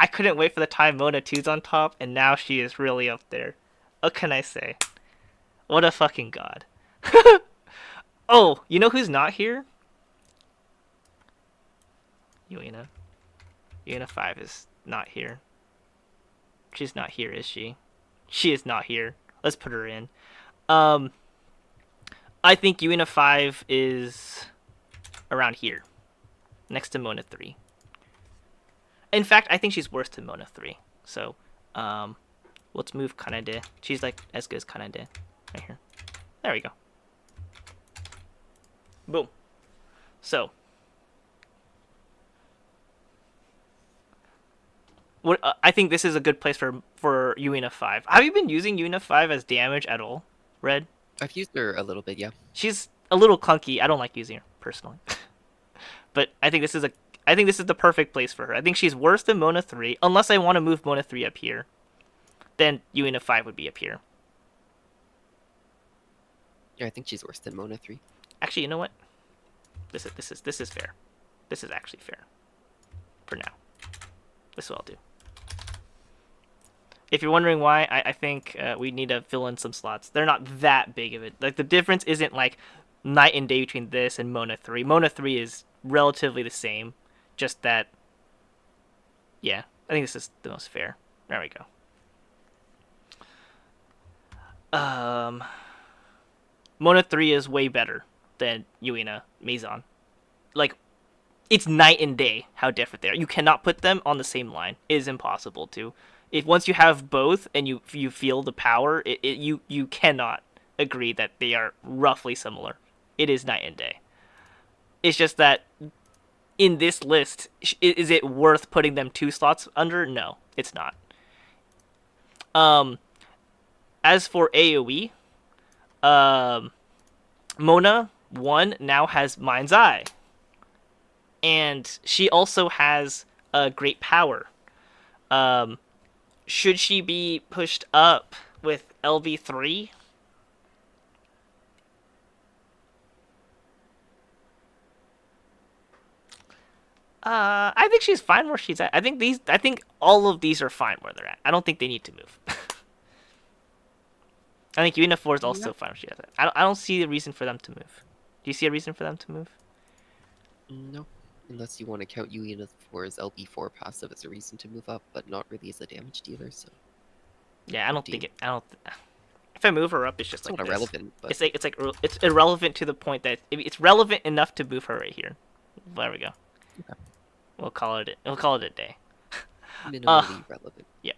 I couldn't wait for the time Mona 2's on top, and now she is really up there. What can I say? What a fucking god. Oh, you know who's not here? Yuina. Yuina 5 is not here. She's not here, is she? She is not here. Let's put her in. Um, I think Yuina 5 is around here, next to Mona 3. In fact, I think she's worse than Mona 3. So, let's move Kanade. She's like as good as Kanade. Right here. There we go. Boom. So, I think this is a good place for Yuina 5. Have you been using Yuina 5 as damage at all, Red? I've used her a little bit, yeah. She's a little clunky. I don't like using her personally. But I think this is the perfect place for her. I think she's worse than Mona 3, unless I want to move Mona 3 up here. Then Yuina 5 would be up here. Yeah, I think she's worse than Mona 3. Actually, you know what? This is fair. This is actually fair. For now. This is what I'll do. If you're wondering why, I think we need to fill in some slots. They're not that big of it. Like, the difference isn't like night and day between this and Mona 3. Mona 3 is relatively the same. Just that, yeah, I think this is the most fair. There we go. Mona 3 is way better than Yuina Maison. Like, it's night and day how different they are. You cannot put them on the same line. It is impossible to. If once you have both and you feel the power, you cannot agree that they are roughly similar. It is night and day. It's just that in this list, is it worth putting them 2 slots under? No, it's not. As for AoE, Mona 1 now has Mind's Eye. And she also has a great power. Should she be pushed up with LB3? I think she's fine where she's at. I think all of these are fine where they're at. I don't think they need to move. I think Unit 4 is Yeah. also fine where she's at. I don't see a reason for them to move. Do you see a reason for them to move? No. Unless you want to count Yuina 4's LB4 passive as a reason to move up, but not really as a damage dealer, so Yeah, I up don't to think you. it. I don't. If I move her up, it's just It's like not this. irrelevant, but It's irrelevant to the point that it's relevant enough to move her right here. There we go. okay. We'll call it a day. Uh, Minimally relevant. yeah.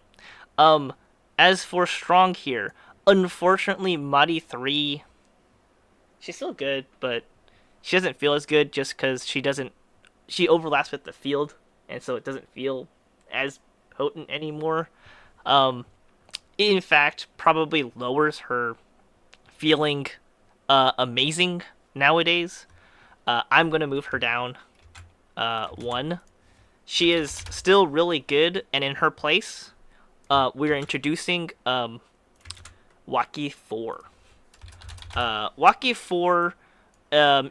Um, as for strong here, unfortunately, Madi 3, she's still good, but she doesn't feel as good just because she overlaps with the field, and so it doesn't feel as potent anymore. Um, in fact, probably lowers her feeling amazing nowadays. I'm gonna move her down one. She is still really good, and in her place, we're introducing Waki 4. Waki 4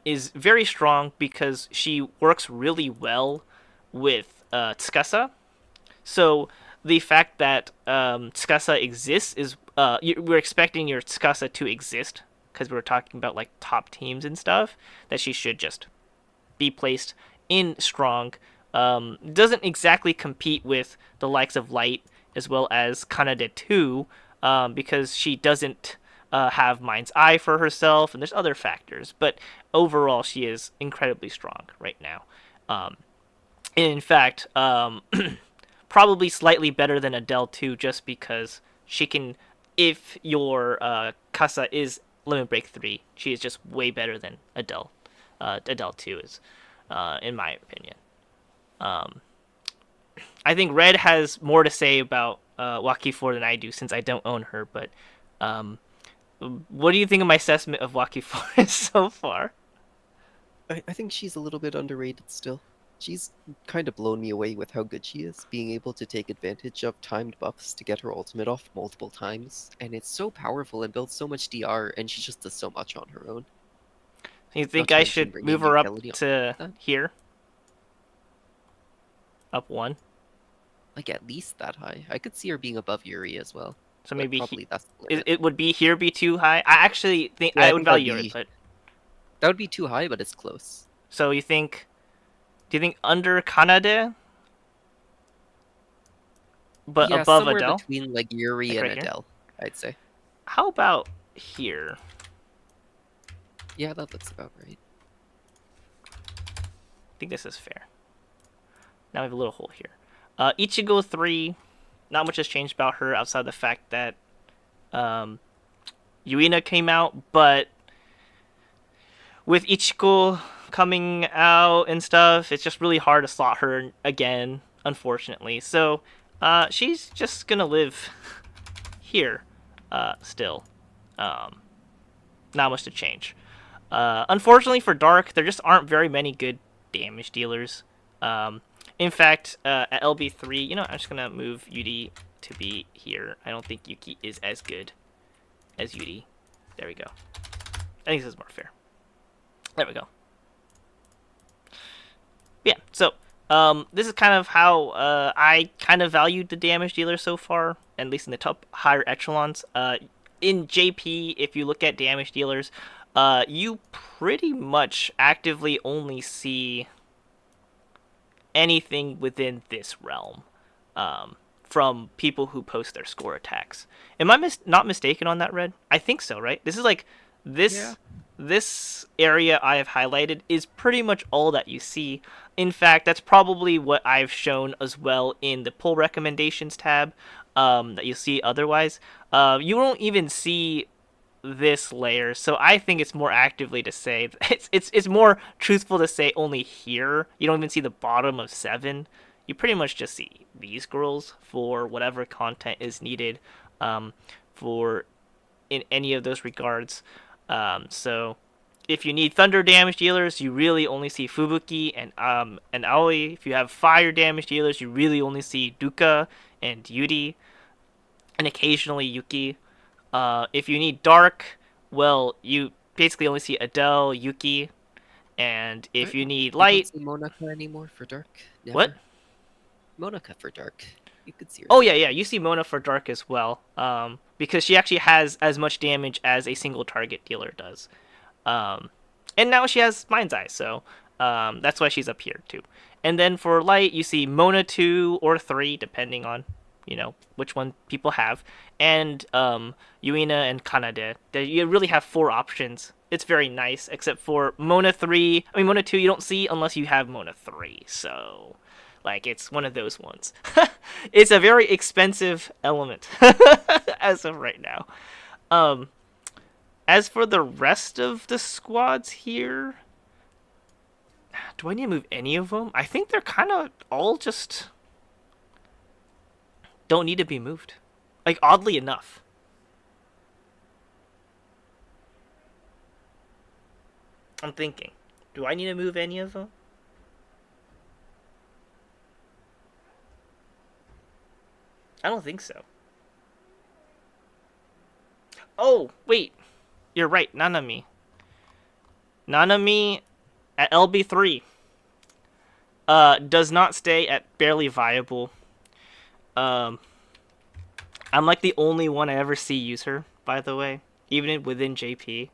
is very strong because she works really well with Tsukasa. So the fact that Tsukasa exists is we're expecting your Tsukasa to exist because we were talking about like top teams and stuff, that she should just be placed in strong. Doesn't exactly compete with the likes of Light as well as Kanade 2 because she doesn't have Mind's Eye for herself, and there's other factors. But overall, she is incredibly strong right now. In fact, probably slightly better than Adele 2 just because she can, if your Kasa is Limit Break 3, she is just way better than Adele. Adele 2 is, in my opinion. I think Red has more to say about Waki 4 than I do since I don't own her, but um, what do you think of my assessment of Waki 4 so far? I think she's a little bit underrated still. She's kind of blown me away with how good she is, being able to take advantage of timed buffs to get her ultimate off multiple times, and it's so powerful and builds so much DR, and she just does so much on her own. You Not think to I mention should bringing move her up utility on to that. here? Up one? Like at least that high. I could see her being above Yuri as well, So but maybe probably that's the limit. it would be here be too high. I actually think Yeah, I I would think that'd value it, be but that would be too high, but it's close. so you think? Do you think under Kanade but Yeah, above somewhere Adele? between like Yuri Like and right here? Adele, I'd say. How about here? Yeah, that looks about right. I think this is fair. Now we have a little hole here. Ichigo 3, not much has changed about her outside the fact that um, Yuina came out, but with Ichigo coming out and stuff, it's just really hard to slot her again, unfortunately. So she's just gonna live here still. Um, Not much to change. Unfortunately for Dark, there just aren't very many good damage dealers. In fact, at LB3, I'm just gonna move Yuri to be here. I don't think Yuki is as good as Yuri. There we go. I think this is more fair. There we go. Yeah, so this is kind of how I kind of valued the damage dealer so far, at least in the top higher echelons. In JP, if you look at damage dealers, you pretty much actively only see anything within this realm from people who post their score attacks. Am I not mistaken on that, Red? I think so, right? This is like Yeah. this this area I have highlighted is pretty much all that you see. In fact, that's probably what I've shown as well in the pull recommendations tab that you see otherwise. You won't even see this layer, so I think it's more actively to say it's more truthful to say only here. You don't even see the bottom of 7. You pretty much just see these girls for whatever content is needed for in any of those regards. So if you need thunder damage dealers, you really only see Fubuki and Aoi. If you have fire damage dealers, you really only see Duka and Yuri, and occasionally Yuki. If you need dark, well, you basically only see Adele, Yuki, And if Right. you need You don't light, see Monica anymore for dark? what? Never? Monica for dark. You could see her Oh there. yeah, yeah. You see Mona for dark as well, because she actually has as much damage as a single target dealer does. Um, and now she has Mind's Eye, so that's why she's up here too. And then for light, you see Mona 2 or 3, depending on which one people have, and Yuina and Kanade. You really have 4 options. It's very nice, except for Mona 3. I mean Mona 2 you don't see unless you have Mona 3. So like it's one of those ones. It's a very expensive element as of right now. Um, as for the rest of the squads here, do I need to move any of them? I think they're kind of all just don't need to be moved. Like, oddly enough. I'm thinking, do I need to move any of them? I don't think so. Oh, wait. You're right. Nanami. Nanami at LB3 does not stay at barely viable. Um, I'm like the only one I ever see use her, by the way, even within JP.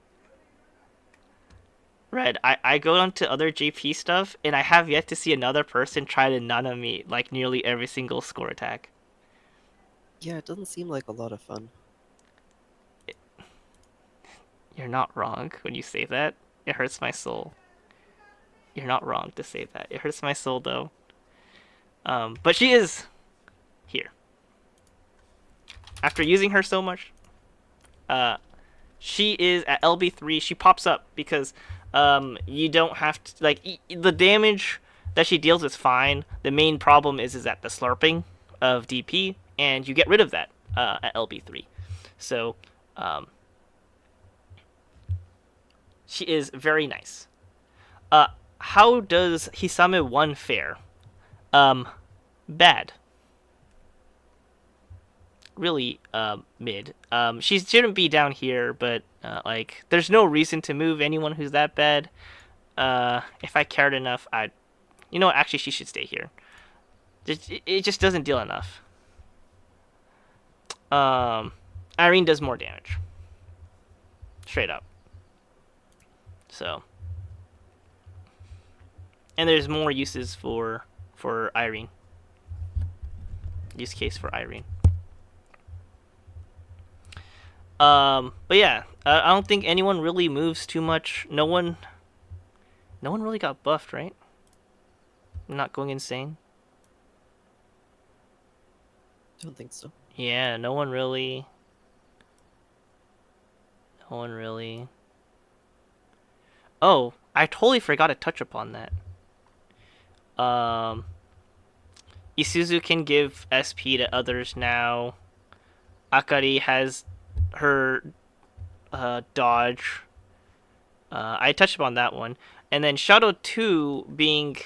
Red, I go on to other JP stuff, and I have yet to see another person try to Nanami like nearly every single score attack. Yeah, it doesn't seem like a lot of fun. You're not wrong when you say that. It hurts my soul. You're not wrong to say that. It hurts my soul though. But she is here. After using her so much, she is at LB3. She pops up because you don't have to the damage that she deals is fine. The main problem is at the slurping of DP, and you get rid of that at LB3. So she is very nice. How does Hisame 1 fare? Bad. Really mid. She shouldn't be down here, but there's no reason to move anyone who's that bad. If I cared enough, I'd. You know what? Actually, she should stay here. It just doesn't deal enough. Irene does more damage. Straight up. So. And there's more uses for Irene. Use case for Irene. But yeah, I don't think anyone really moves too much. No one really got buffed, right? I'm not going insane. Don't think so. Yeah, no one really. No one really. Oh, I totally forgot to touch upon that. Isuzu can give SP to others now. Akari has her dodge. I touched upon that one. And then Shadow 2 being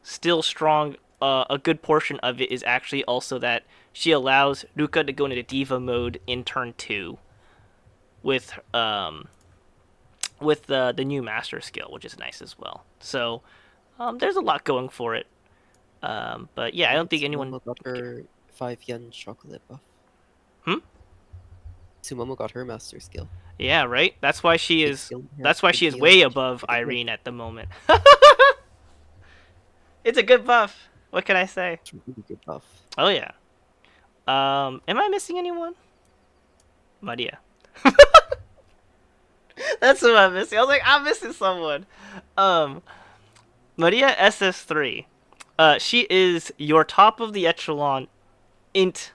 still strong, a good portion of it is actually also that she allows Ruka to go into Diva mode in turn 2 with the new Master skill, which is nice as well. So there's a lot going for it. But yeah, I don't think anyone... Sumomo got her 5 yen chocolate buff. Hmm? Sumomo got her master skill. Yeah, right? That's why she Big is... skill That's why she is big way skill. above Big skill. Irene at the moment. It's a good buff. What can I say? It's a really good buff. Oh yeah. Am I missing anyone? Maria. That's who I'm missing. I was like, I'm missing someone. Maria SS3. She is your top of the echelon int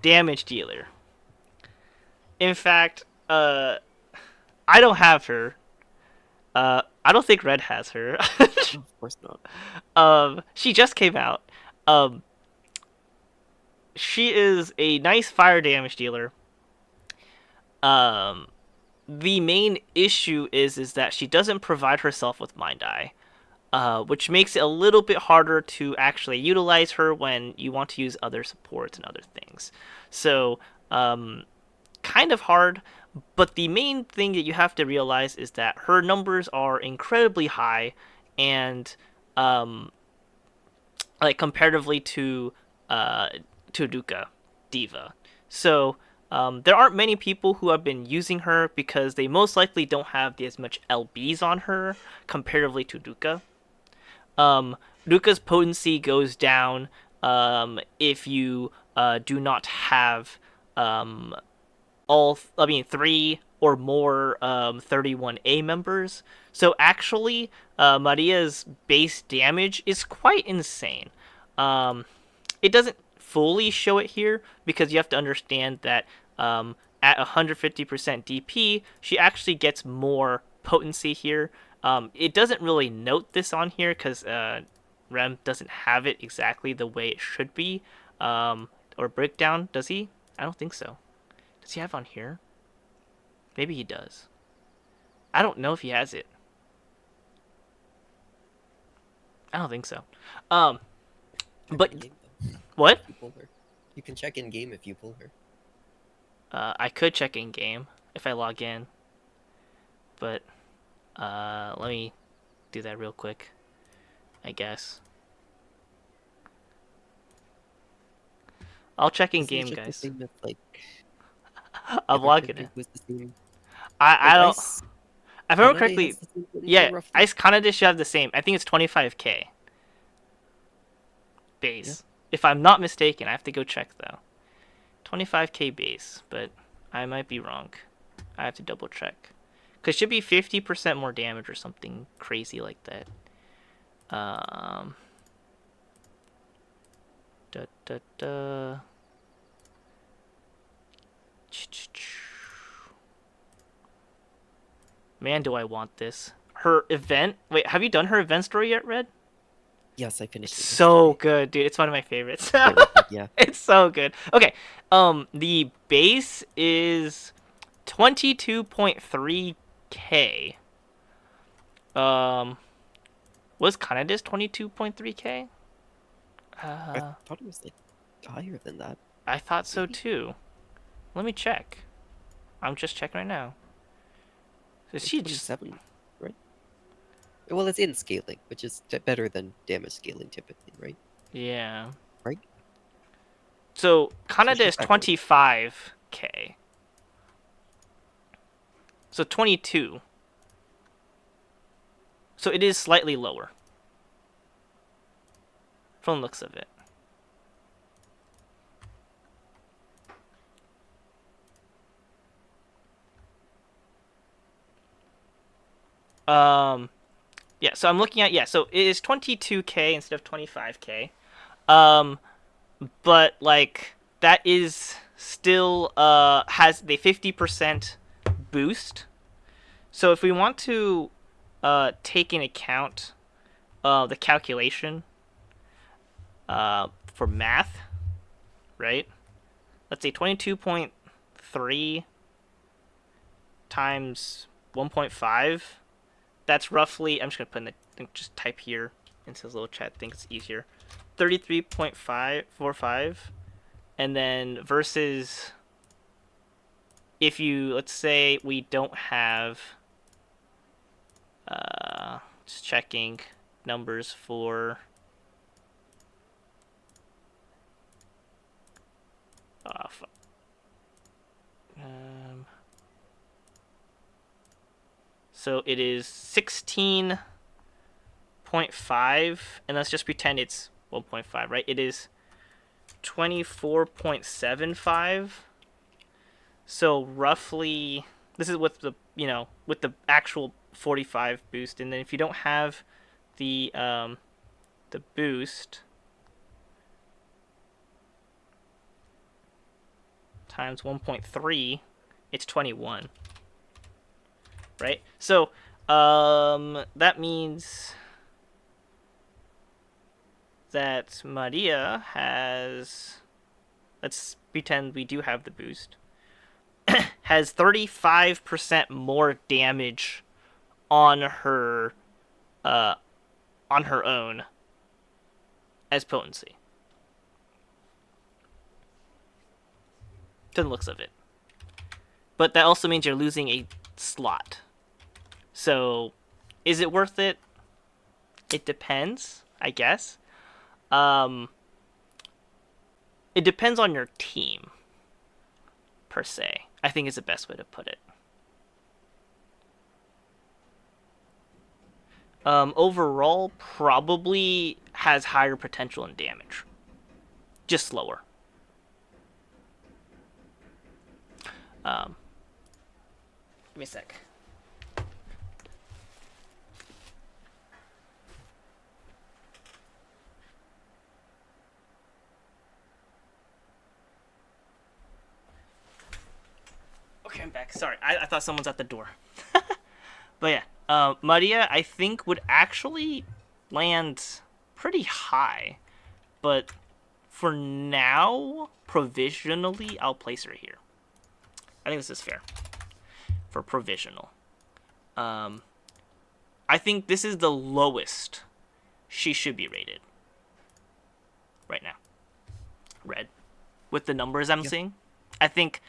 damage dealer. In fact, I don't have her. I don't think Red has her. Of course not. She just came out. She is a nice fire damage dealer. The main issue is that she doesn't provide herself with Mind Eye, which makes it a little bit harder to actually utilize her when you want to use other supports and other things. So, kind of hard, But the main thing that you have to realize is that her numbers are incredibly high, and um, like comparatively uh, to Duca Diva. So there aren't many people who have been using her because they most likely don't have as much LBs on her comparatively to Duca. Um, Duca's potency goes down if you do not have um, three or more 31A members. So actually, Maria's base damage is quite insane. Um, it doesn't fully show it here because you have to understand that at 150% DP, she actually gets more potency here. It doesn't really note this on here because Rem doesn't have it exactly the way it should be. Or breakdown, does he? I don't think so. Does he have on here? Maybe he does. I don't know if he has it. I don't think so. Um, Check but in game though, what? if you pull her. You can check in game if you pull her. I could check in game if I log in, but let me do that real quick. I guess I'll check in Isn't it game, just the guys. same with like I'm every logging character in. who has the same? I Like don't. Ice If I remember Kanade has correctly, the same potency yeah, roughly. Ice Kanade should have the same. I think it's 25k Yeah. base. If I'm not mistaken, I have to go check though. 25k base, but I might be wrong. I have to double check. Cause it should be 50% more damage or something crazy like that. Um. Da da da. Man, do I want this. Her event. Wait, have you done her event story yet, Red? Yes, I It's finished it so yesterday. good, dude. It's one of my favorites. Very good, yeah. It's so good. Okay. The base is 22.3k. Um, was Kanada's 22.3k? I Uh, thought it was like higher than that, I thought so maybe. too. Let me check. I'm just checking right now. So Like she just 27, right? Well, it's in scaling, which is better than damage scaling typically, right? yeah. Right? So So Kanada she's is that good. 25k. So 22. So it is slightly lower from the looks of it. Um, yeah. So I'm looking at So it is 22k instead of 25k. Um, but like that is still has the 50% boost. So if we want to take in account the calculation for math, right? Let's say 22.3 times 1.5. That's roughly. I'm just gonna put in the just type here into this little chat. I think it's easier. 33.545, and then versus if you, let's say we don't have just checking numbers for uh, um, so it is 16.5, and let's just pretend it's 1.5, right? It is 24.75. So roughly, this is with the actual 45 boost, and then if you don't have the boost times 1.3, it's 21, right? So that means that Maria has, let's pretend we do have the boost, has 35% more damage on her uh on her own as potency. To the looks of it. but that also means you're losing a slot. So, is it worth it? It depends, I guess. Um, it depends on your team, per se. I think is the best way to put it. Overall, probably has higher potential in damage, just slower. Um, Give me a sec. Okay, I'm back. Sorry, I thought someone's at the door. But yeah, Maria, I think, would actually land pretty high. But for now, provisionally, I'll place her here. I think this is fair for provisional. Um, I think this is the lowest she should be rated right now. Red, with the numbers I'm Yeah. seeing, I think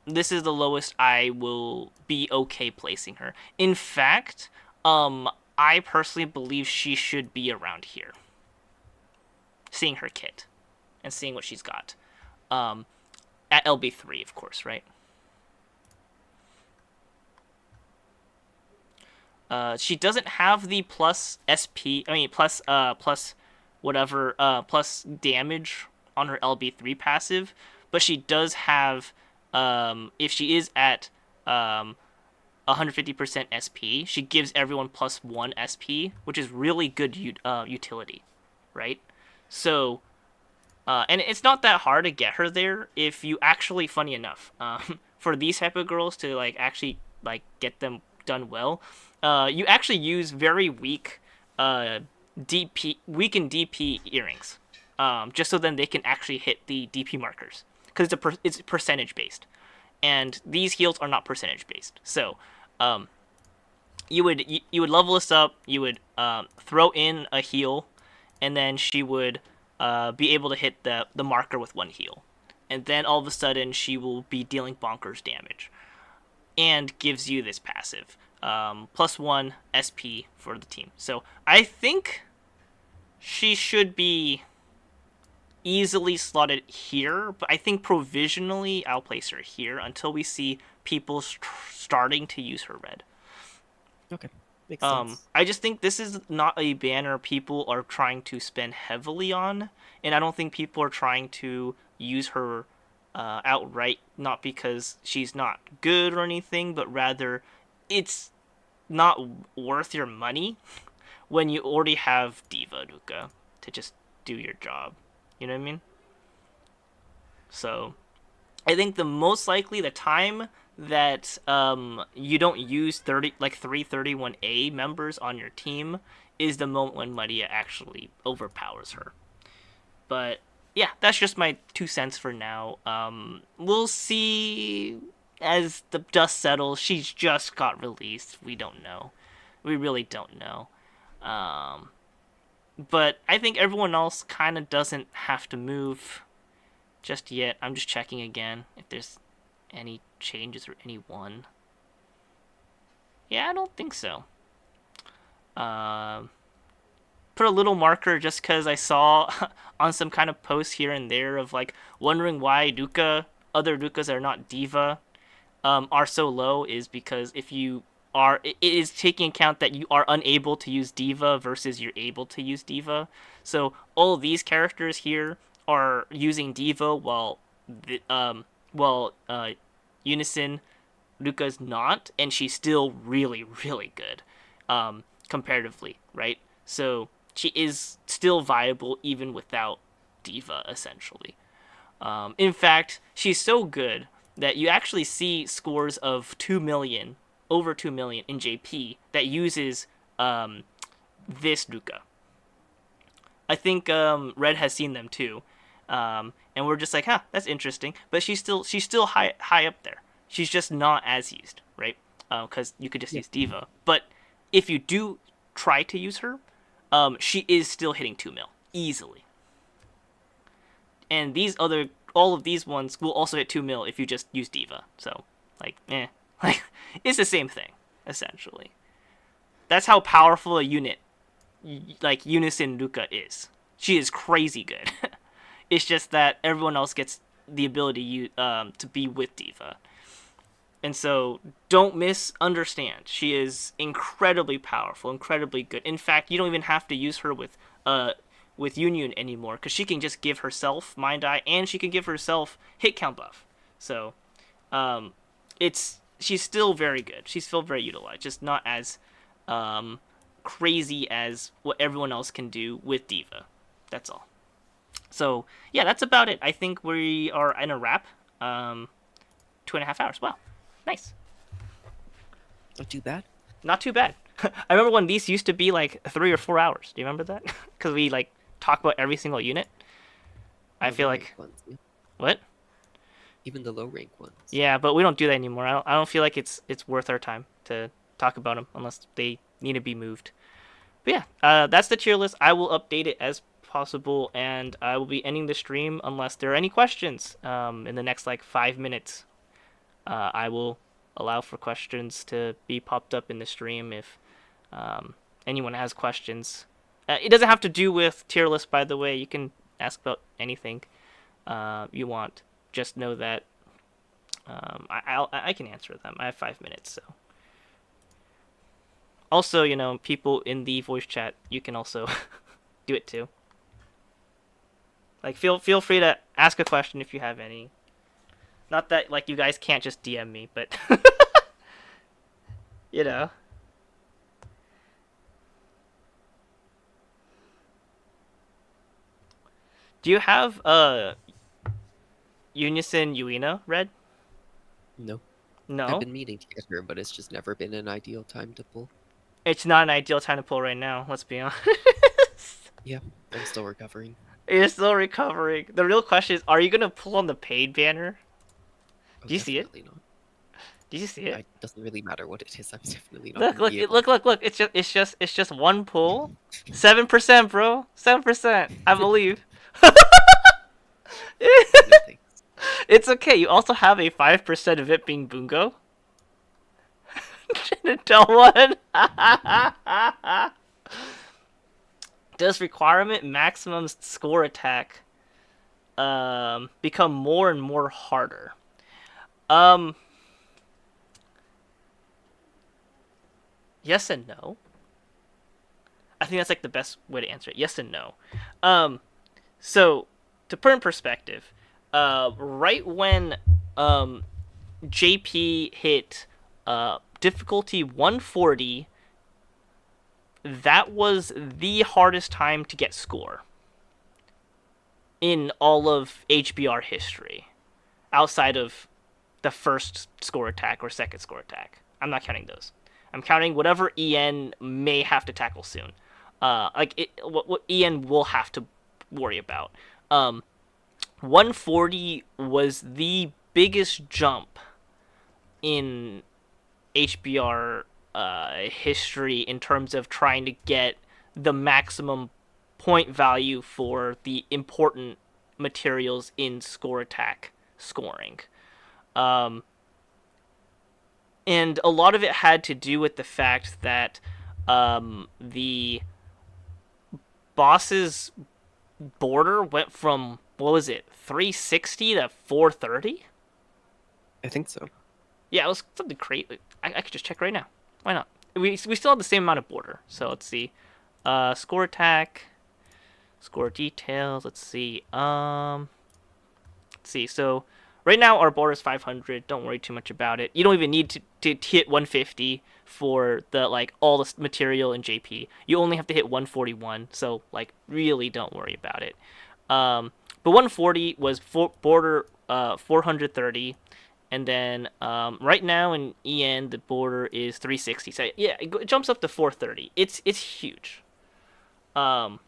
this is the lowest I will be okay placing her. In fact, I personally believe she should be around here. Seeing her kit and seeing what she's got. At LB3, of course, right? She doesn't have the plus SP. I mean, plus whatever plus damage on her LB3 passive, but she does have if she is at 150% SP, she gives everyone +1 SP, which is really good utility, right? So, and it's not that hard to get her there if you actually, funny enough, for these type of girls to like actually like get them done well, you actually use very weak weakened DP earrings, just so then they can actually hit the DP markers because it's percentage based, and these heals are not percentage based. So, you would level this up. You would throw in a heal, and then she would be able to hit the marker with one heal, and then all of a sudden she will be dealing bonkers damage, and gives you this passive +1 SP for the team. So I think she should be easily slotted here, but I think provisionally I'll place her here until we see people starting to use her red. Okay. Makes sense. I just think this is not a banner people are trying to spend heavily on, and I don't think people are trying to use her outright, not because she's not good or anything, but rather it's not worth your money when you already have Diva Luca to just do your job. You know what I mean? So I think the most likely the time that you don't use 331A members on your team is the moment when Maria actually overpowers her. But yeah, that's just my 2 cents for now. We'll see as the dust settles. She's just got released. We don't know. We really don't know. But I think everyone else kind of doesn't have to move just yet. I'm just checking again if there's any changes or anyone. Yeah, I don't think so. Put a little marker just because I saw on some kind of post here and there of like wondering why other Dukas that are not Diva, are so low is because if you are, it is taking account that you are unable to use Diva versus you're able to use Diva. So all these characters here are using Diva while Unison Luca's not, and she's still really, really good, comparatively, right? So she is still viable even without Diva, essentially. In fact, she's so good that you actually see scores of 2 million, over 2 million in JP that uses this Luca. I think Red has seen them too, and we're just like, huh, that's interesting. But she's still high up there. She's just not as used, right? Because you could just use Diva. But if you do try to use her, she is still hitting 2 mil easily. And these other all of these ones will also hit 2 mil if you just use Diva. So, like, like it's the same thing essentially. That's how powerful a unit like Unison Ruka is. She is crazy good. It's just that everyone else gets the ability to be with Diva. And so don't misunderstand. She is incredibly powerful, incredibly good. In fact, you don't even have to use her with Union anymore because she can just give herself Mind Eye and she can give herself hit count buff. So um, it's she's still very good. She's still very utilized, just not as um, crazy as what everyone else can do with Diva. That's all. So yeah, that's about it. I think we are in a wrap. 2.5 hours. Wow, nice. Not too bad. Not too bad. I remember when these used to be like 3 or 4 hours. Do you remember that? Because we like talk about every single unit. I The feel low like rank ones, yeah. what? Even the low rank ones. Yeah, but we don't do that anymore. I don't feel like it's worth our time to talk about them unless they need to be moved. But yeah, that's the tier list. I will update it as possible, and I will be ending the stream unless there are any questions. In the next like 5 minutes, I will allow for questions to be popped up in the stream if anyone has questions. It doesn't have to do with tier list, by the way. You can ask about anything you want. Just know that I can answer them. I have 5 minutes, so. Also, people in the voice chat, you can also do it too. Like, feel free to ask a question if you have any. Not that like you guys can't just DM me, but you know. Do you have Unison Yuina Red? No. I've No. been meaning to get her, but it's just never been an ideal time to pull. It's not an ideal time to pull right now. Let's be honest. Yeah, I'm still recovering. You're still recovering. The real question is, are you gonna pull on the paid banner? Oh, Do you see it? definitely not. Do you see it? It doesn't really matter what it is. I'm definitely not Look, gonna look, be able. look. It's just one pull. 7%, bro. 7%. I believe. No thanks. It's okay. You also have a 5% of it being Bungo. Genital one. Does requirement maximum score attack become more and more harder? Um, yes and no. I think that's like the best way to answer it. Yes and no. So to put in perspective, right when JP hit difficulty 140, that was the hardest time to get score in all of HBR history, outside of the first score attack or second score attack. I'm not counting those. I'm counting whatever EN may have to tackle soon. What EN will have to worry about. 140 was the biggest jump in HBR history in terms of trying to get the maximum point value for the important materials in score attack scoring. And a lot of it had to do with the fact that the boss's border went from, what was it, 360 to 430? I think so. Yeah, it was something crazy. I could just check right now. Why not? We still have the same amount of border. So let's see. Score attack, score details. Let's see. Let's see. So right now our border is 500. Don't worry too much about it. You don't even need to hit 150 for the like all the material in JP. You only have to hit 141. So like really don't worry about it. But 140 was border 430. And then right now in EN the border is 360. So yeah, it jumps up to 430. It's huge. And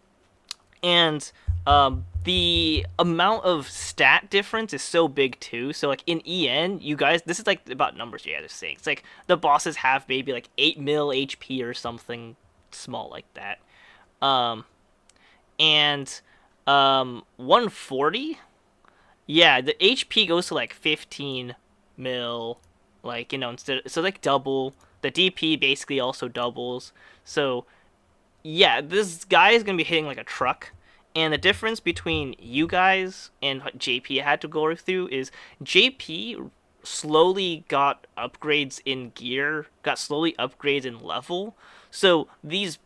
the amount of stat difference is so big too. So like in EN, you guys, this is like about numbers you guys are saying. It's like the bosses have maybe like 8 mil HP or something small like that. And 140 Yeah, the HP goes to like 15 mil, like instead, so like double. The DP basically also doubles. So yeah, this guy is gonna be hitting like a truck. And the difference between you guys and what JP had to go through is JP slowly got upgrades in gear, got slowly upgrades in level. So these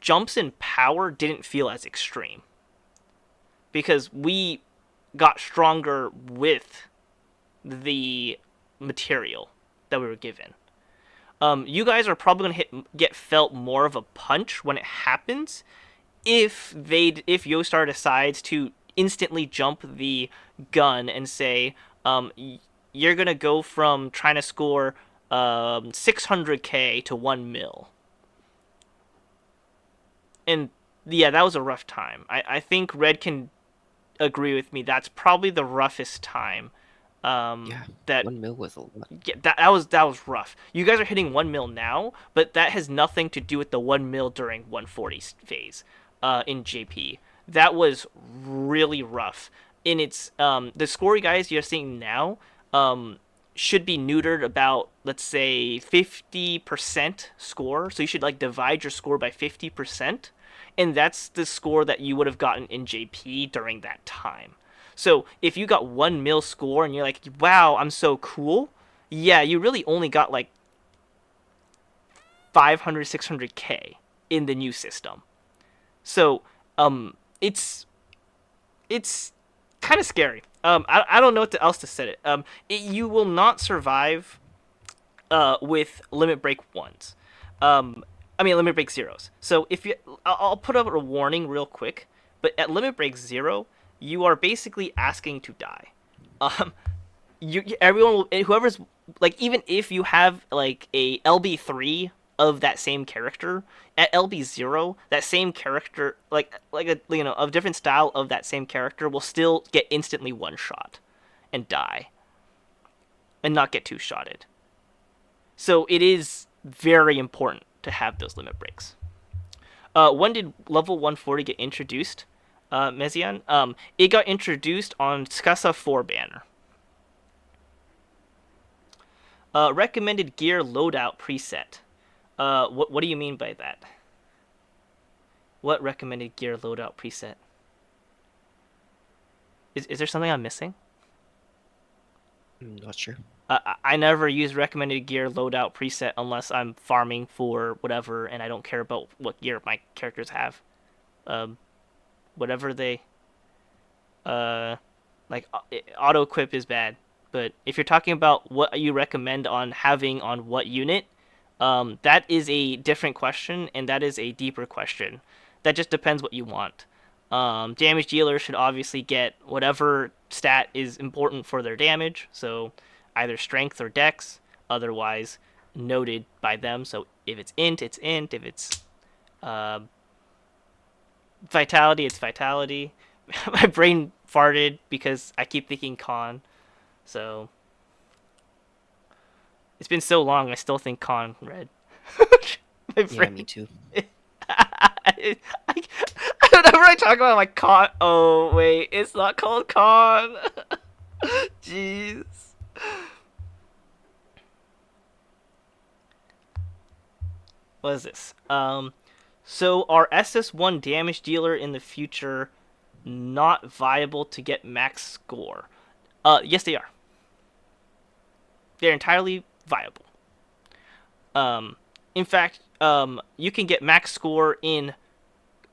jumps in power didn't feel as extreme because we got stronger with the material that we were given. You guys are probably gonna get felt more of a punch when it happens if Yostar decides to instantly jump the gun and say, you're gonna go from trying to score 600k to 1 mil, and yeah, that was a rough time. I think Red can agree with me. That's probably the roughest time. Yeah, That 1 mil was a lot. Yeah, that was rough. You guys are hitting 1 mil now, but that has nothing to do with the 1 mil during 140 phase in JP. That was really rough. In its the score you guys you're seeing now should be neutered about, let's say, 50% score. So you should like divide your score by 50%, and that's the score that you would have gotten in JP during that time. So if you got 1 mil score and you're like, wow, I'm so cool, yeah, you really only got like 500, 600k in the new system. So it's kind of scary. I don't know what else to say it. You will not survive with limit break ones. I mean limit break zeros. So if you, I'll put up a warning real quick. But at limit break zero, you are basically asking to die. Um, everyone will, whoever's like, even if you have like a LB3 of that same character at LB0, that same character like a of different style of that same character will still get instantly one shot and die and not get two shotted. So it is very important to have those limit breaks. When did level 140 get introduced, Mezian? It got introduced on Skasa 4 banner. Recommended gear loadout preset. What do you mean by that? What recommended gear loadout preset? Is there something I'm missing? I'm not sure. I never use recommended gear loadout preset unless I'm farming for whatever and I don't care about what gear my characters have. Whatever they like auto equip is bad, but if you're talking about what you recommend on having on what unit, that is a different question and that is a deeper question. That just depends what you want. Damage dealer should obviously get whatever stat is important for their damage, so either strength or dex, otherwise noted by them. So if it's int, it's int. If it's vitality, it's vitality. My brain farted because I keep thinking con. So it's been so long, I still think con red. My Yeah, brain. me too. Whenever I talk about my con, oh wait, it's not called con. Jeez. What is this? So are SS1 damage dealer in the future not viable to get max score? Yes, they are. They're entirely viable. In fact, you can get max score in.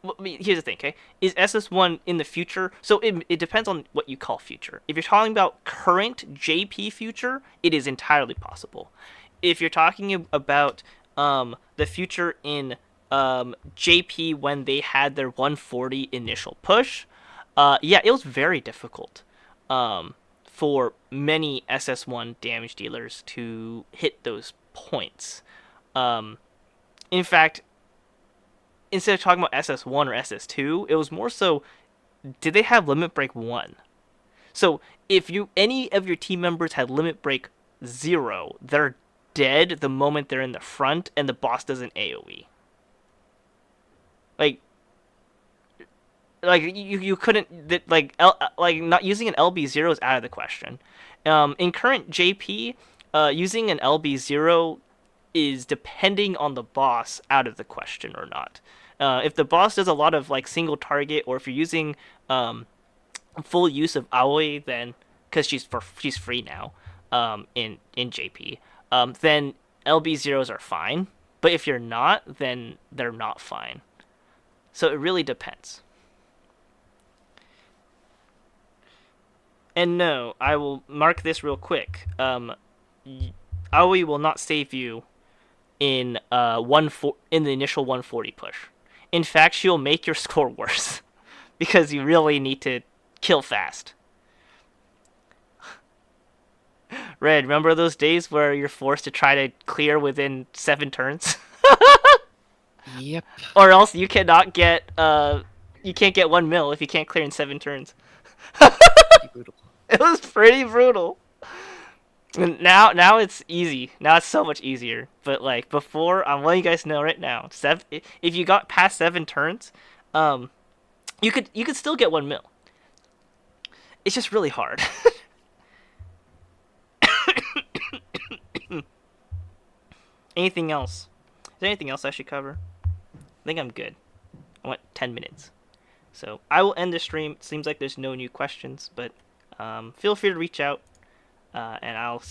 Well, I mean, here's the thing, okay? Is SS1 in the future? So it depends on what you call future. If you're talking about current JP future, it is entirely possible. If you're talking about the future in JP when they had their 140 initial push, yeah, it was very difficult for many SS1 damage dealers to hit those points. In fact, instead of talking about SS1 or SS2, it was more so, did they have limit break 1? So if any of your team members had limit break 0, they're dead the moment they're in the front and the boss doesn't AoE. Like, like you couldn't like like not using an LB0 is out of the question. In current JP, using an LB0 is depending on the boss out of the question or not. If the boss does a lot of like single target, or if you're using full use of Aoi, then because she's free now in JP, then LB0s are fine. But if you're not, then they're not fine. So it really depends. And no, I will mark this real quick. Aoi will not save you in in the initial 140 push. In fact, she'll make your score worse because you really need to kill fast. Red, remember those days where you're forced to try to clear within 7 turns, Yep. or else you cannot get you can't get 1 mil if you can't clear in 7 turns. Pretty brutal. It was pretty brutal. And now it's easy. Now it's so much easier. But like before, I'm letting you guys know right now. If you got past 7 turns, you could still get 1 mil. It's just really hard. Anything else? Is there anything else I should cover? I think I'm good. I went 10 minutes. So I will end the stream. It seems like there's no new questions, but feel free to reach out, and I'll see